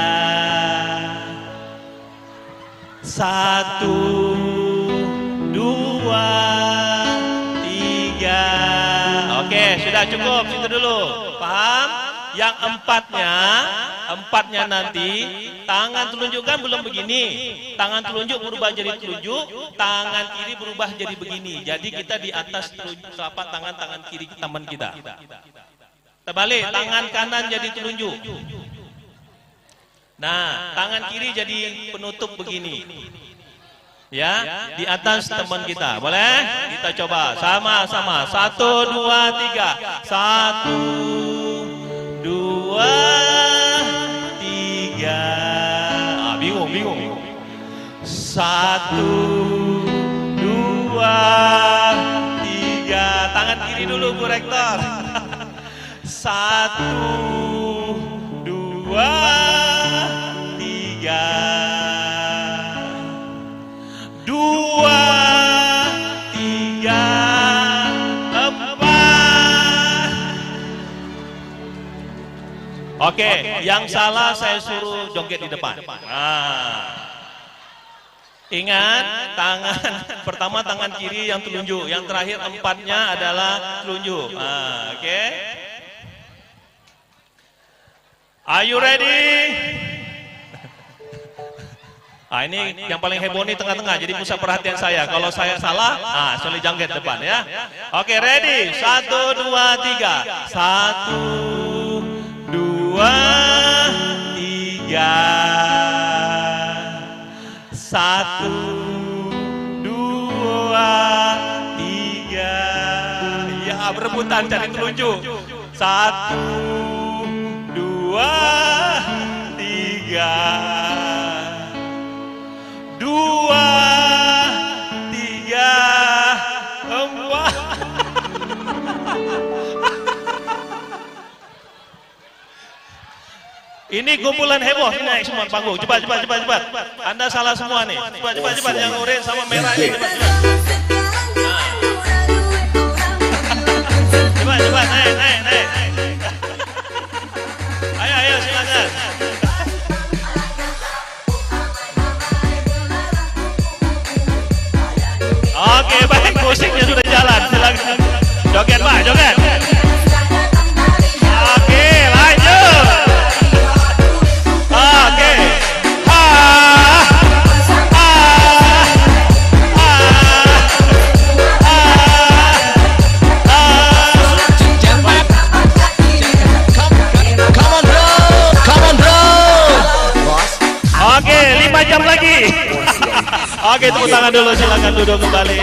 Satu, dua, tiga. Oke, sudah cukup. Situ dulu. Paham? Yang empatnya nanti tangan telunjuk kan belum begini. Tangan telunjuk berubah jadi telunjuk, tangan kiri berubah jadi begini. Jadi kita di atas telapak tangan kiri teman kita. Terbalik, tangan kanan jadi telunjuk. Nah, tangan kiri jadi penutup begini. Ya, di atas teman kita. Boleh? Kita coba sama-sama. Satu, dua, tiga. Satu, dua, tiga. Bingung. Satu, dua, tiga. Tangan kiri dulu, Bu Rektor. Satu, dua, tiga. Dua, tiga, empat. Oke, yang salah saya suruh joget di depan. Ingat, pertama tangan kiri yang telunjuk, yang terakhir empatnya adalah telunjuk. Oke. Are you ready? Ini yang paling heboh nih tengah-tengah, jadi pusat perhatian saya. Kalau saya salah, soleh jangket depan ya. Oke, ready? Satu, dua, tiga. Satu, dua, tiga. Satu, dua, tiga. Ya, berebutan cari telunjuk. Satu, dua, tiga. Dua, tiga, empat. Ini kumpulan heboh, naik semua panggung. Cepat. Anda salah semua nih. Cepat. Yang oranye sama merah ini. Cepat, naik. Ayo, silakan. Oke, baik, musiknya sudah jalan. Silakan. Joget, Pak, joget. Oke, lanjut. Oke. Oke, 5 jam lagi. Oke, tepuk tangan dulu, silakan duduk kembali.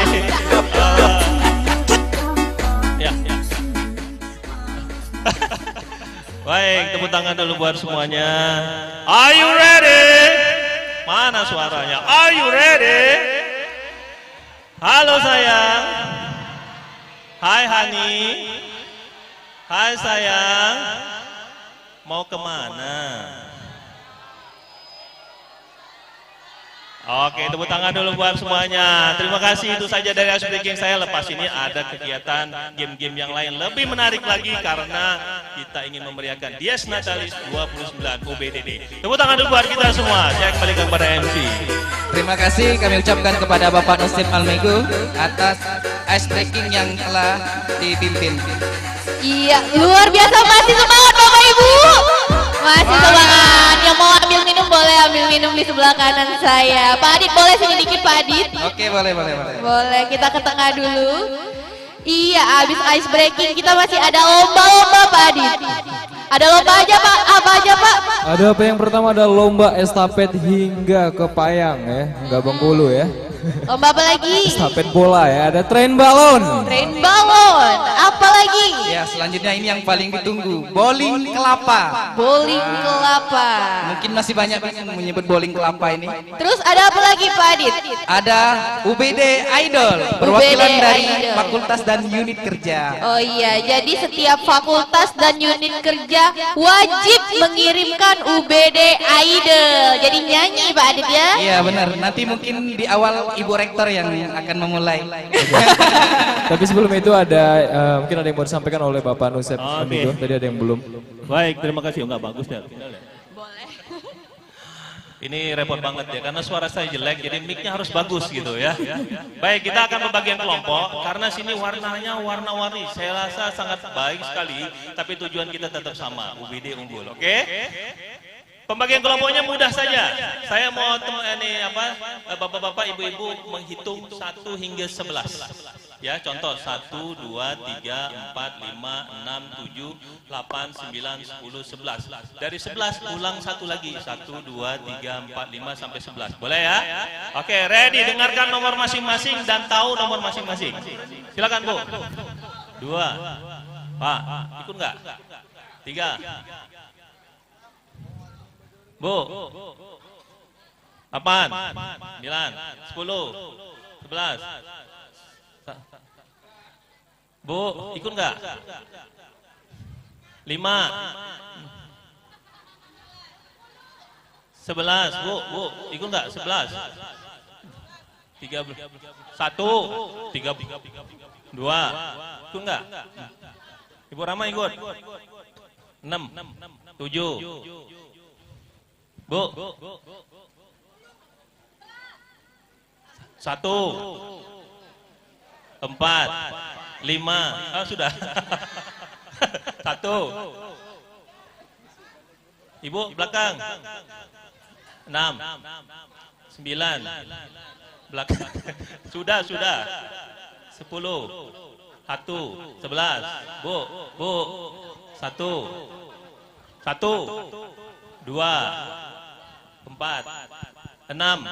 Ya. Baik, tepuk tangan dulu buat semuanya. Are you ready? Mana suaranya? Are you ready? Halo sayang. Hai Hani. Hai sayang. Mau kemana? Oke, tepuk tangan dulu buat semuanya. Terima kasih, itu saja dari Ice Breaking saya. Lepas ini ada kegiatan game-game yang lain lebih menarik lagi karena kita ingin memeriahkan Dies Natalis 29 UBDD. Tepuk tangan dulu buat kita semua. Saya kembalikan kepada MC. Terima kasih kami ucapkan kepada Bapak Nusim Almego atas Ice Breaking yang telah dipimpin. Iya, luar biasa, masih semangat Bapak Ibu. Masih semangat. Yang mau ambil minum boleh ambil minum di sebelah kanan saya. Pak Adit boleh sini dikit Pak Adit? Oke, boleh. Boleh, kita ke tengah dulu. Iya, abis ice breaking kita masih ada lomba-lomba Pak Adit. Ada lomba aja Pak, apa aja Pak? Ada apa yang pertama ada lomba estafet hingga ke Payang ya, nggak Bengkulu ya. Lomba apa lagi? Estafet bola ya, ada train balon. Train balon, apa lagi? Ya, selanjutnya ini yang paling ditunggu, bowling kelapa. Bowling kelapa. Mungkin masih banyak yang menyebut bowling kelapa ini. Terus ada apa lagi Pak Adit? Ada UBD Idol, perwakilan UBD dari Idol. fakultas dan unit kerja. Oh iya, jadi setiap fakultas dan unit kerja wajib mengirimkan UBD Idol. Jadi nyanyi Pak Adit ya? Iya benar, nanti mungkin di awal Ibu Rektor yang akan memulai. Tapi sebelum itu ada mungkin ada yang mau disampaikan oleh Bapak Nusep Almego. Tadi ada yang belum. Baik, terima kasih. Enggak bagus ya. Boleh. Ini repot banget ya, karena suara saya jelek, jadi mic-nya harus bagus gitu ya. Baik, kita akan pembagian kelompok, karena sini warnanya warna-warni. Saya rasa sangat baik sekali, tapi tujuan kita tetap sama, UBD unggul, oke? Pembagian kelompoknya mudah saja. Saya mau bapak-bapak, ibu-ibu menghitung 1 hingga 11. Ya, contoh 1, 2, 3, 4, 5, 6, 7, 8, 9, 10, 11. Dari 11 ulang satu lagi. 1, 2, 3, 4, 5 sampai 11. Boleh ya? Oke, ready, dengarkan nomor masing-masing dan tahu nomor masing-masing. Silakan Bu. 2. Pak, ikut nggak? 3. Bu, 8, 9, 10, 11. Bu, ikut nggak? 5, 11. Bu, ikut nggak? 11. 13, 1, 3, 2, ikut nggak? Ibu Rama ikut. 6, 7. Bu, 1, 4, 5, sudah. 1. Ibu belakang. 6, 9, belakang. Sudah. 10, 1, 11. Bu, 1, 2, 4, 6,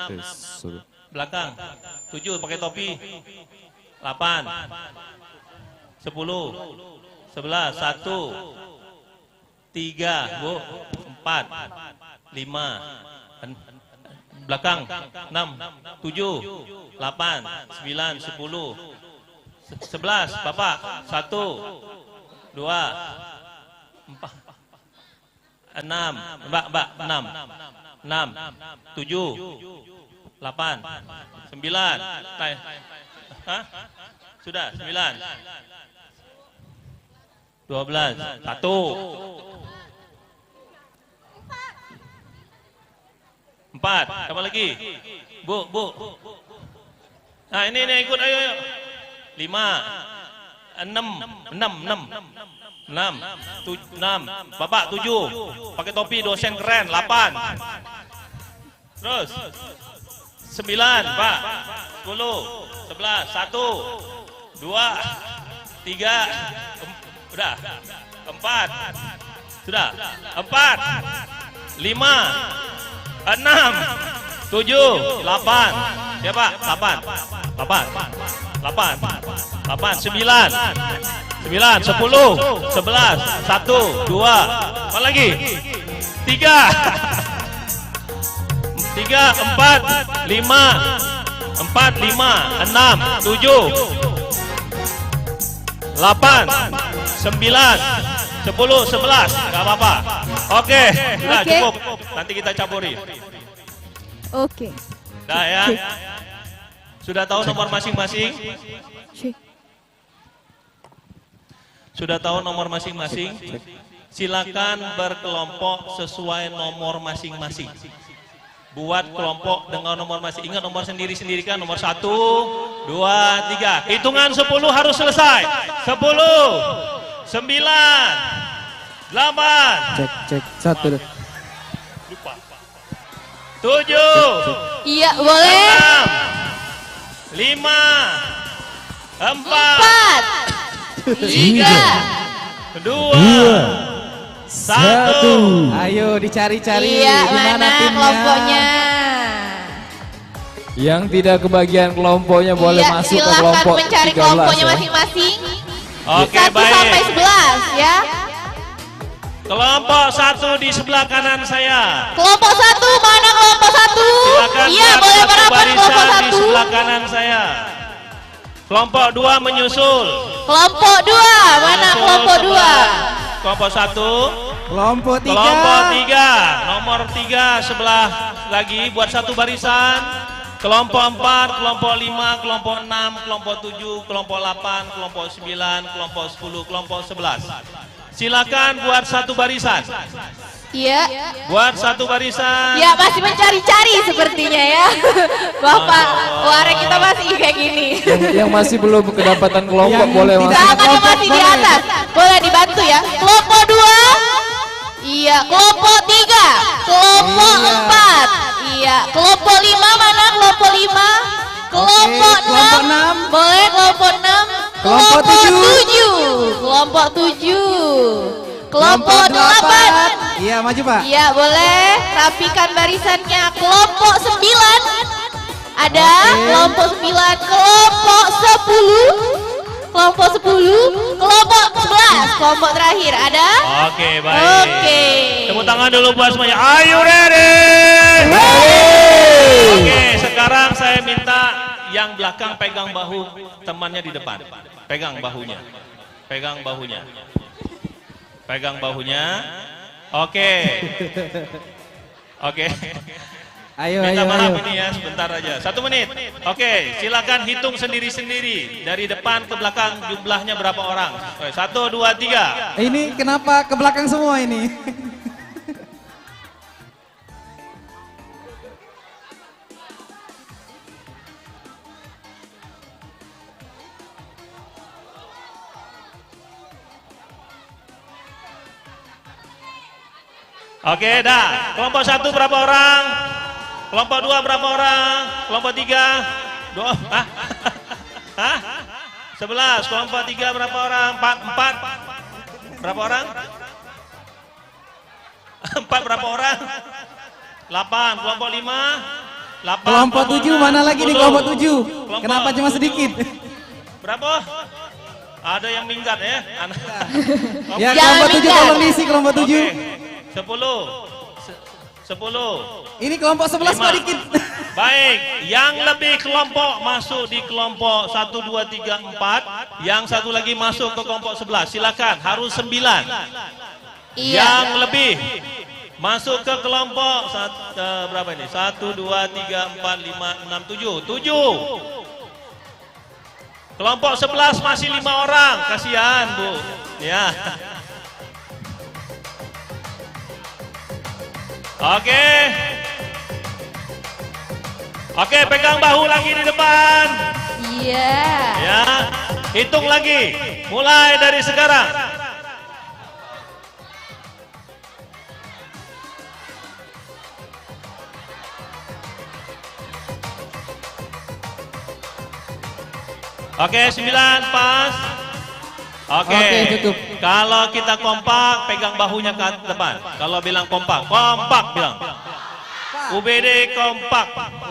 belakang, 7 pakai topi, 8, 10, 11, 1, 3, Bu, 4, 5, belakang, 6, 7, 8, 9, 10, 11, Bapak, 1, 2, 4, 6, Mbak, 6, 7, 8, 9, sudah, 9, 12, 1, 4, apa lagi? Bu. Nah ini ikut, ayo. 5, 6, 6, Bapak 7, pakai topi dosen keren, 8, terus 9, Pak, 10, 11, 1, 2, 3, udah, 4, sudah, 4, 5, 6, 7, 8, siapa? 8, 9, 9, 10, 11, 1, 2, apa lagi? 3, 3, 4, 5, 4, 5, 6, 7, 8, 9, 10, 11, gak apa-apa. Oke, sudah Oke. cukup. Nanti kita campuri. Oke. Dah ya. Sudah tahu nomor masing-masing? Sudah tahu nomor masing-masing? Silakan berkelompok sesuai nomor masing-masing. Buat kelompok dengan nomor masing. Ingat nomor sendiri-sendiri kan? Nomor 1, 2, 3. Hitungan 10 harus selesai. 10, 9, 8. Cek 1. 7. Iya, boleh. 5, 4, 3, 2, 1. Ayo dicari-cari Iya, di mana mana timnya. kelompoknya? Yang tidak kebagian kelompoknya boleh Iya, masuk ke silakan kelompok mencari 13 kelompoknya ya. masing-masing. Oke, 1 sampai 11 ya. Kelompok 1 di sebelah kanan saya. Kelompok 1, mana kelompok 1? Silakan Iya, buat boleh satu merapat kelompok barisan di 1. sebelah kanan saya. Kelompok 2 menyusul. Kelompok 2, mana Menyusul kelompok 2? sebelah. Kelompok 1. Kelompok 3. Kelompok 3. Nomor 3 sebelah lagi buat satu barisan. Kelompok 4, kelompok 5, kelompok 6, kelompok 7, kelompok 8, kelompok 9, kelompok 10, kelompok 11. Silakan buat satu barisan. Iya. Buat satu barisan. Ya, masih mencari-cari sepertinya ya. Bapak, warna kita masih kayak gini. Yang masih belum kedapatan kelompok boleh masuk. Tangannya masih di atas. Boleh dibantu ya. Kelompok 2. Iya, kelompok 3. Kelompok 4. Iya, kelompok 5 mana kelompok 5? Kelompok 6. Boleh kelompok 6. Kelompok 7. Kelompok 7. Kelompok 8. Iya, maju Pak. Iya, boleh. Rapikan barisannya. Kelompok 9. Ada kelompok 9, kelompok 10. Kelompok 10, kelompok 11, kelompok terakhir ada? Oke, baik. Oke. Tepuk tangan dulu buat semuanya. Are you ready? Oke, sekarang saya minta yang belakang pegang bahu temannya di depan. Pegang bahunya. Pegang bahunya. Pegang bahunya. Oke. Oke. Ayo, Minta ayo, maaf ayo. ini ya, sebentar aja. 1 menit. Oke, silakan hitung sendiri-sendiri. Dari depan ke belakang jumlahnya berapa orang. Oke, 1, 2, 3. Ini kenapa ke belakang semua ini? Oke, dah. Kelompok 1 berapa orang? Kelompok 2 berapa orang? Kelompok 3? 2? Hah? Hah? 11. Kelompok 3 berapa orang? 4? Berapa orang? 4 berapa orang? 8. Kelompok 5? 8. Kelompok 7 mana lagi nih 10. kelompok 7? Kelompok- Kenapa cuma sedikit? Berapa? Ada yang minggat ya? Ya, kelompok 7 tolong diisi kelompok 7. 10. 10. Ini kelompok 11 kok 5. dikit. Baik, yang lebih kelompok masuk di kelompok 1, 2, 3, 4. Yang satu lagi masuk ke kelompok 11. Silakan, harus 9. Iya. Yang lebih masuk ke kelompok berapa ini? 1, 2, 3, 4, 5, 6, 7. 7. Kelompok 11 masih 5 orang. Kasihan, Bu. Ya. Oke. Oke, pegang bahu lagi di depan. Iya. Ya, hitung lagi. Mulai dari sekarang. Oke, 9 pas. Oke, Oke, tutup. Kalau kita kompak, pegang bahunya ke depan. Kalau bilang kompak, kompak bilang. UBD kompak.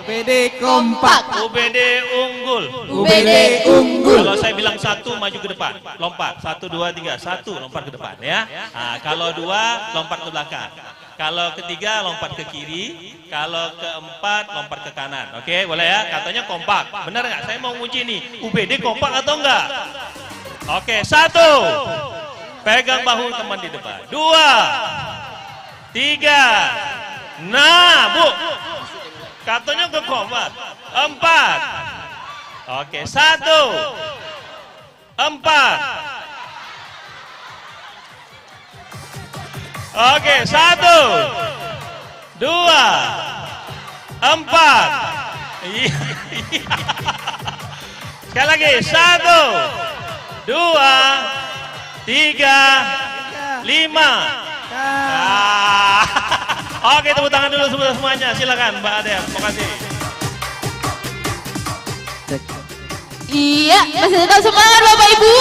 UBD kompak. UBD unggul. UBD unggul. Kalau saya bilang satu, maju ke depan. Lompat. 1, 2, 3. 1, lompat ke depan ya. Nah, kalau 2, lompat ke belakang. Kalau ketiga, lompat ke kiri. Kalau keempat, lompat ke kanan. Oke, boleh ya? Katanya kompak. Benar nggak? Saya mau uji nih. UBD kompak atau enggak? Oke, 1. Pegang bahu teman di depan. 2, 3. Nah, Bu. Katanya ke kompak. 4. Oke, 1. 4. Oke, 1, 2, 4. Sekali lagi, 1, 2, 3, 5. Oke, tepuk tangan dulu semuanya. Silakan Mbak Adem. Terima kasih. Iya, masih tetap semangat Bapak Ibu.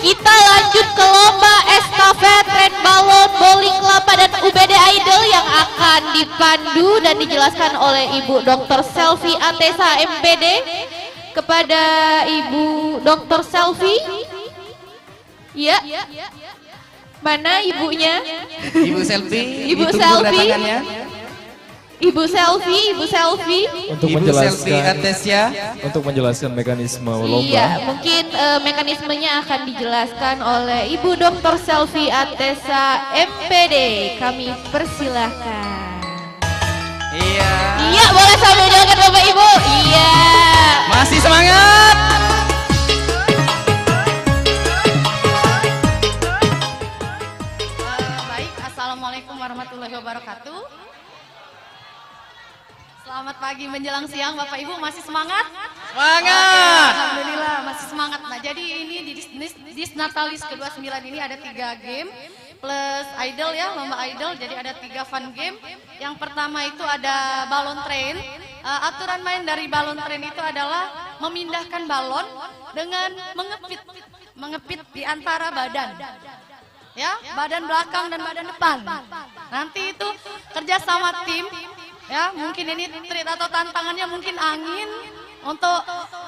Kita lanjut ke lomba estafet tren balon, bowling kelapa dan UBD Idol yang akan dipandu dan dijelaskan oleh Ibu Dr. Selvi Atesa MPD. Kepada Ibu Dr. Selvi. Iya. Mana ibunya? Ibu Selvi. Ibu Selvi. Ibu Selvi, Ibu Selvi. Untuk Ibu menjelaskan Selvi Atesya. Untuk menjelaskan mekanisme lomba. Iya, mungkin mekanismenya akan dijelaskan oleh Ibu Dr. Selvi Atesa MPD. Kami persilahkan. Iya. Iya, boleh sambil jalan Bapak Ibu. Iya. Masih semangat. Baik, Assalamualaikum warahmatullahi wabarakatuh. Selamat pagi menjelang siang Bapak Ibu, masih semangat? Semangat. Oke, alhamdulillah masih semangat. Nah, jadi ini di Disnatalis ke-29 ini ada 3 game plus idol ya, lomba idol. Jadi ada 3 fun game. Yang pertama itu ada balon train. Aturan main dari balon train itu adalah memindahkan balon dengan mengepit di antara badan. Ya, badan belakang dan badan depan. Nanti itu kerja sama tim. Ya, mungkin ini trik atau tantangannya mungkin angin untuk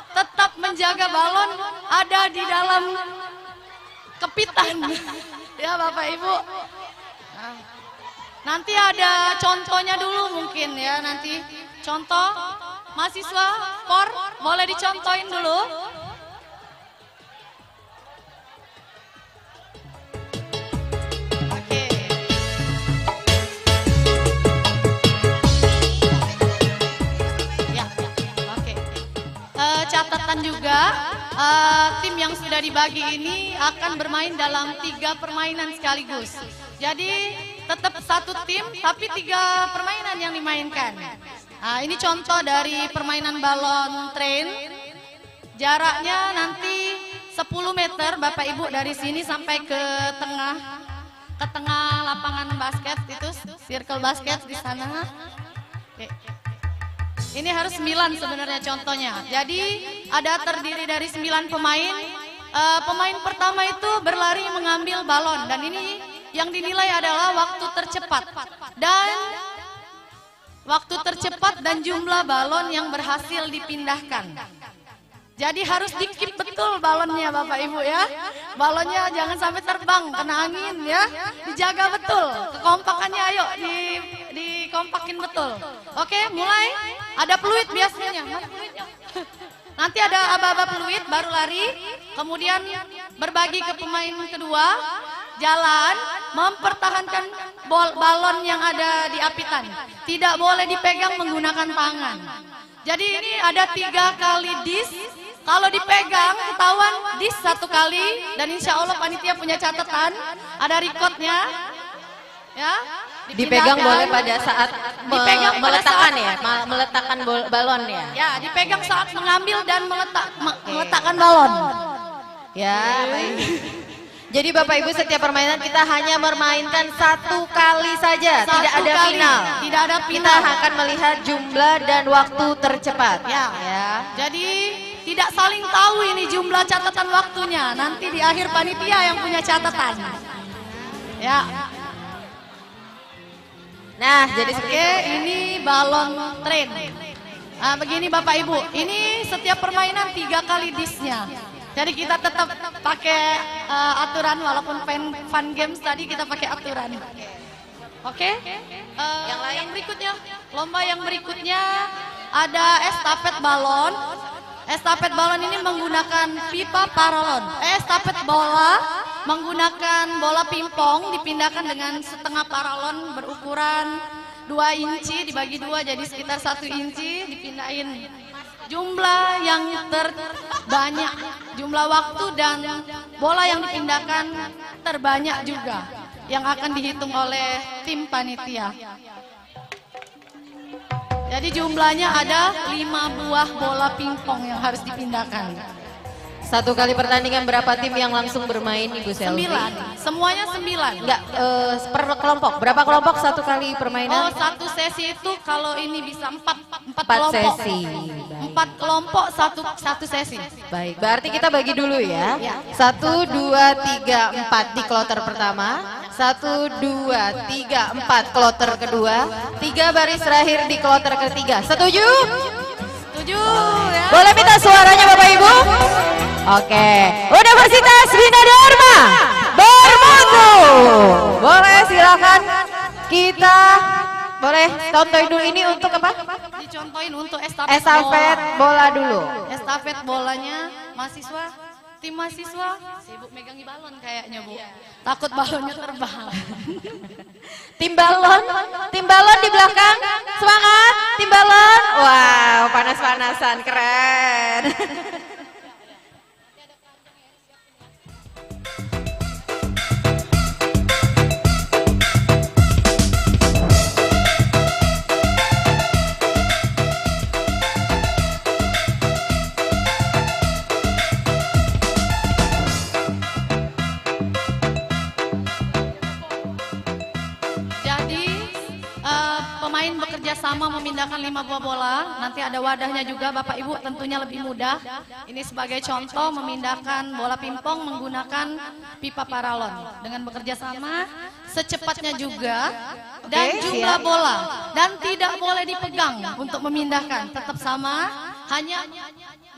tetap menjaga balon ada di dalam kepitan. Ya, Bapak Ibu. Nah, nanti ada contohnya dulu mungkin ya, nanti contoh mahasiswa KOR boleh dicontohin dulu. Catatan juga, tim yang sudah dibagi ini akan bermain dalam 3 permainan sekaligus. Jadi tetap satu tim tapi 3 permainan yang dimainkan. Nah, ini contoh dari permainan balon train. Jaraknya nanti 10 meter Bapak Ibu dari sini sampai ke tengah lapangan basket itu, circle basket di sana. Oke. Ini harus 9 sebenarnya contohnya. Jadi ada terdiri dari 9 pemain. Pemain pertama itu berlari mengambil balon dan ini yang dinilai adalah waktu tercepat dan jumlah balon yang berhasil dipindahkan. Jadi harus dikip betul balonnya Bapak Ibu ya. Balonnya jangan sampai terbang kena angin ya. Dijaga betul. Kekompakannya ayo dikompakin betul. Oke, mulai. Ada peluit biasanya. Nanti ada aba-aba peluit baru lari. Kemudian berbagi ke pemain kedua. Jalan mempertahankan balon yang ada di apitan. Tidak boleh dipegang menggunakan tangan. Jadi ini ada 3 kali dis. Kalau dipegang ketahuan dis 1 kali dan insya Allah panitia punya catatan, ada recordnya, ya. Dipegang boleh pada saat meletakkan ya, meletakkan balon ya. Ya, dipegang saat mengambil dan meletakkan balon. Ya, baik. Jadi Bapak Ibu setiap permainan kita hanya bermainkan 1 kali saja, tidak ada final. Tidak ada final. Kita akan melihat jumlah dan waktu tercepat. Ya. Jadi tidak saling tahu ini jumlah catatan waktunya. Nanti di akhir panitia yang punya catatan. Ya. Nah, jadi ini balon train. Begini Bapak Ibu, ini setiap permainan 3 kali disknya. Jadi kita tetap pakai aturan walaupun fun games tadi kita pakai aturan. Oke? Yang berikutnya, lomba yang berikutnya ada estafet balon. Estafet balon ini menggunakan pipa paralon. Estafet bola menggunakan bola pingpong dipindahkan dengan setengah paralon berukuran 2 inci dibagi 2 jadi sekitar 1 inci dipindahin. Jumlah yang terbanyak, jumlah waktu dan bola yang dipindahkan terbanyak juga yang akan dihitung oleh tim panitia. Jadi jumlahnya ada 5 buah bola pingpong yang harus dipindahkan. Satu kali pertandingan berapa tim yang langsung bermain Ibu Selvi? 9, semuanya 9. Enggak, per kelompok, berapa kelompok satu kali permainan? Oh, satu sesi itu kalau ini bisa 4 4 kelompok. sesi. 4 kelompok satu sesi. Baik, berarti kita bagi dulu ya. 1, 2, 3, 4 di kloter pertama. 1, 2, 3, 4 kloter kedua. 3 baris terakhir di kloter ketiga. Setuju? Setuju ya. Boleh minta suaranya Bapak Ibu? Oke, Universitas Bina Dharma bermutu. Boleh silakan kita boleh contohin dulu ini untuk apa? Dicontohin untuk estafet bola dulu. Estafet bolanya mahasiswa, tim mahasiswa sibuk megangi balon kayaknya Bu. Takut balonnya terbang. Tim balon di belakang, semangat, tim balon. Wow, panas-panasan, keren. Pemain bekerja sama memindahkan 5 buah bola. Nanti ada wadahnya juga Bapak Ibu, tentunya lebih mudah. Ini sebagai contoh memindahkan bola pingpong menggunakan pipa paralon. Dengan bekerja sama secepatnya juga dan jumlah bola. Dan tidak boleh dipegang untuk memindahkan. Tetap sama, hanya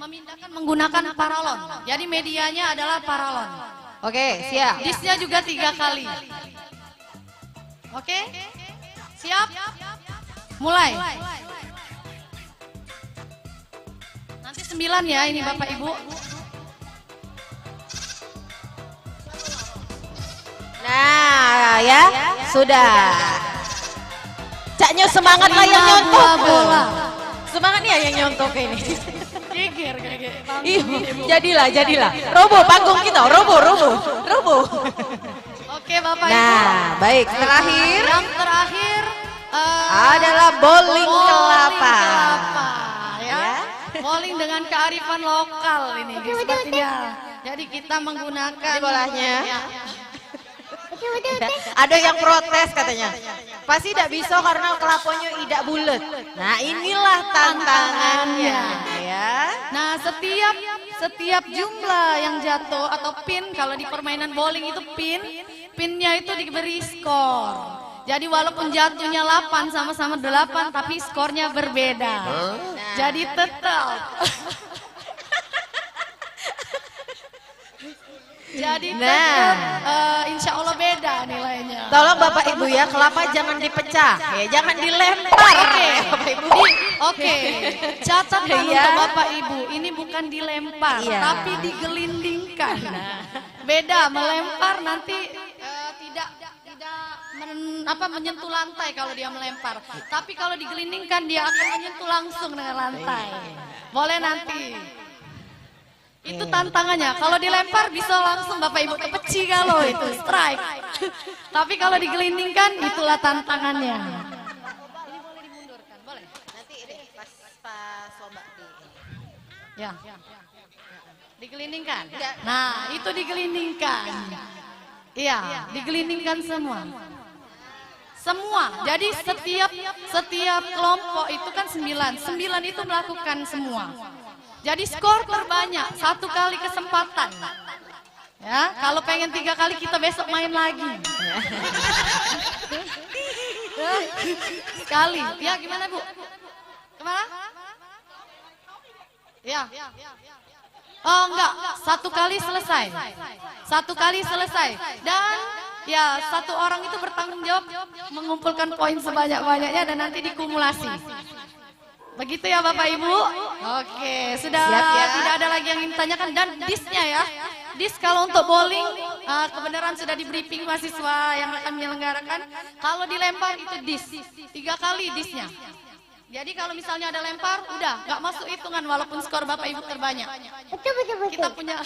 memindahkan menggunakan paralon. Jadi medianya adalah paralon. Oke, siap. Disknya juga 3 kali. Oke? Siap? Mulai. Nanti 9 ya ini Bapak Ibu. Nah, ya, sudah. Caknya semangat lah yang nyontok. Semangat nih yang nyontok ini. Geger. Jadilah. Robo panggung kita, robo. Oke Bapak Ibu. Nah, baik. Terakhir. Yang terakhir adalah bowling kelapa. Ya. Bowling dengan kearifan lokal ini sepertinya. Jadi kita menggunakan bolanya. Ya. Ada yang protes katanya. Pasti tidak bisa karena kelapanya tidak bulat. Nah, inilah tantangannya ya. Nah, setiap jumlah yang jatuh atau pin, kalau di permainan bowling itu pinnya itu diberi skor. Jadi walaupun jatuhnya 8 sama-sama 8 tapi skornya berbeda. Jadi tetap. Jadi tetap insya Allah beda nilainya. Tolong Bapak Ibu ya, kelapa jangan dipecah, ya jangan dilempar. Oke. Catatan untuk Bapak Ibu, ini bukan dilempar, tapi digelindingkan. Beda, melempar nanti tidak menyentuh lantai kalau dia melempar. Tapi kalau digelindingkan dia akan menyentuh langsung dengan lantai. Boleh nanti. Itu tantangannya. Kalau dilempar bisa langsung Bapak Ibu kepeci kalau itu strike. Tapi kalau digelindingkan itulah tantangannya. Ini boleh dimundurkan, boleh. Nanti pas coba di. Ya. Digelindingkan. Nah, itu digelindingkan. Iya, digelindingkan semua. Semua. Jadi setiap kelompok itu kan 9. 9 itu melakukan semua. Jadi skor terbanyak 1 kali kesempatan. Ya, kalau pengen 3 kali kita besok main lagi. Sekali. Ya, gimana Bu? Kemana? Ya. Oh enggak, satu kali selesai. Satu kali selesai. Dan ya satu orang itu bertanggung jawab mengumpulkan poin sebanyak-banyaknya dan nanti dikumulasi. Begitu ya Bapak Ibu? Oke, sudah Siap, ya. tidak ada lagi yang ingin ditanyakan. Dan disnya ya, dis kalau untuk bowling kebenaran sudah di briefing mahasiswa yang akan menyelenggarakan. Kalau dilempar itu dis, 3 kali disnya. Jadi kalau misalnya ada lempar, udah nggak masuk hitungan walaupun skor Bapak Ibu terbanyak. Betul. Kita punya.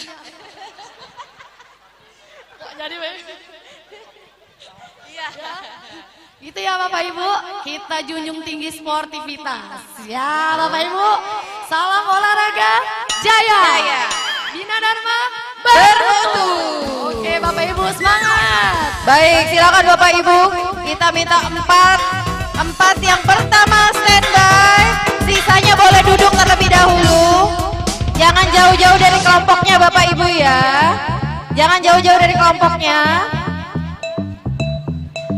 Jadi iya. Gitu ya Bapak Ibu, kita junjung tinggi sportivitas. Ya Bapak Ibu, salam olahraga jaya. Bina Dharma bermutu. Oke Bapak Ibu semangat. Baik, silakan Bapak Ibu. Kita minta empat yang pertama standby. Sisanya boleh duduk terlebih dahulu. Jangan jauh-jauh dari kelompoknya Bapak Ibu ya. Jangan jauh-jauh dari kelompoknya.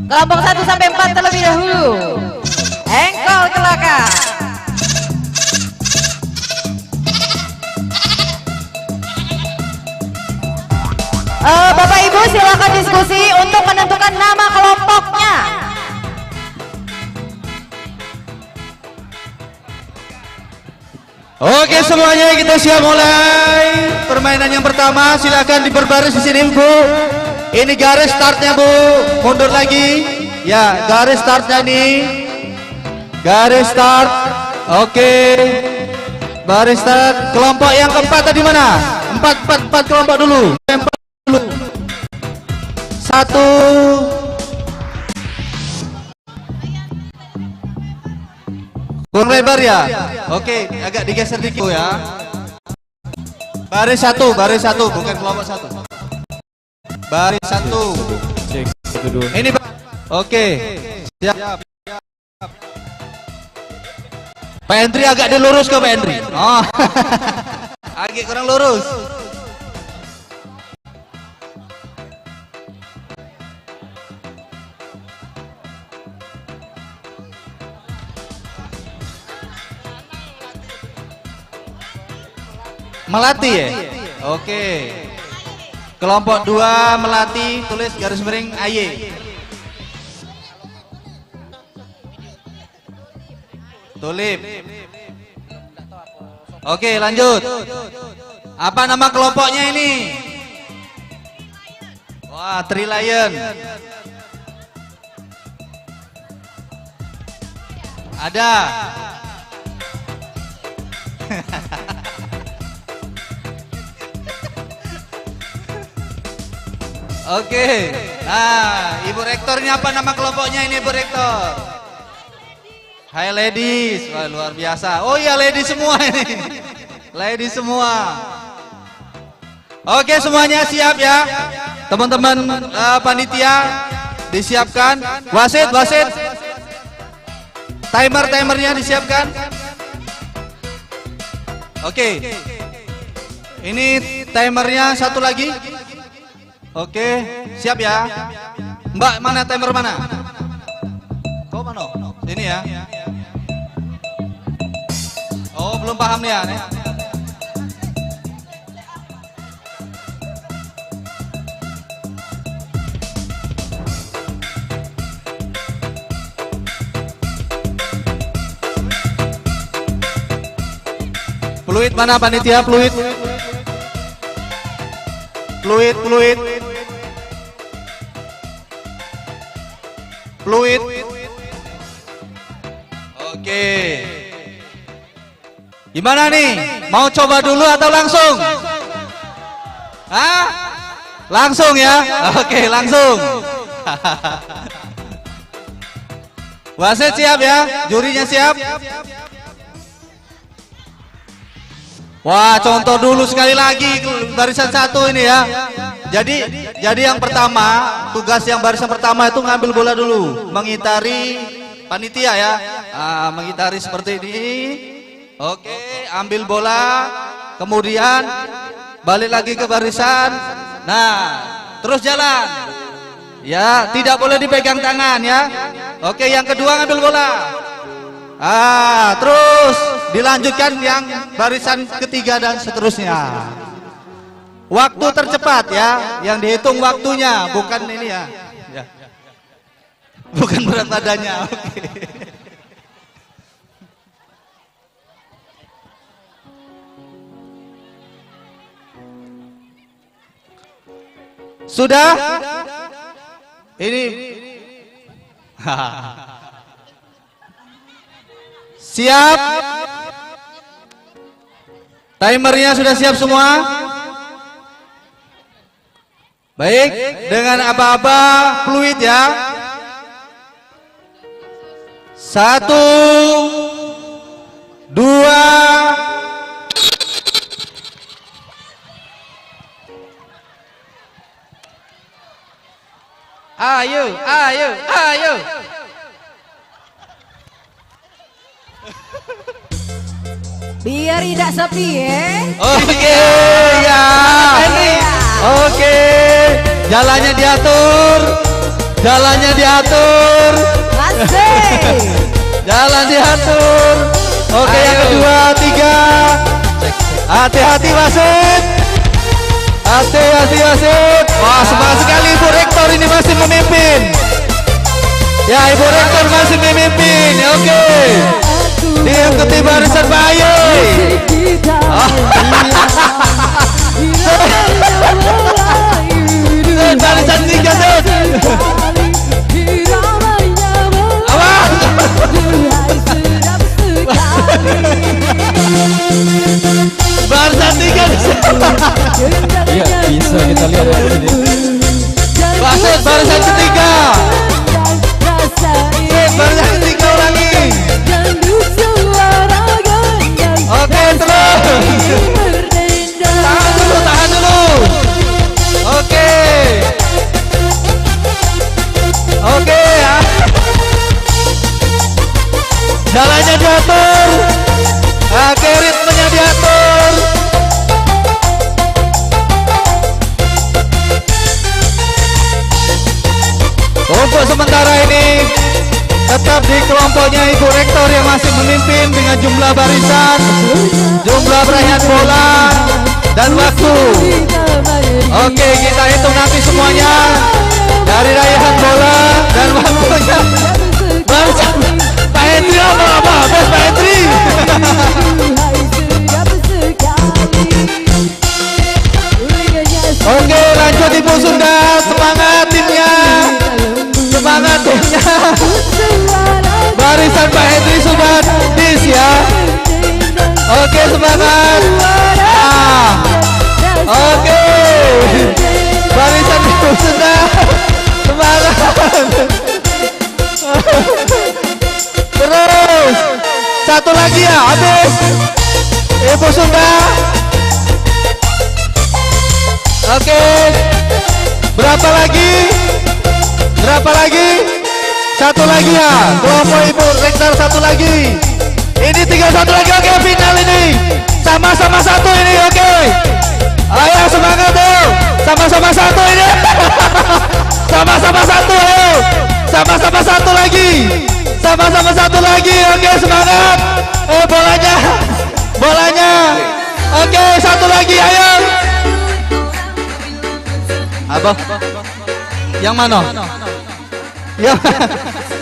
Kelompok 1 sampai 4 terlebih dahulu. Engkol ke belakang. Bapak Ibu silakan diskusi untuk menentukan nama kelompoknya. Oke semuanya, kita siap mulai permainan yang pertama. Silakan diperbaris di sini Bu. Ini garis startnya Bu. Mundur lagi. Ya, garis startnya nih. Garis start. Oke. Garis start. Kelompok yang keempat tadi mana? Empat kelompok dulu. Empat dulu. 1. Kurang lebar ya? Oke, agak digeser dikit ya. Baris satu, bukan kelompok 1. Baris 1. Cek, 1, 2. Ini oke. Siap. Pak Hendri agak dilurus ke Pak Hendri. Oh. Agak kurang lurus. Melati ya? Oke. Kelompok 2 Melati, tulis garis miring AY. Tulip. Oke, lanjut. Apa nama kelompoknya ini? Wah, Three Lion. Ada. Oke. Nah, Ibu Rektornya apa nama kelompoknya ini Ibu Rektor? Hai ladies. Wah, luar biasa. Oh iya, ladies semua ini. Ladies semua. Oke, semuanya siap ya. Teman-teman panitia disiapkan. Wasit. Timernya disiapkan. Oke. Ini timernya satu lagi. Oke, siap ya. Mbak, mana timer mana? Kau mana? Ini ya. Oh, belum paham nih ya. Fluid mana panitia? Fluid. Oke. Gimana nih? Mau coba dulu atau langsung? Hah? Langsung ya? Oke, langsung. Wasit siap ya? Jurinya siap? Wah, contoh dulu sekali lagi barisan 1 ini ya. Jadi yang pertama, tugas yang barisan pertama itu ngambil bola dulu, mengitari panitia ya. Mengitari seperti ini. Oke, ambil bola, kemudian balik lagi ke barisan. Nah, terus jalan. Ya, tidak boleh dipegang tangan ya. Oke, yang kedua ngambil bola. Terus dilanjutkan yang barisan ketiga dan seterusnya. Waktu tercepat ya, yang dihitung waktunya, bukan ini ya. Ya. Bukan berat badannya. Oke. Sudah? Ini siap? Timernya sudah siap semua? Baik, dengan aba-aba fluid ya. 1, 2. Ayo, ayo, ayo. Biar tidak sepi ya. Oke, ya. Oke. Jalannya diatur. Jalannya diatur. Asik. Jalan diatur. Oke, yang kedua, 3. Hati-hati wasit. Hati-hati wasit. Wah, semangat sekali Ibu Rektor ini masih memimpin. Ya, Ibu Rektor masih memimpin. Oke. Diikuti barisan Bayu. Barisan 3 set. Awas. Barisan 3 set. Iya, bisa kita lihat di sini. Wasit barisan ketiga. Barisan ketiga ulangi. Oke, terus. Tahan dulu, tahan dulu. Oke. Oke ya. Jalannya diatur. Oke, ritmenya diatur. Untuk sementara ini tetap di kelompoknya Ibu Rektor yang masih memimpin dengan jumlah barisan, jumlah raihan bola, dan waktu. Oke, kita hitung nanti semuanya dari raihan bola dan waktunya. Barisan Pak Hendri apa? Bes Pak Hendri. Oke, lanjut Ibu Sunda, semangat timnya. Semangat timnya. Barisan Pak Hendri sudah dis ya. Oke, semangat. Oke. Barisan Ibu Sunda. Semangat. Terus. Satu lagi ya, habis. Ibu Sunda. Oke. Berapa lagi? Berapa lagi? Satu lagi ya. Kelompok Ibu Rektor satu lagi. Ini tinggal satu lagi. Oke, final ini. Sama-sama satu ini. Oke. Ayo semangat dong. Sama-sama satu ini. Sama-sama satu. Ayo. Sama-sama satu lagi. Sama-sama satu lagi. Oke, semangat. Bolanya. Bolanya. Oke, satu lagi. Ayo. Abah. Yang mana? Ya,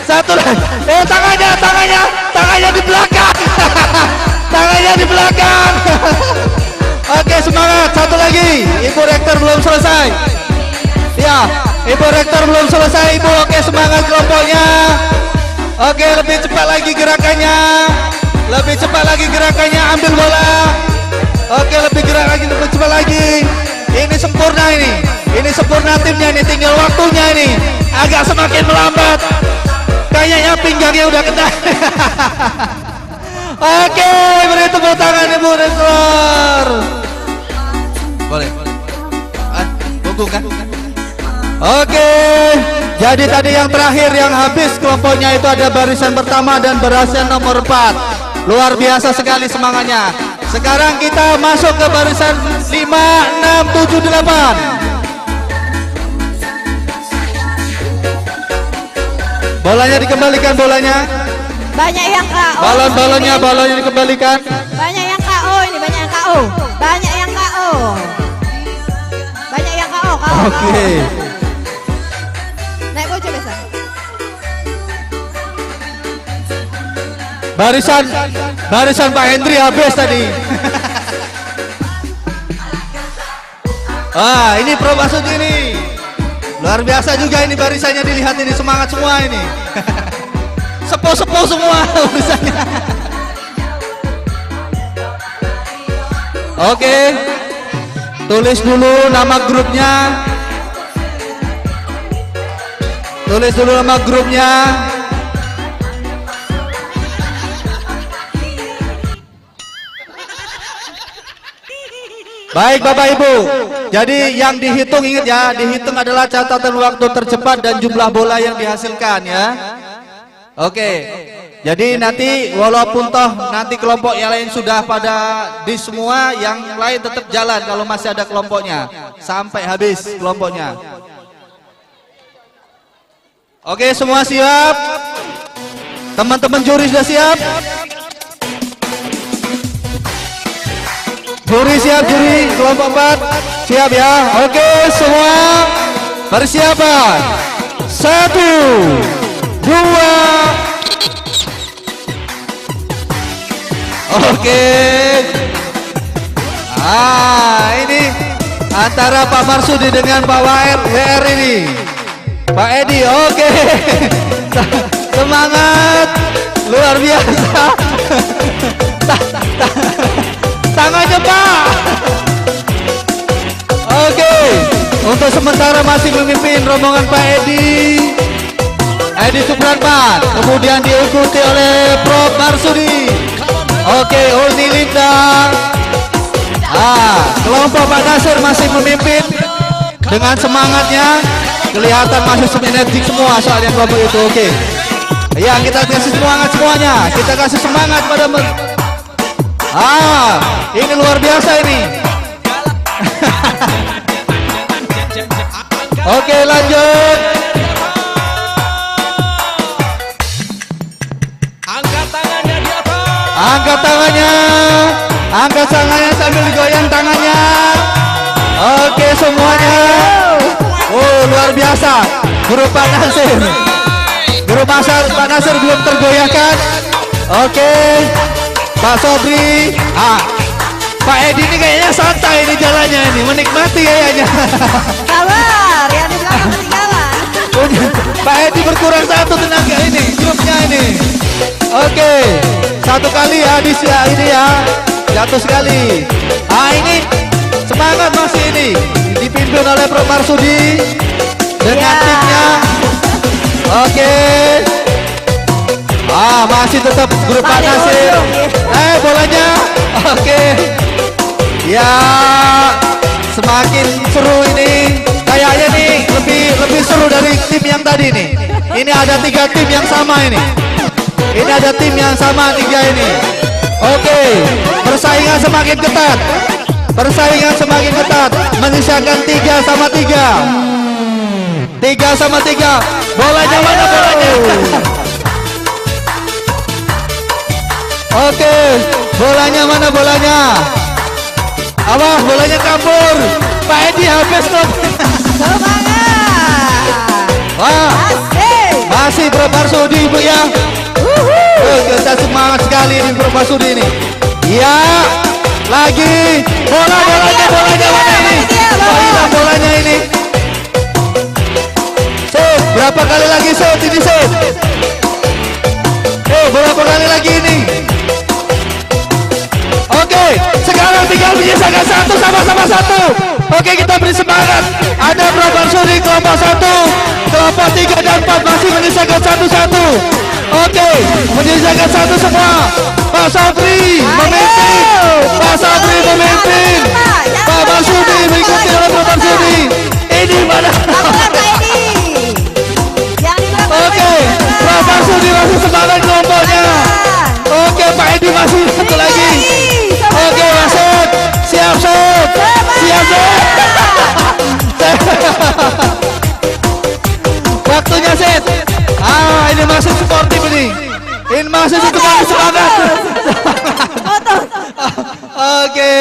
satu lagi. Tangannya di belakang. Tangannya di belakang. Oke, semangat. Satu lagi. Ibu Rektor belum selesai. Ya, Ibu Rektor belum selesai. Ibu, oke, semangat kelompoknya. Oke, lebih cepat lagi gerakannya. Lebih cepat lagi gerakannya. Ambil bola. Oke, lebih gerak lagi, lebih cepat lagi. Ini sempurna ini. Ini sempurna timnya ini. Tinggal waktunya ini. Agak semakin melambat. Kayaknya pinggangnya udah kena. Oke, beri tepuk tangan Ibu Rektor. Boleh. Tunggu kan? Oke. Jadi tadi yang terakhir yang habis kelompoknya itu ada barisan pertama dan barisan nomor 4. Luar biasa sekali semangatnya. Sekarang kita masuk ke barisan 5, 6, 7, 8. Bolanya dikembalikan bolanya. Banyak yang KO. Balonnya dikembalikan. Banyak yang KO ini, banyak yang KO. Banyak yang KO. Banyak yang KO. Oke. Naik bocor biasa. Barisan Pak Hendri habis tadi. Ah, ini Pro Basudi ini. Luar biasa juga ini barisannya, dilihat ini, semangat semua ini. Sepo-sepo semua barisannya. Oke. Tulis dulu nama grupnya. Baik Bapak Ibu, jadi yang dihitung, ingat ya, dihitung adalah catatan waktu tercepat dan jumlah bola yang dihasilkan ya. Oke, jadi nanti walaupun toh nanti kelompok yang lain sudah pada di semua, yang lain tetap jalan kalau masih ada kelompoknya sampai habis kelompoknya. Oke, semua siap? Teman-teman juri sudah siap? Juri siap, juri kelompok 4 siap ya. Oke, semua persiapan. 1, 2. Oke. Ini antara Pak Marsudi dengan Pak WR ini. Pak Edi, oke. Semangat luar biasa. Tangannya Pak. Oke, untuk sementara masih memimpin rombongan Pak Edi Supratman, kemudian diikuti oleh Prof Marsudi. Oke, Ulni Linda. Kelompok Pak Nasir masih memimpin dengan semangatnya, kelihatan masih energetik semua soalnya kelompok itu. Oke, ya kita kasih semangat semuanya, kita kasih semangat pada ini luar biasa ini. Oke, lanjut. Angkat tangannya di atas. Angkat tangannya sambil digoyang tangannya. Oke, semuanya. Oh, luar biasa. Grup Pak Nasir. Grup Pak Nasir belum tergoyahkan. Oke. Pak Sobri, Pak Edi ini kayaknya santai ini jalannya ini, menikmati kayaknya. Sabar, yang di belakang ketinggalan. Pak Edi berkurang satu tenaga ini, grupnya ini. Oke, satu kali habis ya ini ya, jatuh sekali. Ini semangat masih ini, dipimpin oleh Prof Marsudi dengan timnya. Oke. Masih tetap grup Pak Nasir. Bolanya. Oke. Ya, semakin seru ini. Kayaknya nih lebih seru dari tim yang tadi nih. Ini ada 3 tim yang sama ini. Ini ada tim yang sama 3 ini. Oke, persaingan semakin ketat. Menyisakan 3 sama 3. 3 sama 3. Bolanya mana bolanya? Oke, bolanya mana bolanya? Awas, bolanya kabur. Pak Edi habis tuh. Masih Prof Marsudi Ibu ya. Kita semangat sekali ini Prof Marsudi ini. Ya, lagi bolanya mana ini? Hilang bolanya ini. Sip, berapa kali lagi sip ini sip? Berapa kali lagi ini? Oke, sekarang tinggal menyisakan 1 sama-sama 1. Oke, kita beri semangat. Ada Prof Marsudi kelompok 1, kelompok 3 dan 4 masih menyisakan 1-1. Oke, menyisakan 1 semua. Pak Sabri memimpin. Pak Marsudi mengikuti oleh Prof Marsudi. Ini mana? Oke, Prof Marsudi masih semangat kelompoknya. Oke, Pak Edi masih satu lagi. Oke, masuk. Siap. Waktunya set. Ini masih sportif ini. Ini masih semangat, semangat. Oke,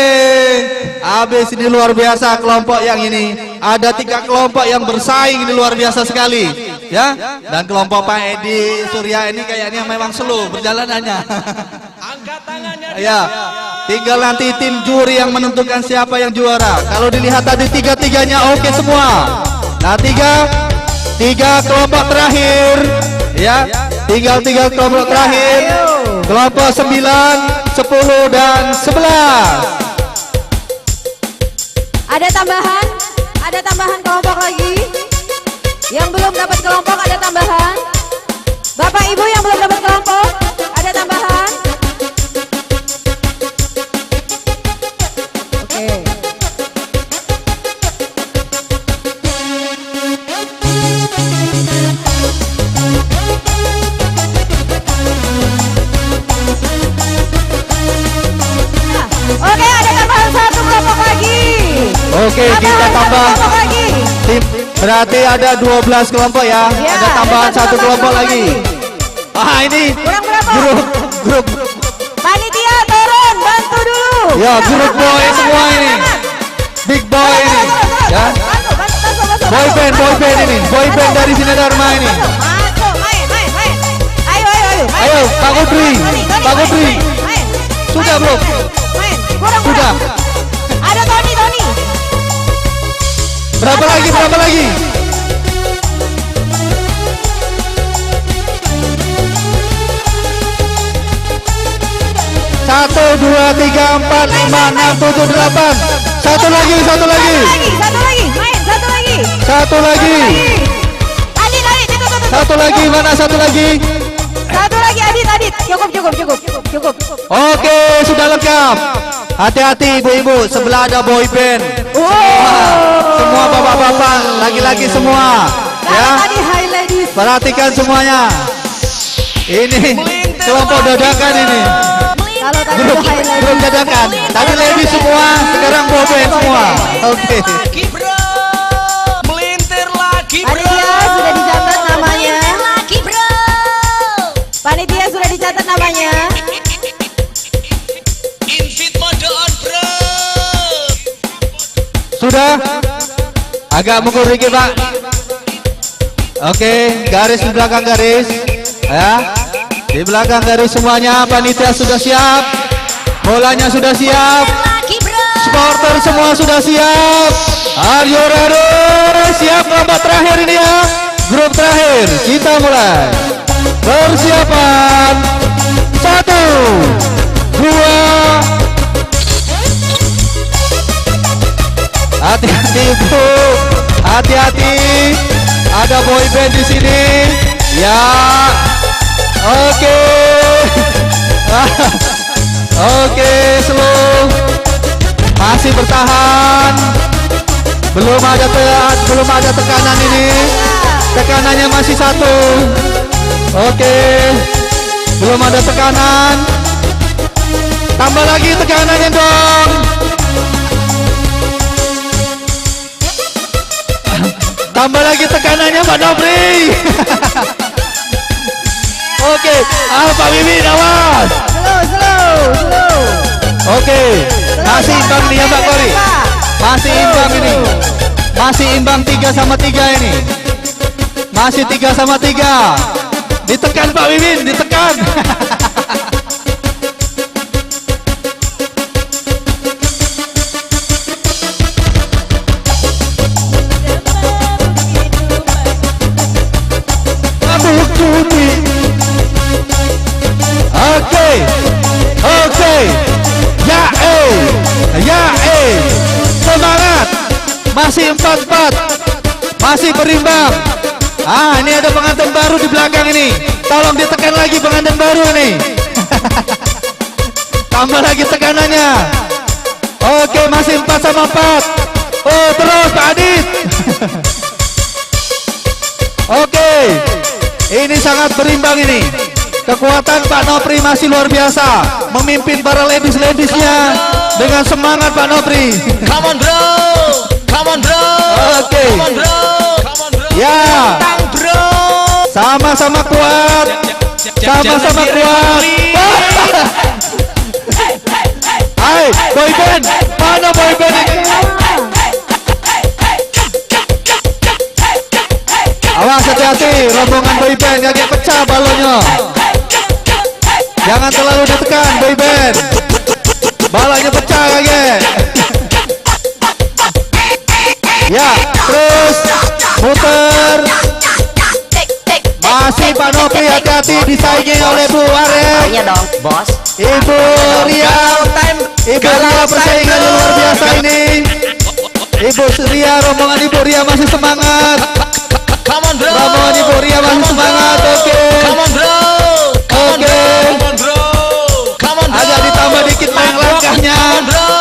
habis ini luar biasa kelompok yang ini. Ada 3 kelompok yang bersaing, ini luar biasa sekali, ya. Dan kelompok Pak Edi Surya ini kayaknya memang slow berjalanannya. Angkat tangannya. Ya, tinggal nanti tim juri yang menentukan siapa yang juara. Kalau dilihat tadi 3-3-nya oke semua. Nah, tiga kelompok terakhir, ya. Tinggal 3 kelompok terakhir. Kelompok 9, 10 dan 11. Ada tambahan kelompok lagi. Yang belum dapat kelompok ada tambahan. Bapak Ibu yang belum dapat kelompok ada tambahan. Oke. Oke, ada tambahan 1 kelompok lagi. Oke, kita tambah tim, berarti ada 12 kelompok ya. Ada tambahan 1 kelompok lagi. Ah, ini grup Panitia turun, bantu dulu. ya, grup boy semua ini. Big boy ini, ya. Boy band ini, boy band dari Bina Dharma ini. Masuk, main. Ayo. Ayo, Pak Kudri. Sudah belum? Kurang. Sudah. Ada Tony. Berapa lagi? Satu, 2, 3, 4, 5, 6, 7, 8. Satu lagi. Satu lagi. Main, satu lagi. Adit, tutup. Satu lagi, mana satu lagi? Satu lagi, Adit. Cukup. Oke, sudah lengkap. Hati-hati ibu-ibu, sebelah ada boy band. Semua bapak-bapak, laki-laki semua. Ya. Perhatikan semuanya. Ini kelompok dadakan ini. Grup dadakan. Tadi lady semua, sekarang boy band semua. Oke. Melintir lagi, bro. Panitia sudah dicatat namanya. Panitia sudah dicatat namanya. Invite mode on, bro. Sudah? Agak mundur dikit, Pak. Oke, garis di belakang garis. Ya. Di belakang garis semuanya, panitia sudah siap. Bolanya sudah siap. Supporter semua sudah siap. Are you ready? Siap kelompok terakhir ini ya. Grup terakhir, kita mulai. Persiapan. 1, 2. Hati-hati ibu, hati-hati. Ada boy band di sini. Ya, oke. Oke, slow. Masih bertahan. Belum ada tekanan ini. Tekanannya masih 1. Oke. Belum ada tekanan. Tambah lagi tekanannya dong. Tambah lagi tekanannya Pak Nopri. Oke, Pak Mimin awas. Slow. Oke, masih imbang nih ya Mbak Kori. Masih imbang ini. Masih imbang 3-3 ini. Masih 3-3. Ditekan Pak Mimin, ditekan. Oke. Ya semangat. Masih 4-4. Masih berimbang. Ah, ini ada pengantin baru di belakang ini. Tolong ditekan lagi pengantin baru ini. Tambah lagi tekanannya. Oke, masih 4-4. Oh, terus Pak Adit. Oke. Ini sangat berimbang ini. Kekuatan Pak Nopri masih luar biasa. Memimpin para ladies-ladiesnya dengan semangat Pak Nopri. Come on bro. Oke. Come on bro. Ya. Tang bro. Sama-sama kuat. Sama-sama kuat. Hai, boyband. Mana boyband ini? Awas hati-hati, rombongan boyband kaget pecah balonnya. Jangan terlalu ditekan boyband. Balanya pecah kaget. Ya, terus muter. Masih Pak Nopri, hati-hati disaingi oleh Bu Arek. Iya dong, bos. Ibu Ria, Ibu Ria persaingan yang luar biasa ini. Ibu Ria, rombongan Ibu Ria masih semangat. Come on bro. Rombongan Ibu Ria masih semangat. Oke. Come on bro. Oke. Come on bro. Come on bro. Agak ditambah dikit langkahnya.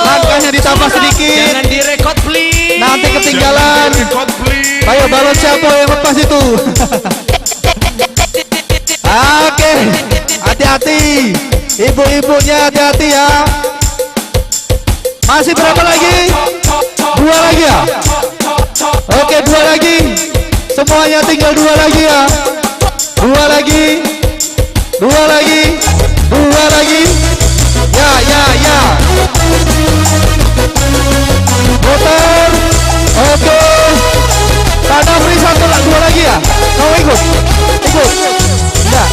Langkahnya ditambah sedikit. Jangan direkod please. Nanti ketinggalan. Ayo balon siapa yang lepas itu? Oke, hati-hati. Ibu-ibunya hati-hati ya. Masih berapa lagi? 2 lagi ya? Oke, 2 lagi. Semuanya tinggal 2 lagi ya. 2 lagi. 2 lagi. 2 lagi. Ya. Muter. Oke. Pak Nopri 2 lagi ya? Mau ikut? Ya.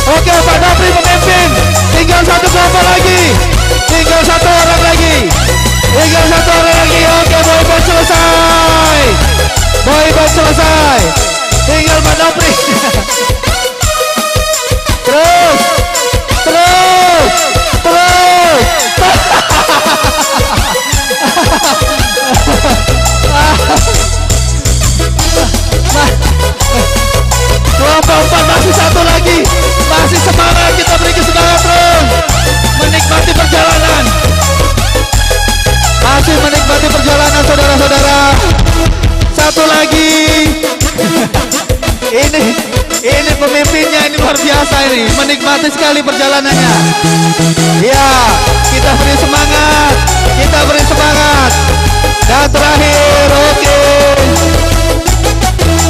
Oke, Pak Nopri memimpin. Tinggal 1 kelompok lagi. Tinggal 1 orang lagi. Oke, boyband selesai. Tinggal Pak Nopri. Terus. Kelompok 4 masih 1 lagi. Masih semangat, kita beri semangat terus. Menikmati perjalanan. Masih menikmati perjalanan saudara-saudara. 1 lagi. Ini pemimpinnya ini luar biasa ini. Menikmati sekali perjalanannya. Ya, kita beri semangat. Dan terakhir, oke.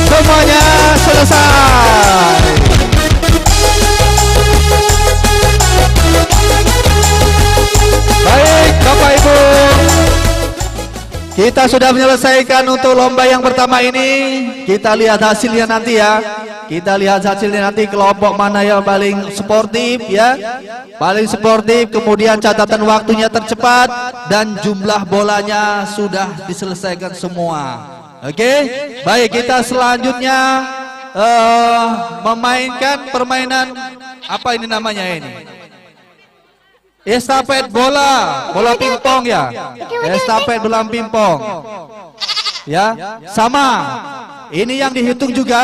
Semuanya selesai. Baik, Bapak Ibu, kita sudah menyelesaikan untuk lomba yang pertama ini. Kita lihat hasilnya nanti ya. Kelompok mana yang paling sportif ya. Paling sportif, kemudian catatan waktunya tercepat dan jumlah bolanya sudah diselesaikan semua. Oke, baik, kita selanjutnya memainkan permainan apa ini namanya ini? Estafet bola pingpong ya. Estafet bola pingpong. Ya, sama. Ini yang dihitung juga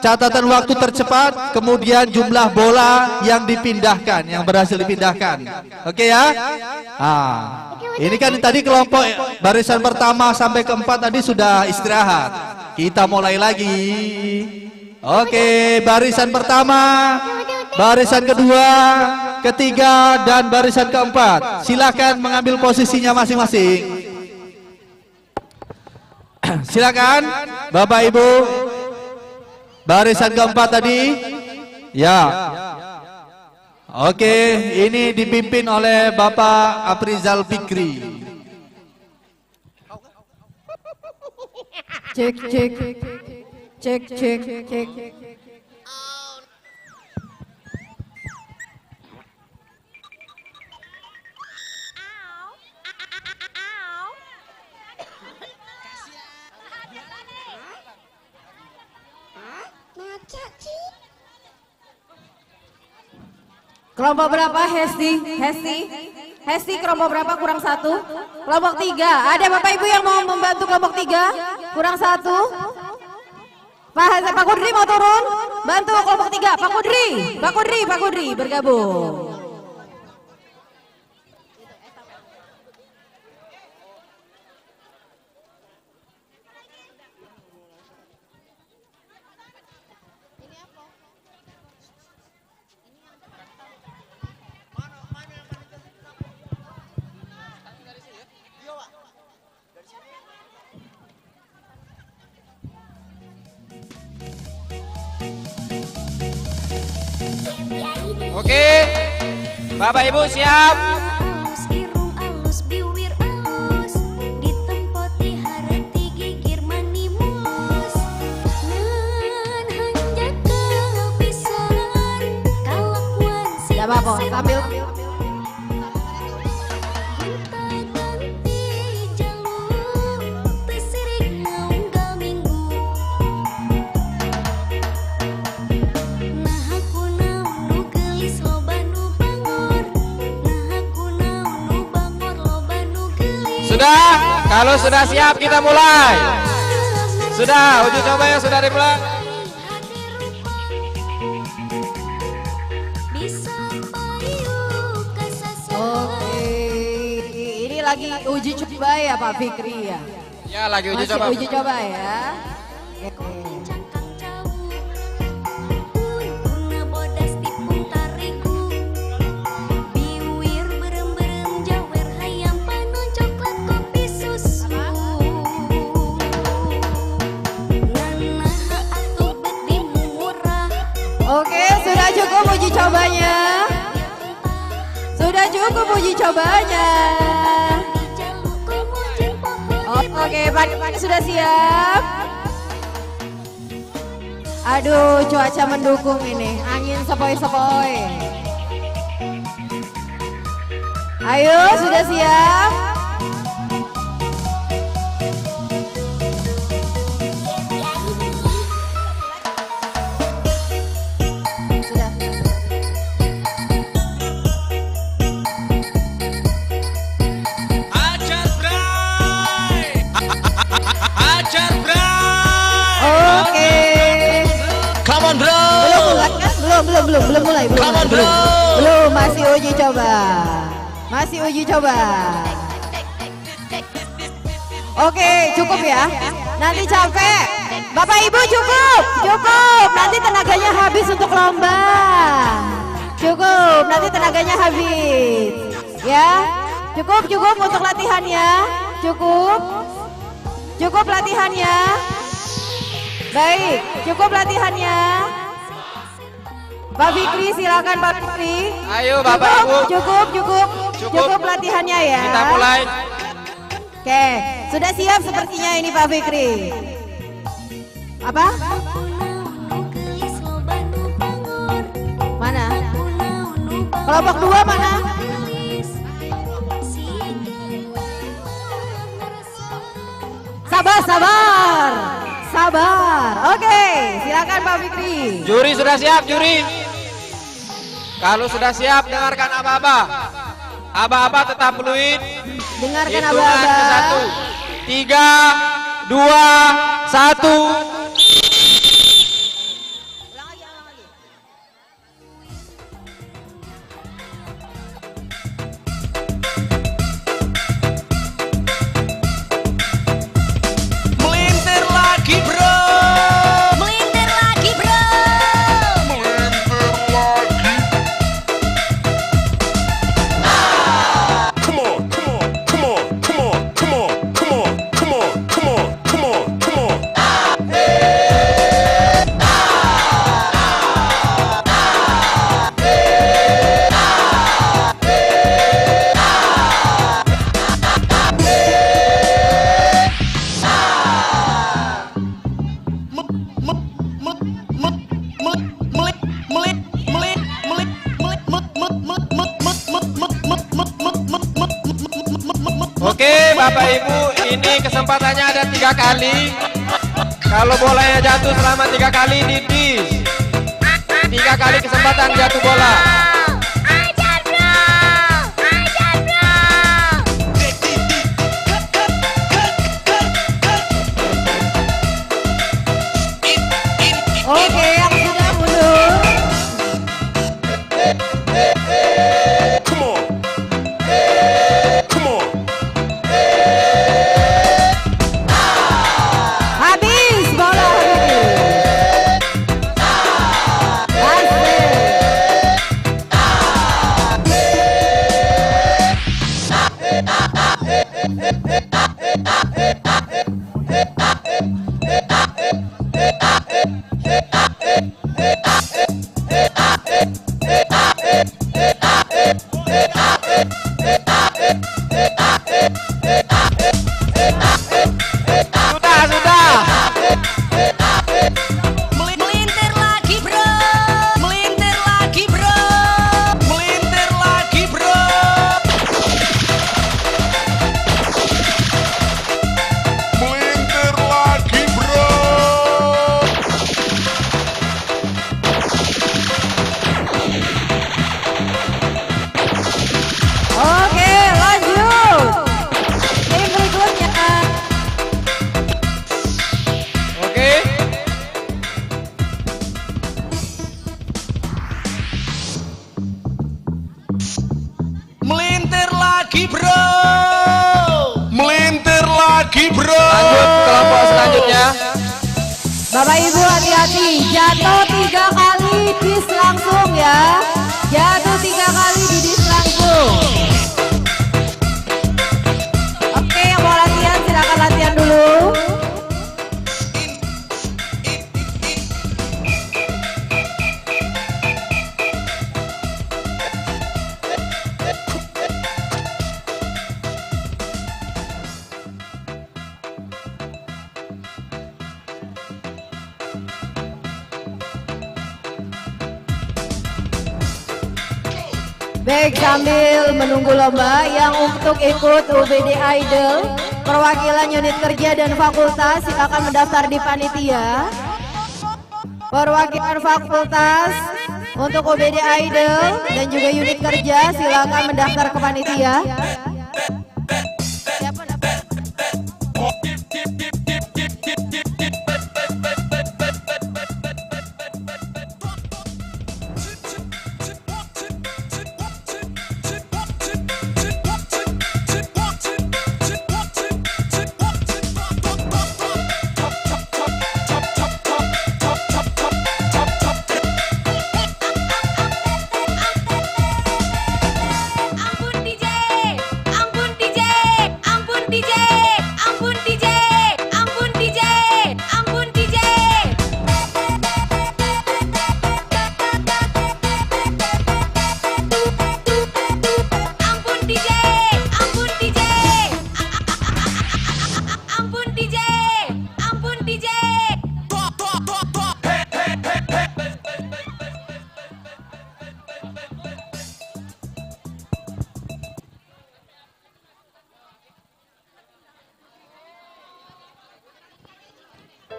catatan waktu tercepat, kemudian jumlah bola yang dipindahkan, yang berhasil dipindahkan. Oke ya? Ini kan tadi kelompok barisan pertama sampai ke-4 tadi sudah istirahat. Kita mulai lagi. Oke, barisan pertama, barisan kedua, ketiga, dan barisan ke-4. Silakan mengambil posisinya masing-masing. Silakan, Bapak Ibu. Barisan ke-4 tadi. Ya. Oke, ini dipimpin oleh Bapak Aprizal Fikri. Cek. Kelompok berapa Hesti kelompok berapa kurang 1? Kelompok 3. Ada Bapak Ibu yang mau membantu kelompok 3? Kurang 1. Pak Kudri mau turun? Bantu kelompok 3. Pak Kudri bergabung. Oke, Bapak Ibu siap? Irung alus biwir alus ditempoti hareuti gigir mani mulus nan hanjak kepisan kalakuan si Tidak apa-apa, sambil Sudah? Kalau sudah siap kita mulai. Sudah, uji coba yang sudah dimulai. Oke, ini lagi uji coba ya Pak Fikri ya? Ya, lagi uji Masih coba. uji coba ya. Oke. Oke, sudah cukup uji cobanya. Sudah cukup uji cobanya. Oke, Pak sudah siap? Aduh, cuaca mendukung ini. Angin sepoi-sepoi. Ayo, sudah siap? Belum mulai. Belum, masih uji coba. Masih uji coba. Oke, cukup ya. Nanti capek. Bapak Ibu cukup. Nanti tenaganya habis untuk lomba. Cukup, nanti tenaganya habis. Ya. Cukup untuk latihannya. Cukup latihannya. Baik, cukup latihannya. Pak Fikri, silakan Pak Fikri. Ayo Bapak Ibu. Cukup latihannya ya. Kita mulai. Oke, sudah siap sepertinya ini Pak Fikri. Apa? Mana? Kelompok 2 mana? Sabar. Oke, silakan Pak Fikri. Juri sudah siap, juri. Kalau sudah siap, dengarkan aba-aba. Aba-aba tetap fluid. Dengarkan Hitungan aba-aba. ke 1, 3, 2, 1. Oke Bapak Ibu, ini kesempatannya ada 3 kali. Kalau bolanya jatuh selama 3 kali di dish. 3 kali kesempatan jatuh bola. Oke, yang sudah mundur. Habis bola. Asik. lagi bro. Melintir lagi bro. Lanjut kelompok selanjutnya. Bapak Ibu hati-hati, jatuh 3 kali dis langsung ya. Jatuh 3 kali di dis langsung. Oke, yang mau latihan silakan latihan dulu. Baik, sambil menunggu lomba yang untuk ikut UBD Idol, perwakilan unit kerja dan fakultas silakan mendaftar di panitia. Perwakilan fakultas untuk UBD Idol dan juga unit kerja silakan mendaftar ke panitia.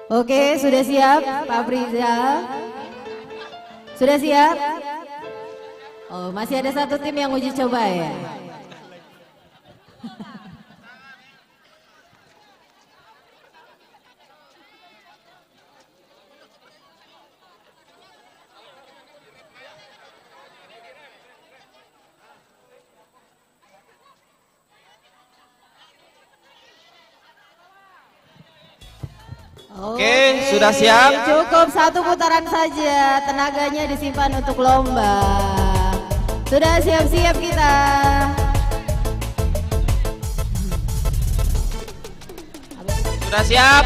Oke, sudah siap Pak Friza? Sudah siap? Oh, masih ada satu tim yang uji coba ya? Oke, sudah siap? Cukup 1 putaran saja, tenaganya disimpan untuk lomba. Sudah siap-siap kita. Sudah siap?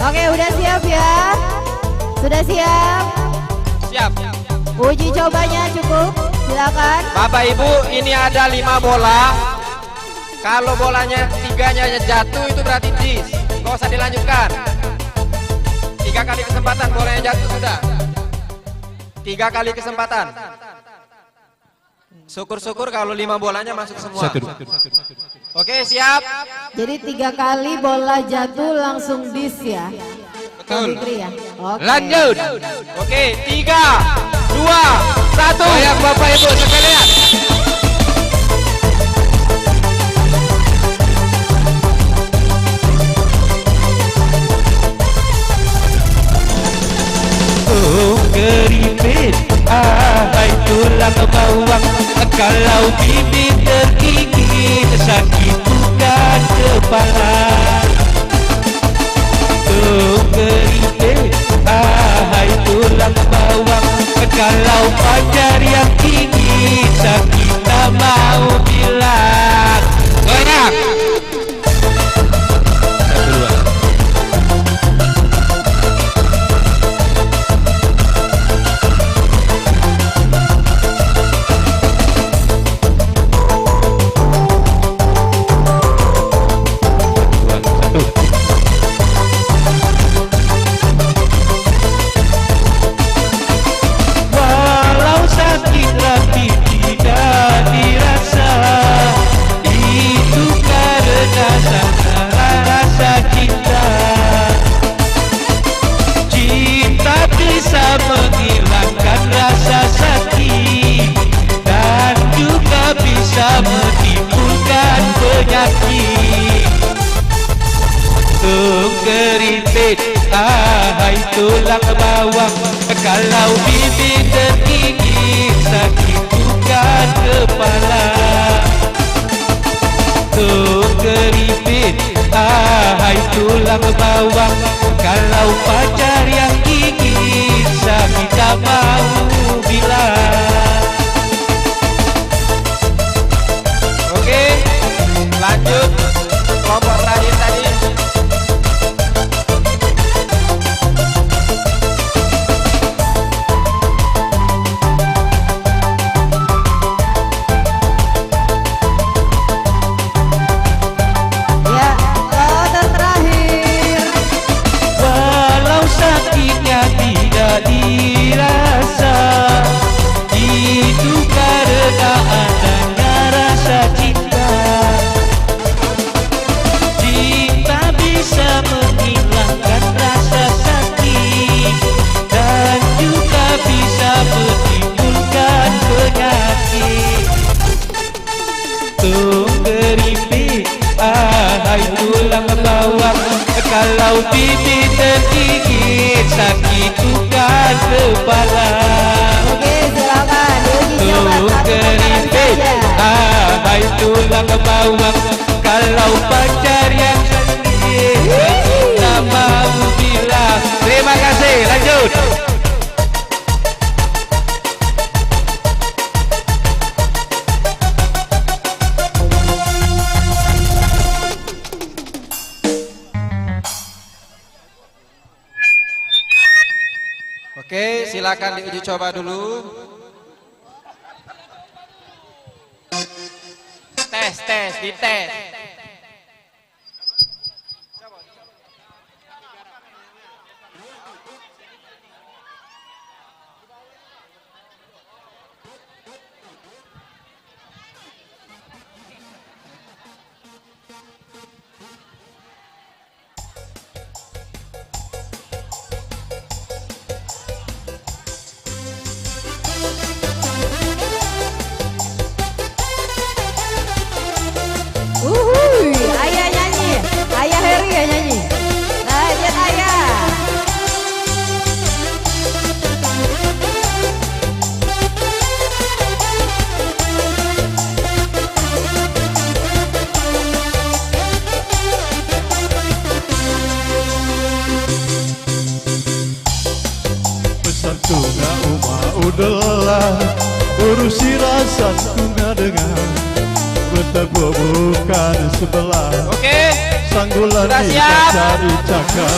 Oke, udah siap ya? Sudah siap? Siap. Uji cobanya cukup, silakan. Bapak Ibu, ini ada 5 bola. Kalau bolanya 3-nya jatuh itu berarti dis. Nggak usah dilanjutkan. 3 kali kesempatan bolanya jatuh sudah. 3 kali kesempatan. Syukur-syukur kalau 5 bolanya masuk semua. Oke, siap. Jadi 3 kali bola jatuh langsung dis ya. Betul. Ya? Oke. Lanjut. Oke, 3, 2, 1. Goyang Bapak Ibu sekalian. Keripit, ahai tulang bawang. Kalau bibir tergigit, sakit bukan kepala. Keripit, ahai tulang bawang. Kalau pacar yang tinggi, sakit tak mau bilang. Goyang. Menghilangkan rasa sakit dan juga bisa menimbulkan penyakit. Keripit, ahai tulang bawang. Kalau bibir tergigit, sakit bukan kepala. tulang bawang. Kalau pacar yang ingin sakit tak mau bilang. Oke, lanjut kelompok terakhir tadi. Ya, kloter terakhir. Walau sakitnya tidak dirasa, itu karena adanya rasa cinta. Cinta bisa menghilangkan rasa sakit dan juga bisa menimbulkan penyakit. Keripik, hai tulang bawang. Kalau pipi tergigit sakit bukan kepala. Oke, silakan diuji coba. Keripik, hai tulang bawang. Kalau pacar yang sakit tak mau bilang. Terima kasih, lanjut. Oke, silakan diuji coba dulu. Tes, dites. Ayah nyanyi, Ayah Heri ya nyanyi. Lanjut Ayah. Pesan tunga udahlah, urusi rasa tunga dengan bertemu bukan sebelah. Oke, Sanggulan sudah siap. cari cakap.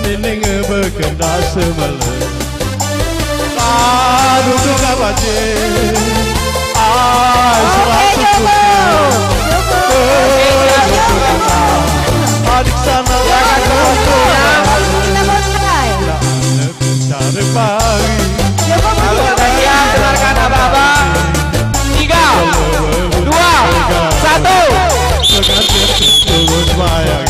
Nining berkenda semula. Duduk abadi. Adik sana cari pagi. Kalian dengarkan abang-abang. 3, 2, 1. Turun bayang.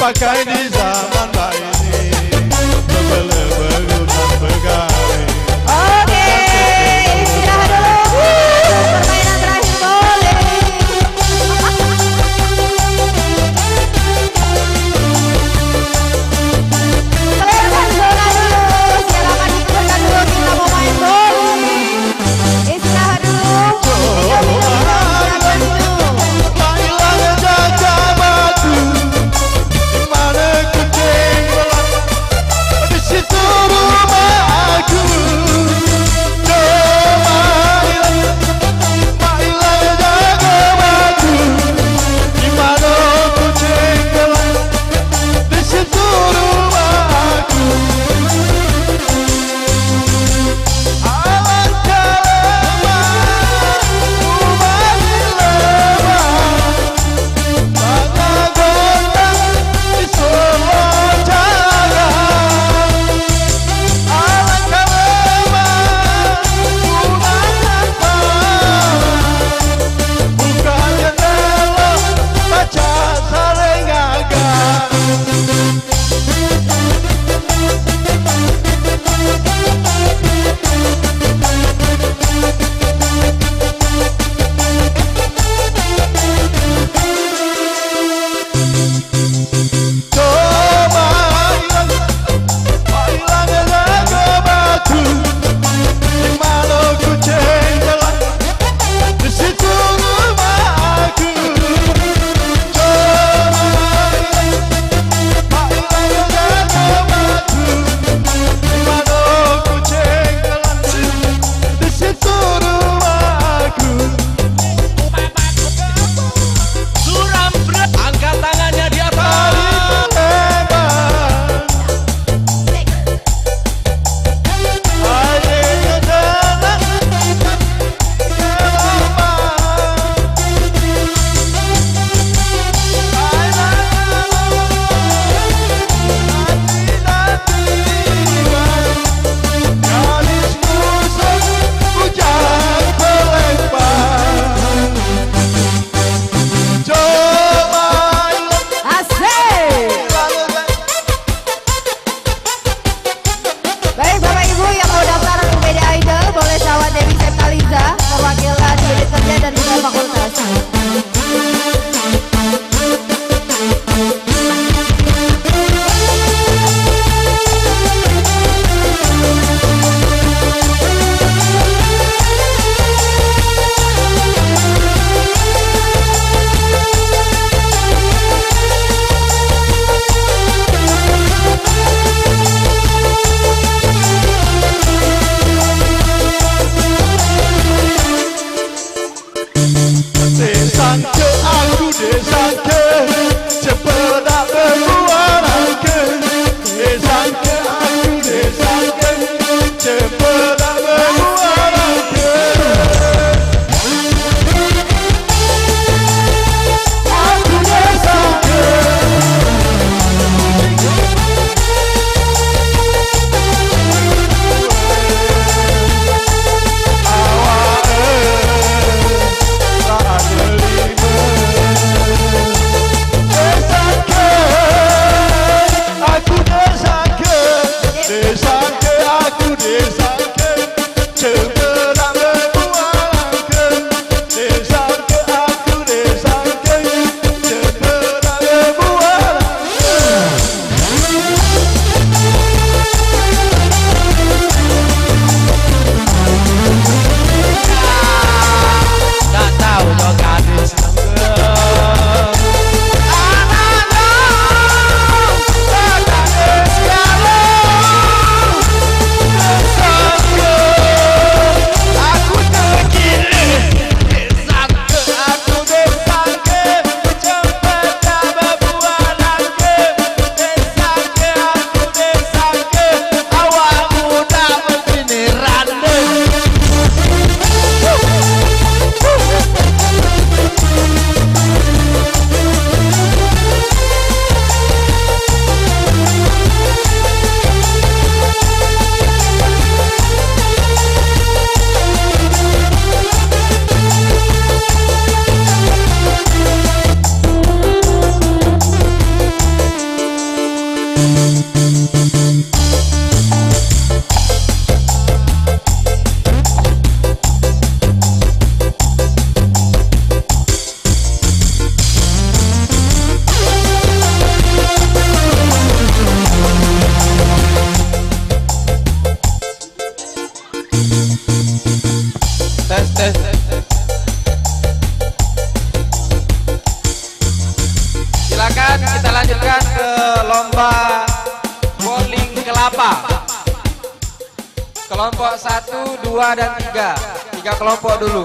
dipakai di zaman ini. Berguna pegawai. Oke, istirahat dulu. Permainan terakhir boleh. Clearkan zona dulu. Silakan dikeluarkan dulu. Kita mau main bowling. Istirahat dulu. Marilah jaga batu, di mana Kelompok 1, 2, dan 3. 3 kelompok dulu.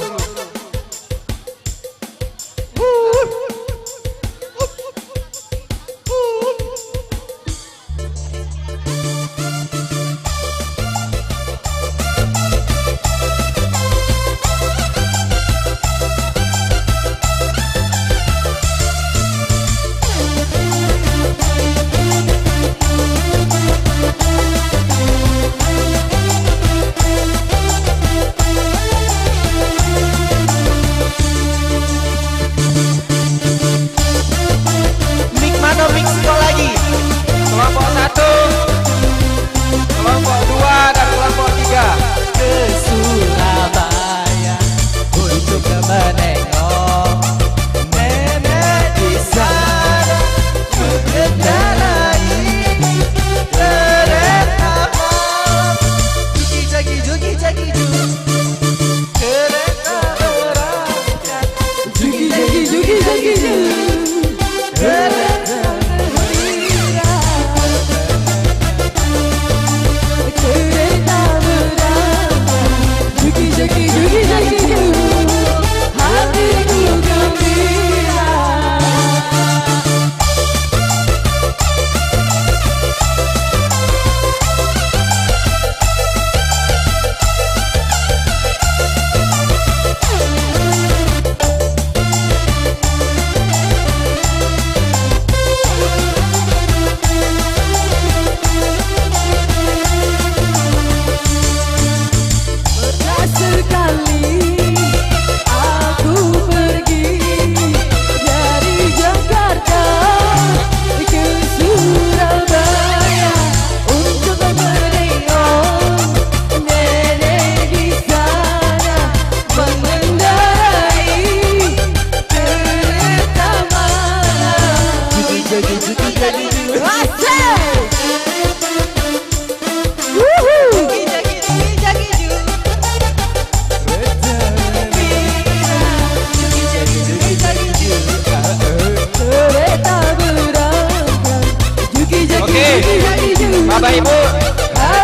Bapak Ibu,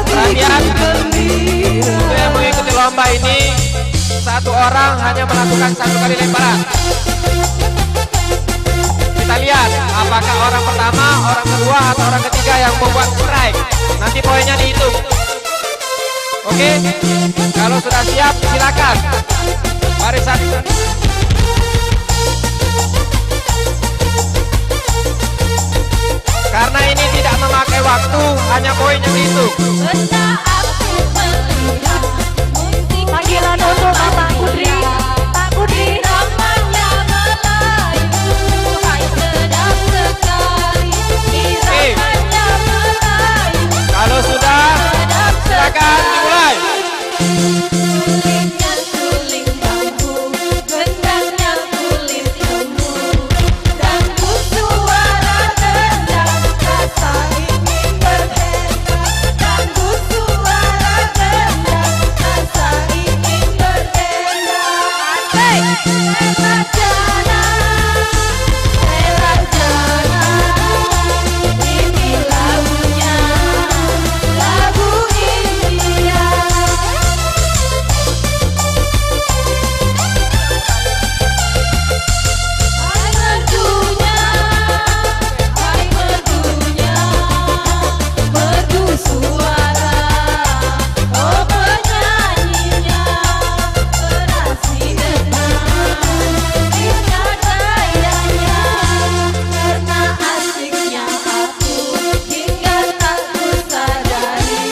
perhatian untuk yang mengikuti lomba ini, satu orang hanya melakukan 1 kali lemparan. Kita lihat apakah orang pertama, orang kedua, atau orang ketiga yang membuat strike. Nanti poinnya dihitung. Oke, kalau sudah siap silakan. Barisan. Karena ini tidak memakai waktu, hanya poin yang dihitung. Panggilan untuk Bapak Kudri. Pak Kudri. Namanya Melayu, hai sedap sekali. Iramanya Melayu. Kalau sudah, silakan dimulai. Sulingnya suling bambu, gendangnya kulit lembu, dangku suara tendang, rasa ingin berdendang. Dangku suara tendang, rasa ingin berdendang. Rela jana, ini lagunya, lagu India. Hai merdunya, merdu suara, oh penyanyinya, berasi denang, ingat gayanya, karena asiknya aku, hingga tak kusadari,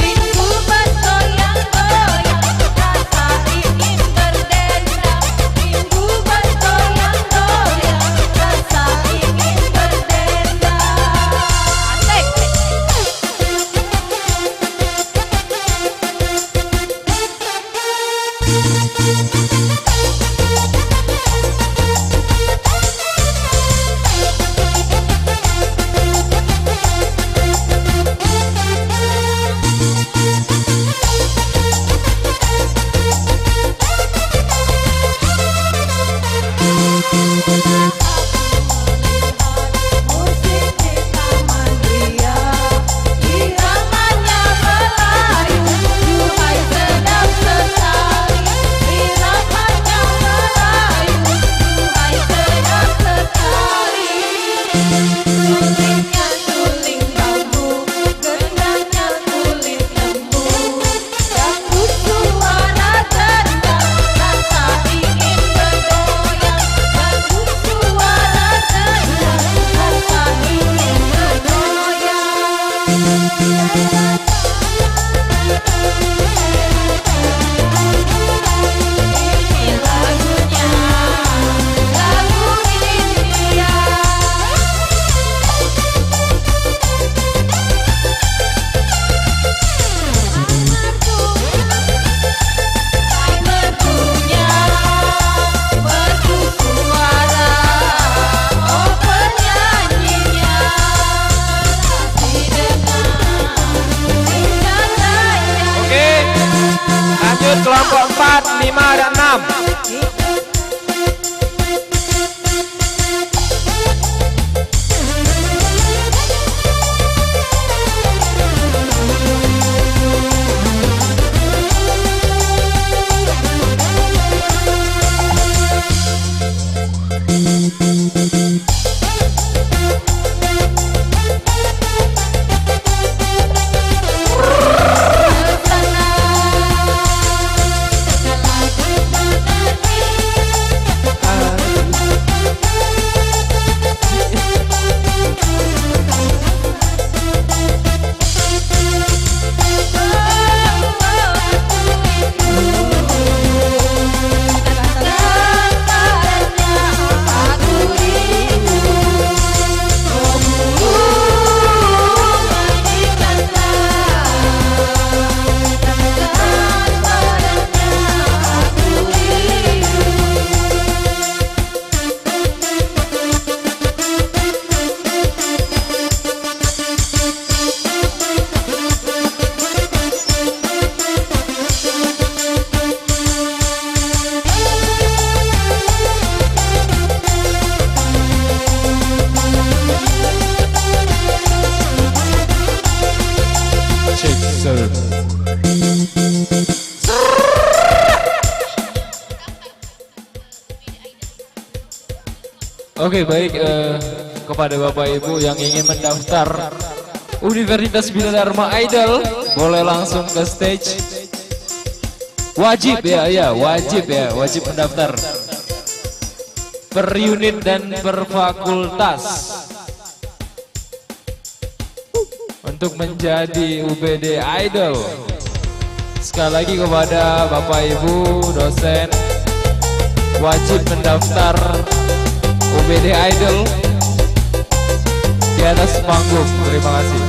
rindu bergoyang-goyang, rasa ingin berdendang, rindu bergoyang-goyang, rasa ingin berdendang. Musik di taman ria, iramanya Melayu, kelompok 4, 5, dan 6. Oke, baik, kepada Bapak Ibu yang ingin mendaftar Universitas Bina Dharma Idol, boleh langsung ke stage. Wajib ya, wajib mendaftar per unit dan per fakultas untuk menjadi UBD Idol. Sekali lagi kepada Bapak Ibu dosen, wajib mendaftar UBD Idol di atas panggung. Terima kasih.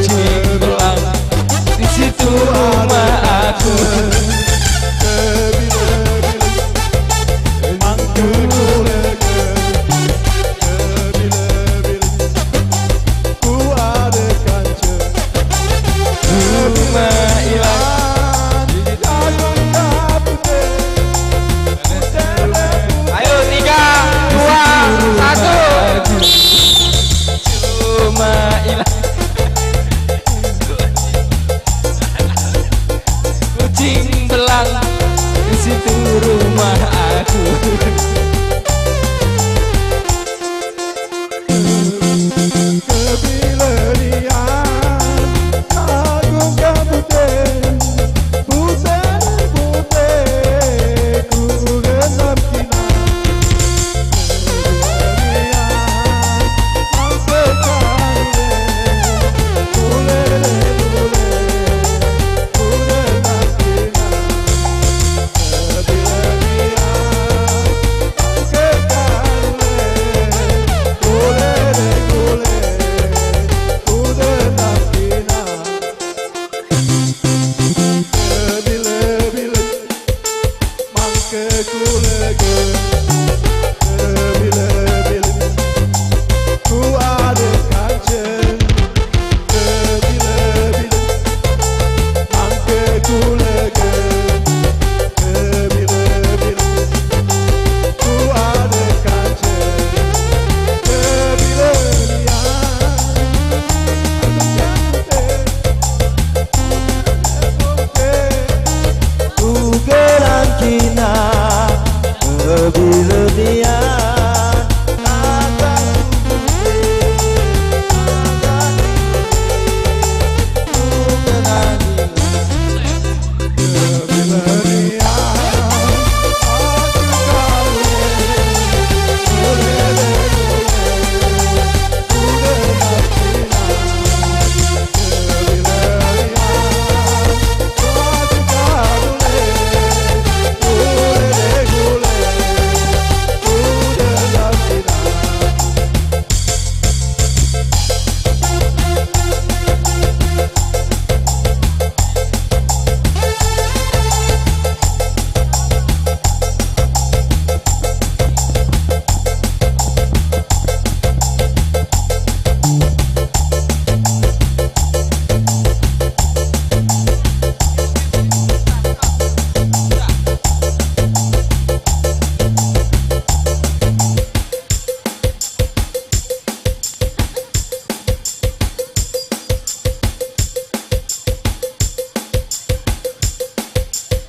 Cinggulang, di situ rumah aku. Ayo 3, 2, 1. Cuma hilang. Kucing belang, di situ rumah aku.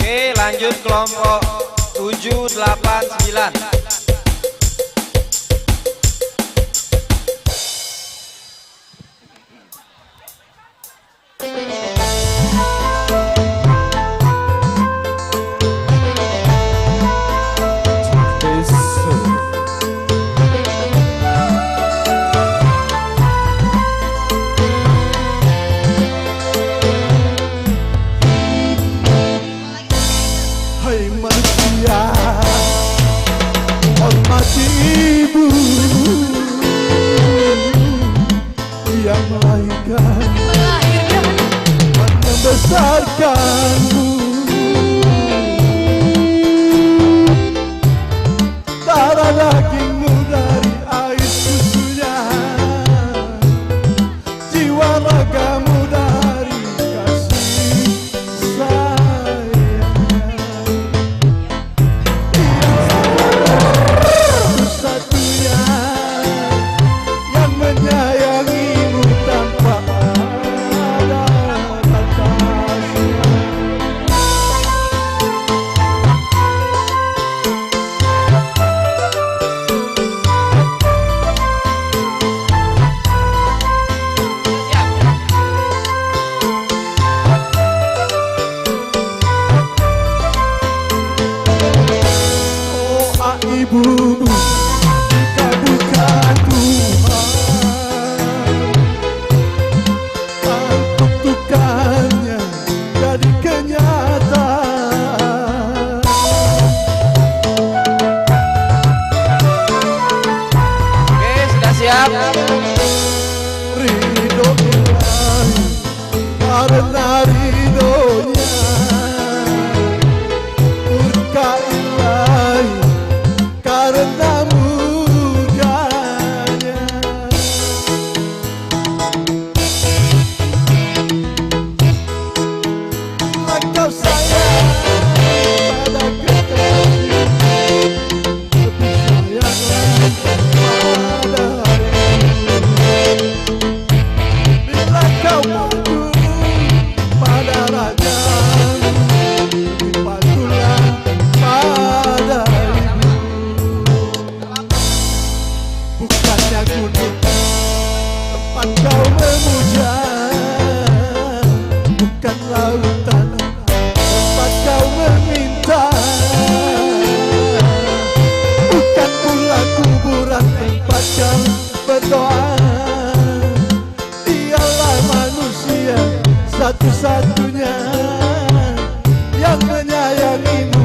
Oke, lanjut kelompok 7, 8, 9. Hai manusia, hormati ibu yang melahirkan dan membesarkanmu. Darah dagingmu dari air susunya, jiwa ragamu dari kasih sayang. Satu-satunya yang menyayangimu tanpa ada batasnya. Oh ibu, jika bukan Tuhan tentukannya jadi kenyataan. Oke, sudah siap? Ridho Ilahi, karena ridhonya, murka Ilahi, karena murkanya. Bila kau sayang pada kekasih, lebih sayanglah pada harimu. Bila kau patuh pada rajamu, lebih patuhlah pada ibu. Bukannya gunung tempat kau memuja, bukan lautan tempat kau meminta, bukan pula kuburan tempat kau berdoa. Dialah manusia satu-satunya yang menyayangimu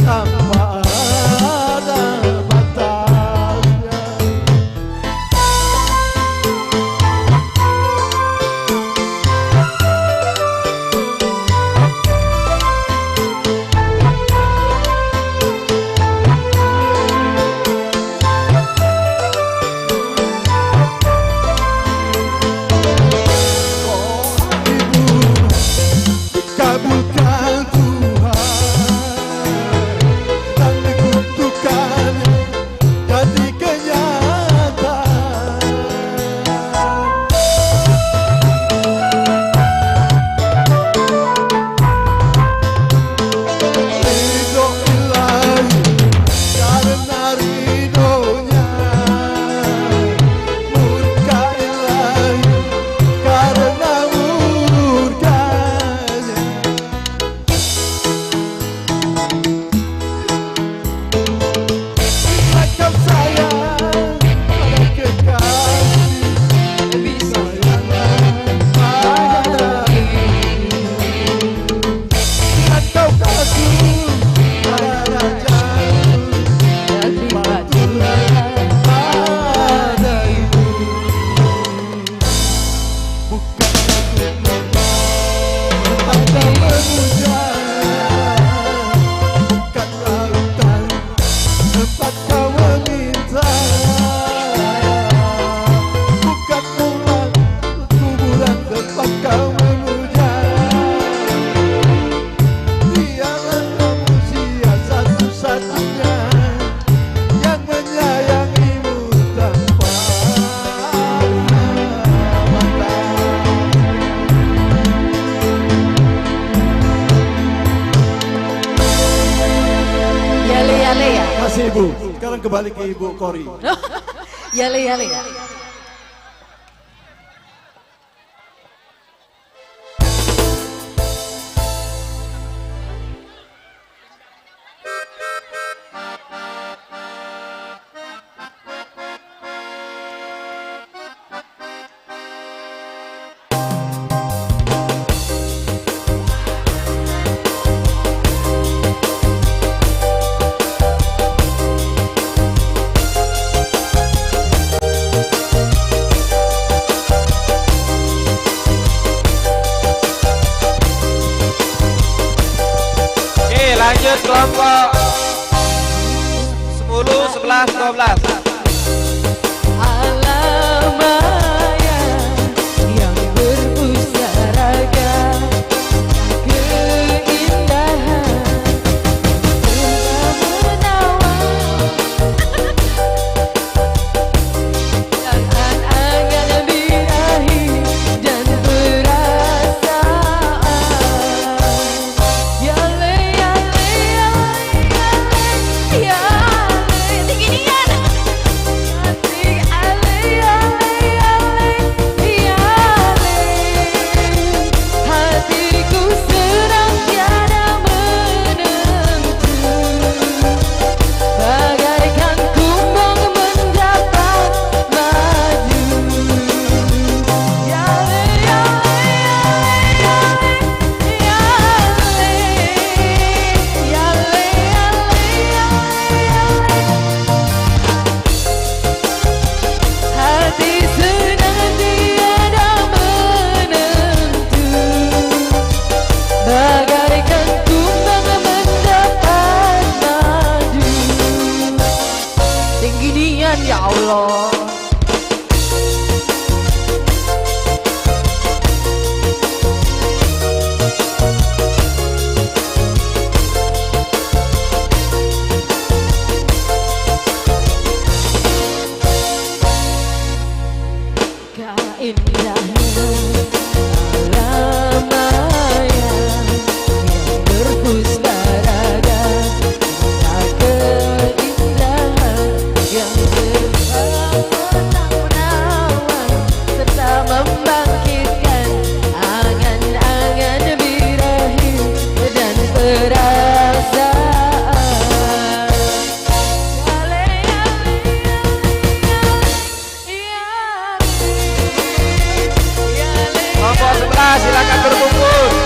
tanpa ada batasnya. Ibu. Sekarang kembali ke Ibu Kori. Yale. Lanjut kelompok 10, 11, 12. Alamaya yang berpusaraga, keindahan menawan, angan-angan birahi dan perasaan. Yale, tinggi-tinggian. Hatiku sedang tiada menentu, bagaikan kumbang mendapat madu. Yale, hati sedang tiada menentu, bagaikan kumbang mendapat madu. Tinggi nian ya Allah. Indahnya alamaya yang berpusaraga, keindahan yang menawan serta membangkitkan angan-angan birahi dan perasaan. Kelompok 11 silakan berbungkus.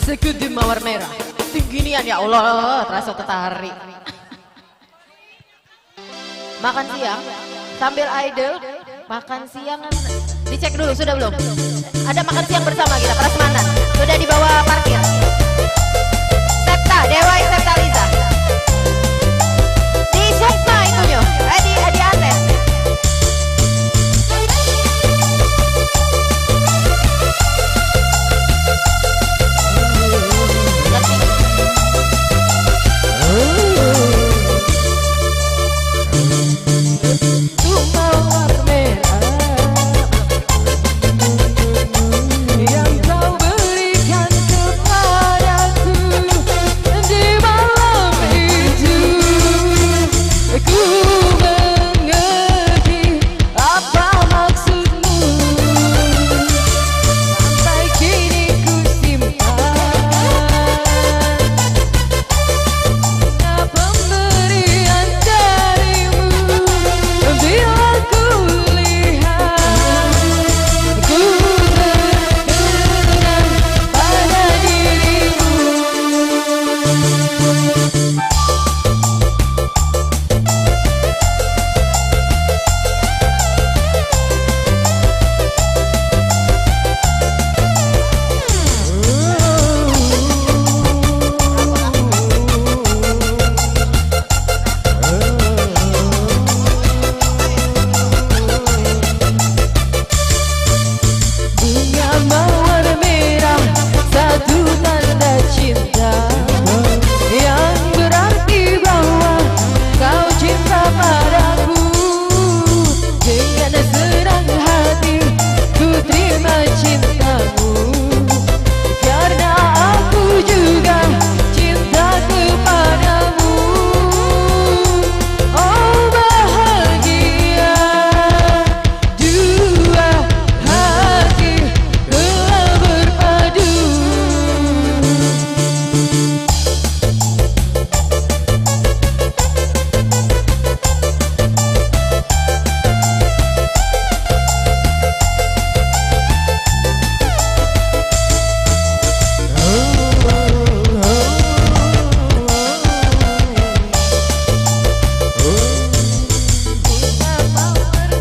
Sekudi mawar merah, tinggi nian ya Allah, terasa tertarik. Makan siang sambil idol, makan siang dicek dulu sudah belum? Ada makan siang bersama kita prasmanan, sudah dibawa parkir. Septa, Dewa Septa Liza. Di Sukma itunya, di atas. Mawar merah yang kau berikan kepadaku, di mana senang hati ku terima cintamu, karena aku juga cinta kepadamu. Oh bahagia, dua hati telah berpadu.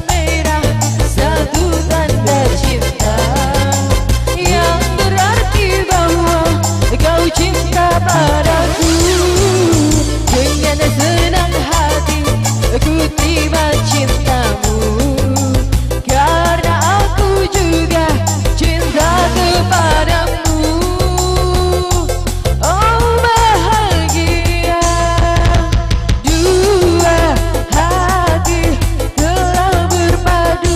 Merah satu tanda cinta yang berarti bahwa kau cinta padaku. Dengan senang hati ku terima cintamu, karena aku juga cinta kepadamu. Oh bahagia, dua hati telah berpadu.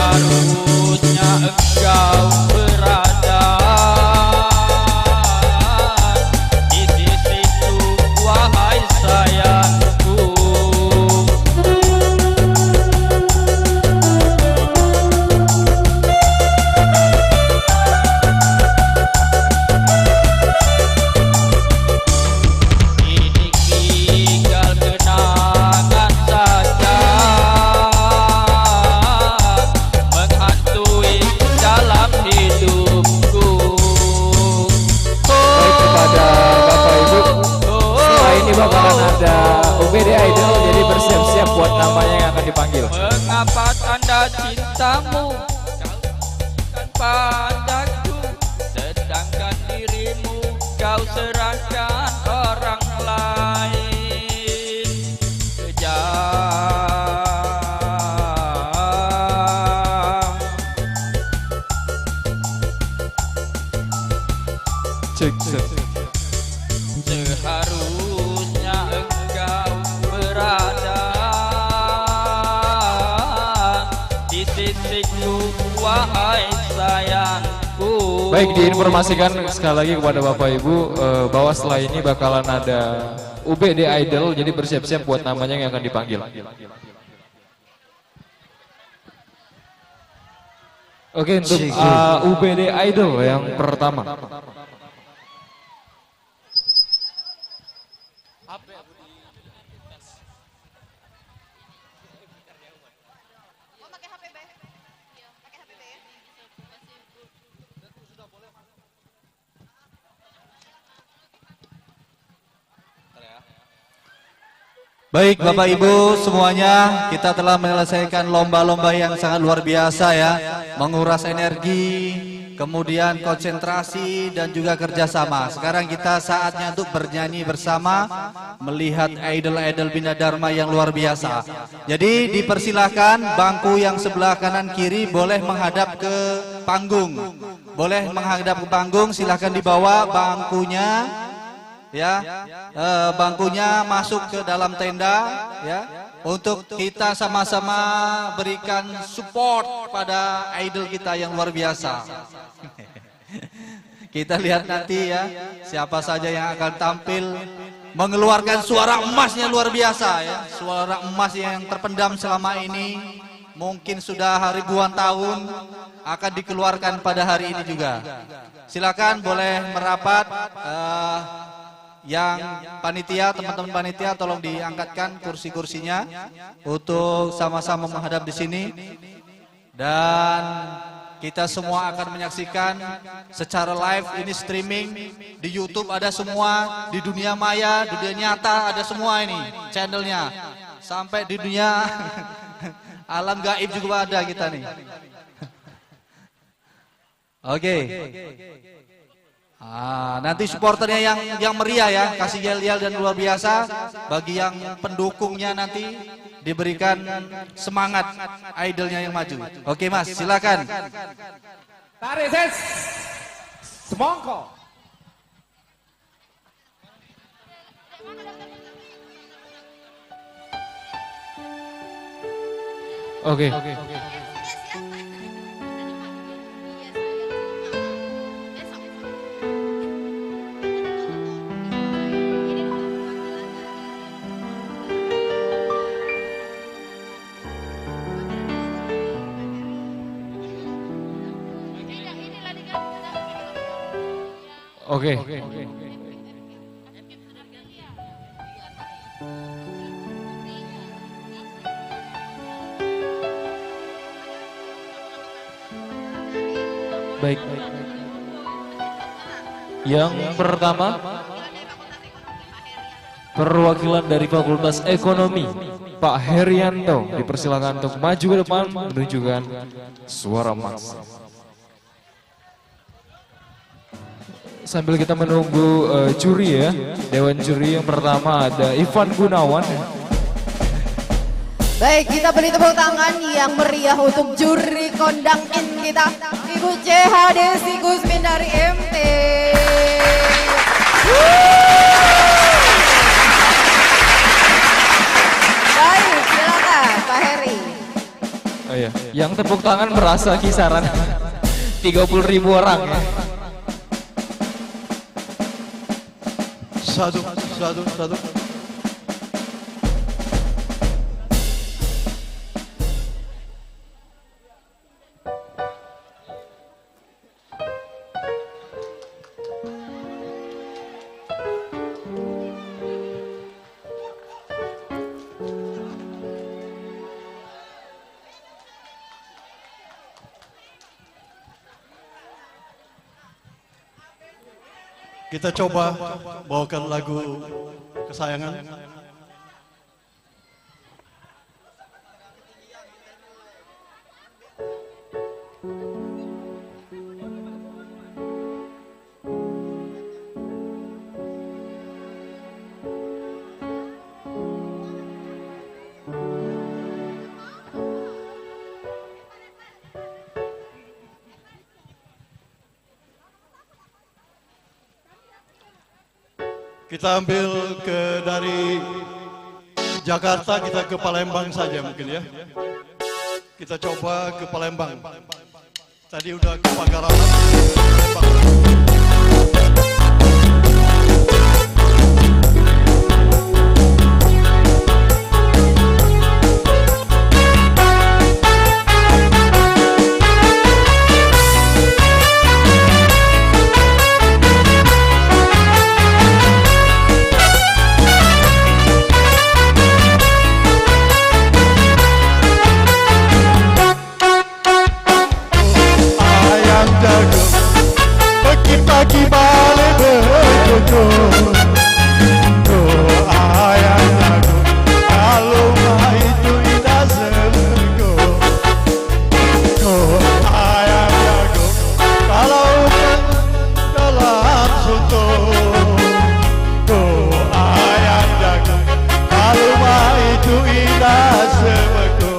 Seharusnya engkau berada di sisiku, wahai sayangku. Ini tinggal kenangan saja menghantui dalam hidupku. Baik, kepada Bapak Ibu, setelah ini bakalan ada UBD Idol, jadi bersiap-siap buat namanya yang akan dipanggil. Mengapa tanda cintamu kan padaku, sedangkan dirimu kau serahkan orang lain? Kejam. Cek set. Seharusnya engkau berada di sisiku, wahai sayangku. Baik, diinformasikan sekali lagi kepada Bapak Ibu bahwa setelah ini bakalan ada UBD Idol, jadi bersiap-siap buat namanya yang akan dipanggil. Oke, untuk UBD Idol yang pertama. Baik Bapak Ibu semuanya, kita telah menyelesaikan lomba-lomba yang sangat luar biasa ya. Menguras energi, kemudian konsentrasi dan juga kerjasama. Sekarang kita saatnya untuk bernyanyi bersama, melihat idol-idol Bina Dharma yang luar biasa. Jadi dipersilakan bangku yang sebelah kanan kiri boleh menghadap ke panggung. Boleh menghadap ke panggung, silahkan dibawa bangkunya. Ya, bangkunya masuk ke dalam tenda ya, untuk kita sama-sama berikan support pada idol kita yang luar biasa. Kita lihat nanti ya, siapa saja yang akan tampil mengeluarkan suara emasnya luar biasa ya, suara emas yang terpendam selama ini mungkin sudah ribuan tahun akan dikeluarkan pada hari ini juga. Silakan boleh merapat. Yang panitia, teman-teman panitia, tolong diangkatkan kursi-kursinya untuk sama-sama menghadap di sini. Dan kita semua akan menyaksikan secara live, ini streaming di YouTube ada semua, di dunia maya, dunia nyata ada semua ini channelnya, sampai di dunia alam gaib juga ada kita nih. Oke. Nanti supporternya yang meriah ya, kasih yel-yel dan luar biasa. Bagi yang pendukungnya nanti diberikan semangat idolnya yang maju. Oke Mas, silakan. Tarik ses, semongko. Oke. Oke. Baik. Yang pertama, perwakilan dari Fakultas Ekonomi, Pak Herianto, dipersilakan untuk maju ke depan menunjukkan suara Mas. Sambil kita menunggu juri ya, Dewan Juri yang pertama ada Ivan Gunawan. Baik, kita beri tepuk tangan yang meriah untuk juri kondang in kita, Ibu CH Desi Gusmin dari MT. Baik, silakan Pak Heri. Oh iya, yang tepuk tangan merasa kisaran 30.000 orang ya. Satu. Kita coba bawakan lagu kesayangan. Kita ambil dari Jakarta, kita ke Palembang saja mungkin ya. Kita coba ke Palembang. Tadi udah ke Pagarahan. Pagi balik berjodoh, oh ayam jago, kalau itu indah selinggo, oh ayam jago, kalau dalam soto, oh ayam jago, kalau itu indah selinggo.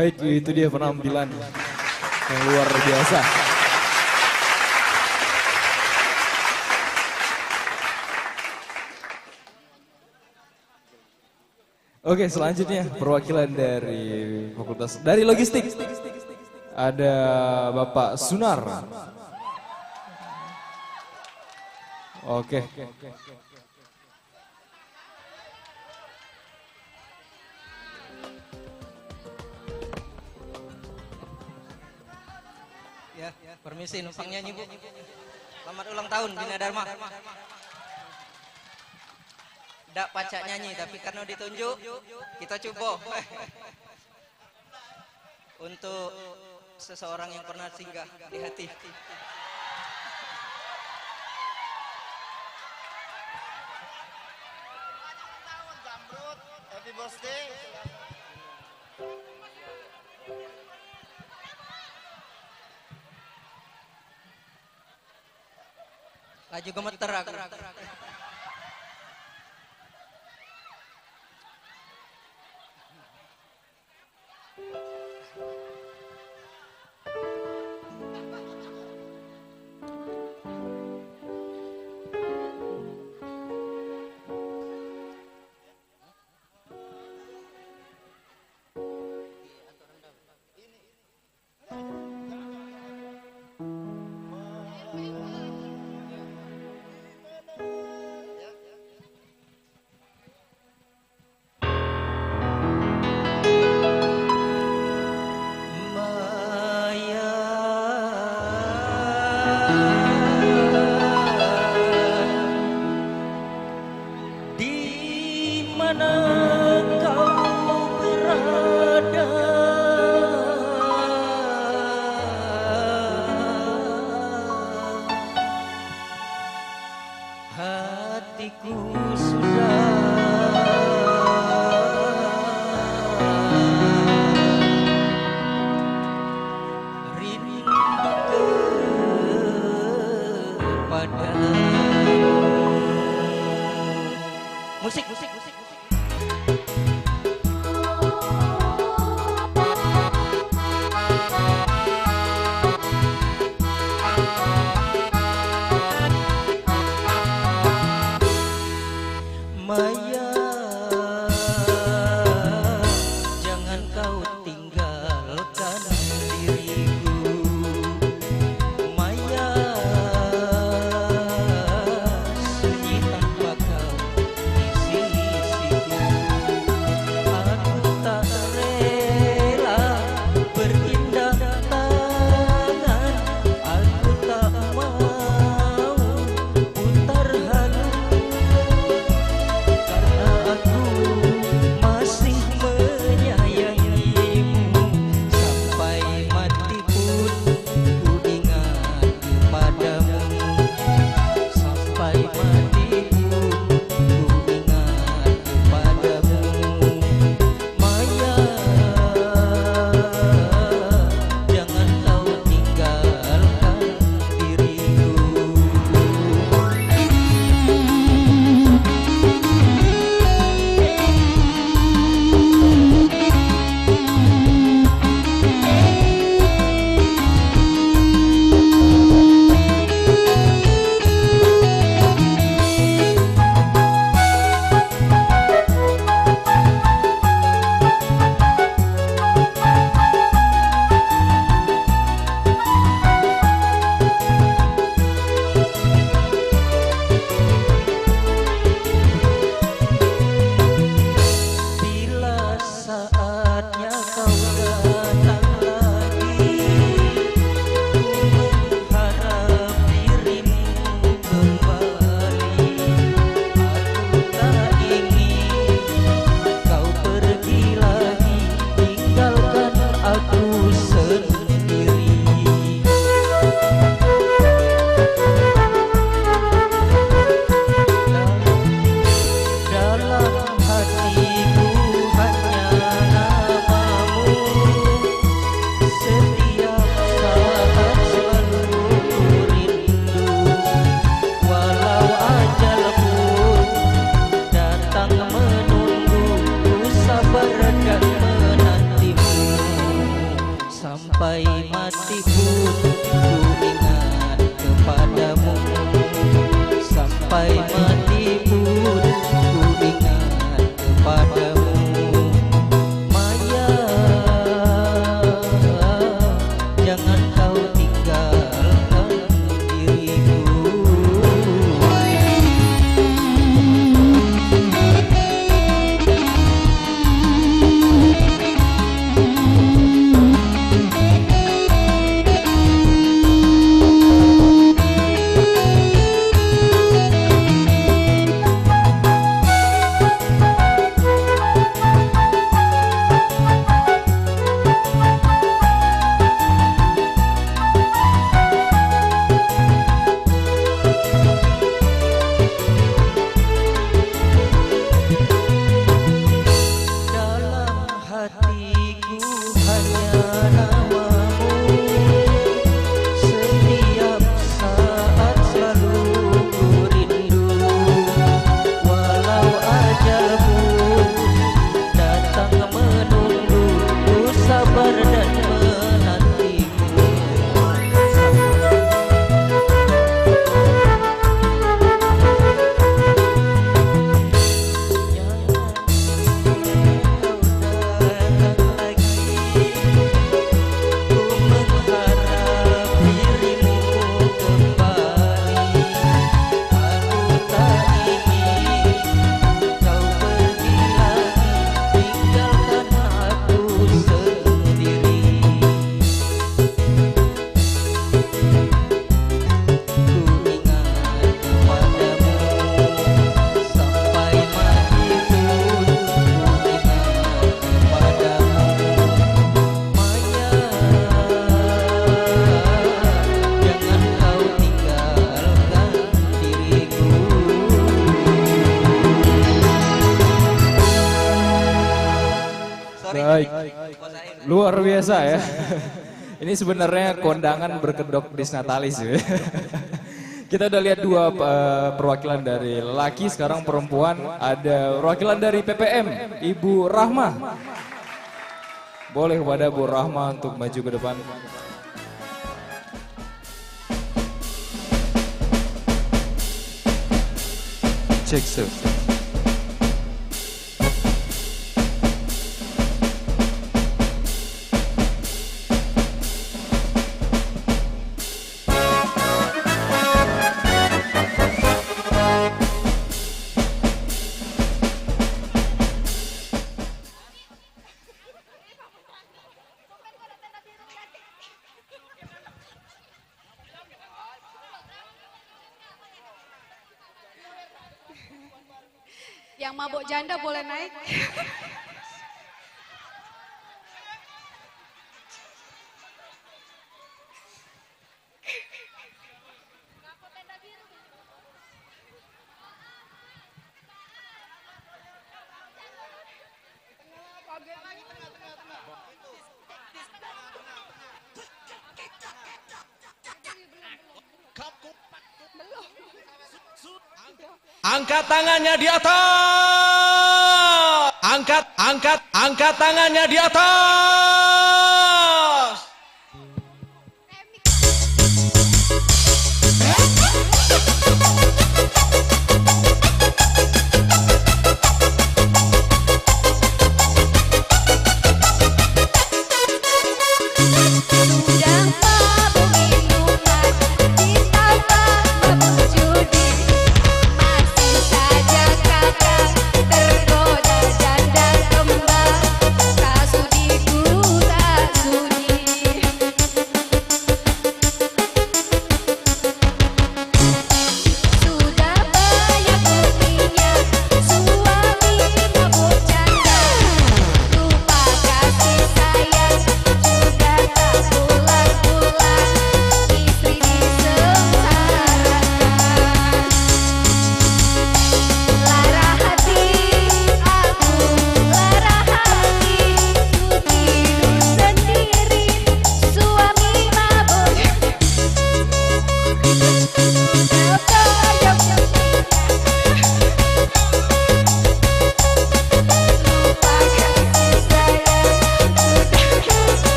Baik, itu dia penampilan yang luar biasa. Oke, selanjutnya perwakilan dari Fakultas dari Logistik. Ada Bapak Sunar. Oke. Ya, permisi numpang nyanyi Bu. Selamat ulang tahun Bina Dharma. Nggak pacak nyanyi, tapi karena ditunjuk, kita coba. Untuk seseorang yang pernah singgah di hati. Happy birthday. Laju gemeter aku. Luar biasa ya. Ini sebenarnya kondangan berkedok disnatalis ya. Kita udah lihat dua perwakilan dari laki, sekarang perempuan. Ada perwakilan dari PPM, Ibu Rahma. Boleh kepada Bu Rahma untuk maju ke depan. Cek sir. Yang mabuk janda boleh naik. Angkat tangannya di atas. Angkat tangannya di atas. Tergoda janda kembar, tak sudi ku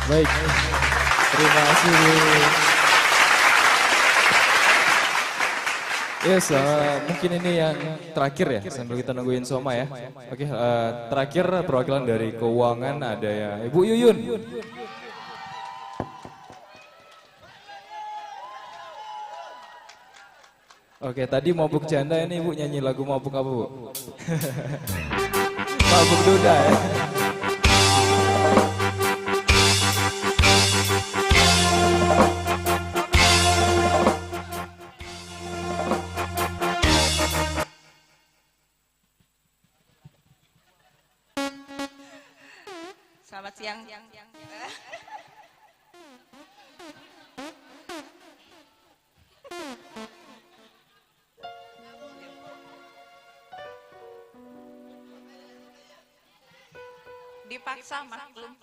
Baik, terima kasih Bu. Yes, mungkin ini yang terakhir ya, sambil kita nungguin Soma ya. Oke, terakhir perwakilan dari keuangan ada ya Ibu Yuyun. Oke, tadi mabuk janda ini Ibu nyanyi lagu mabuk apa Bu? Mabuk duda ya. Selamat siang. Dipaksa maklum.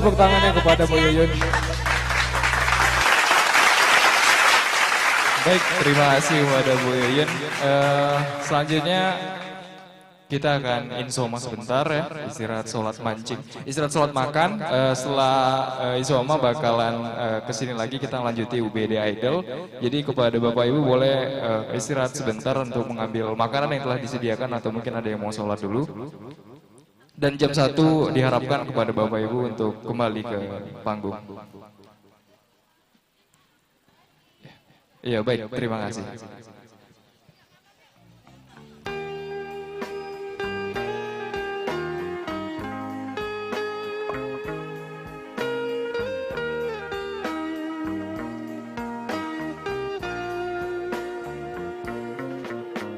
tepuk tangannya kepada Bu Yuyun. Baik, terima kasih kepada Bu Yuyun. Selanjutnya kita akan insoma sebentar ya, istirahat sholat mancing, istirahat sholat makan. Setelah insoma bakalan kesini lagi kita lanjuti UBD Idol. Jadi kepada Bapak Ibu boleh istirahat sebentar untuk mengambil makanan yang telah disediakan atau mungkin ada yang mau sholat dulu. Dan jam 1 diharapkan kepada Bapak Ibu untuk kembali ke panggung. Iya baik, terima kasih.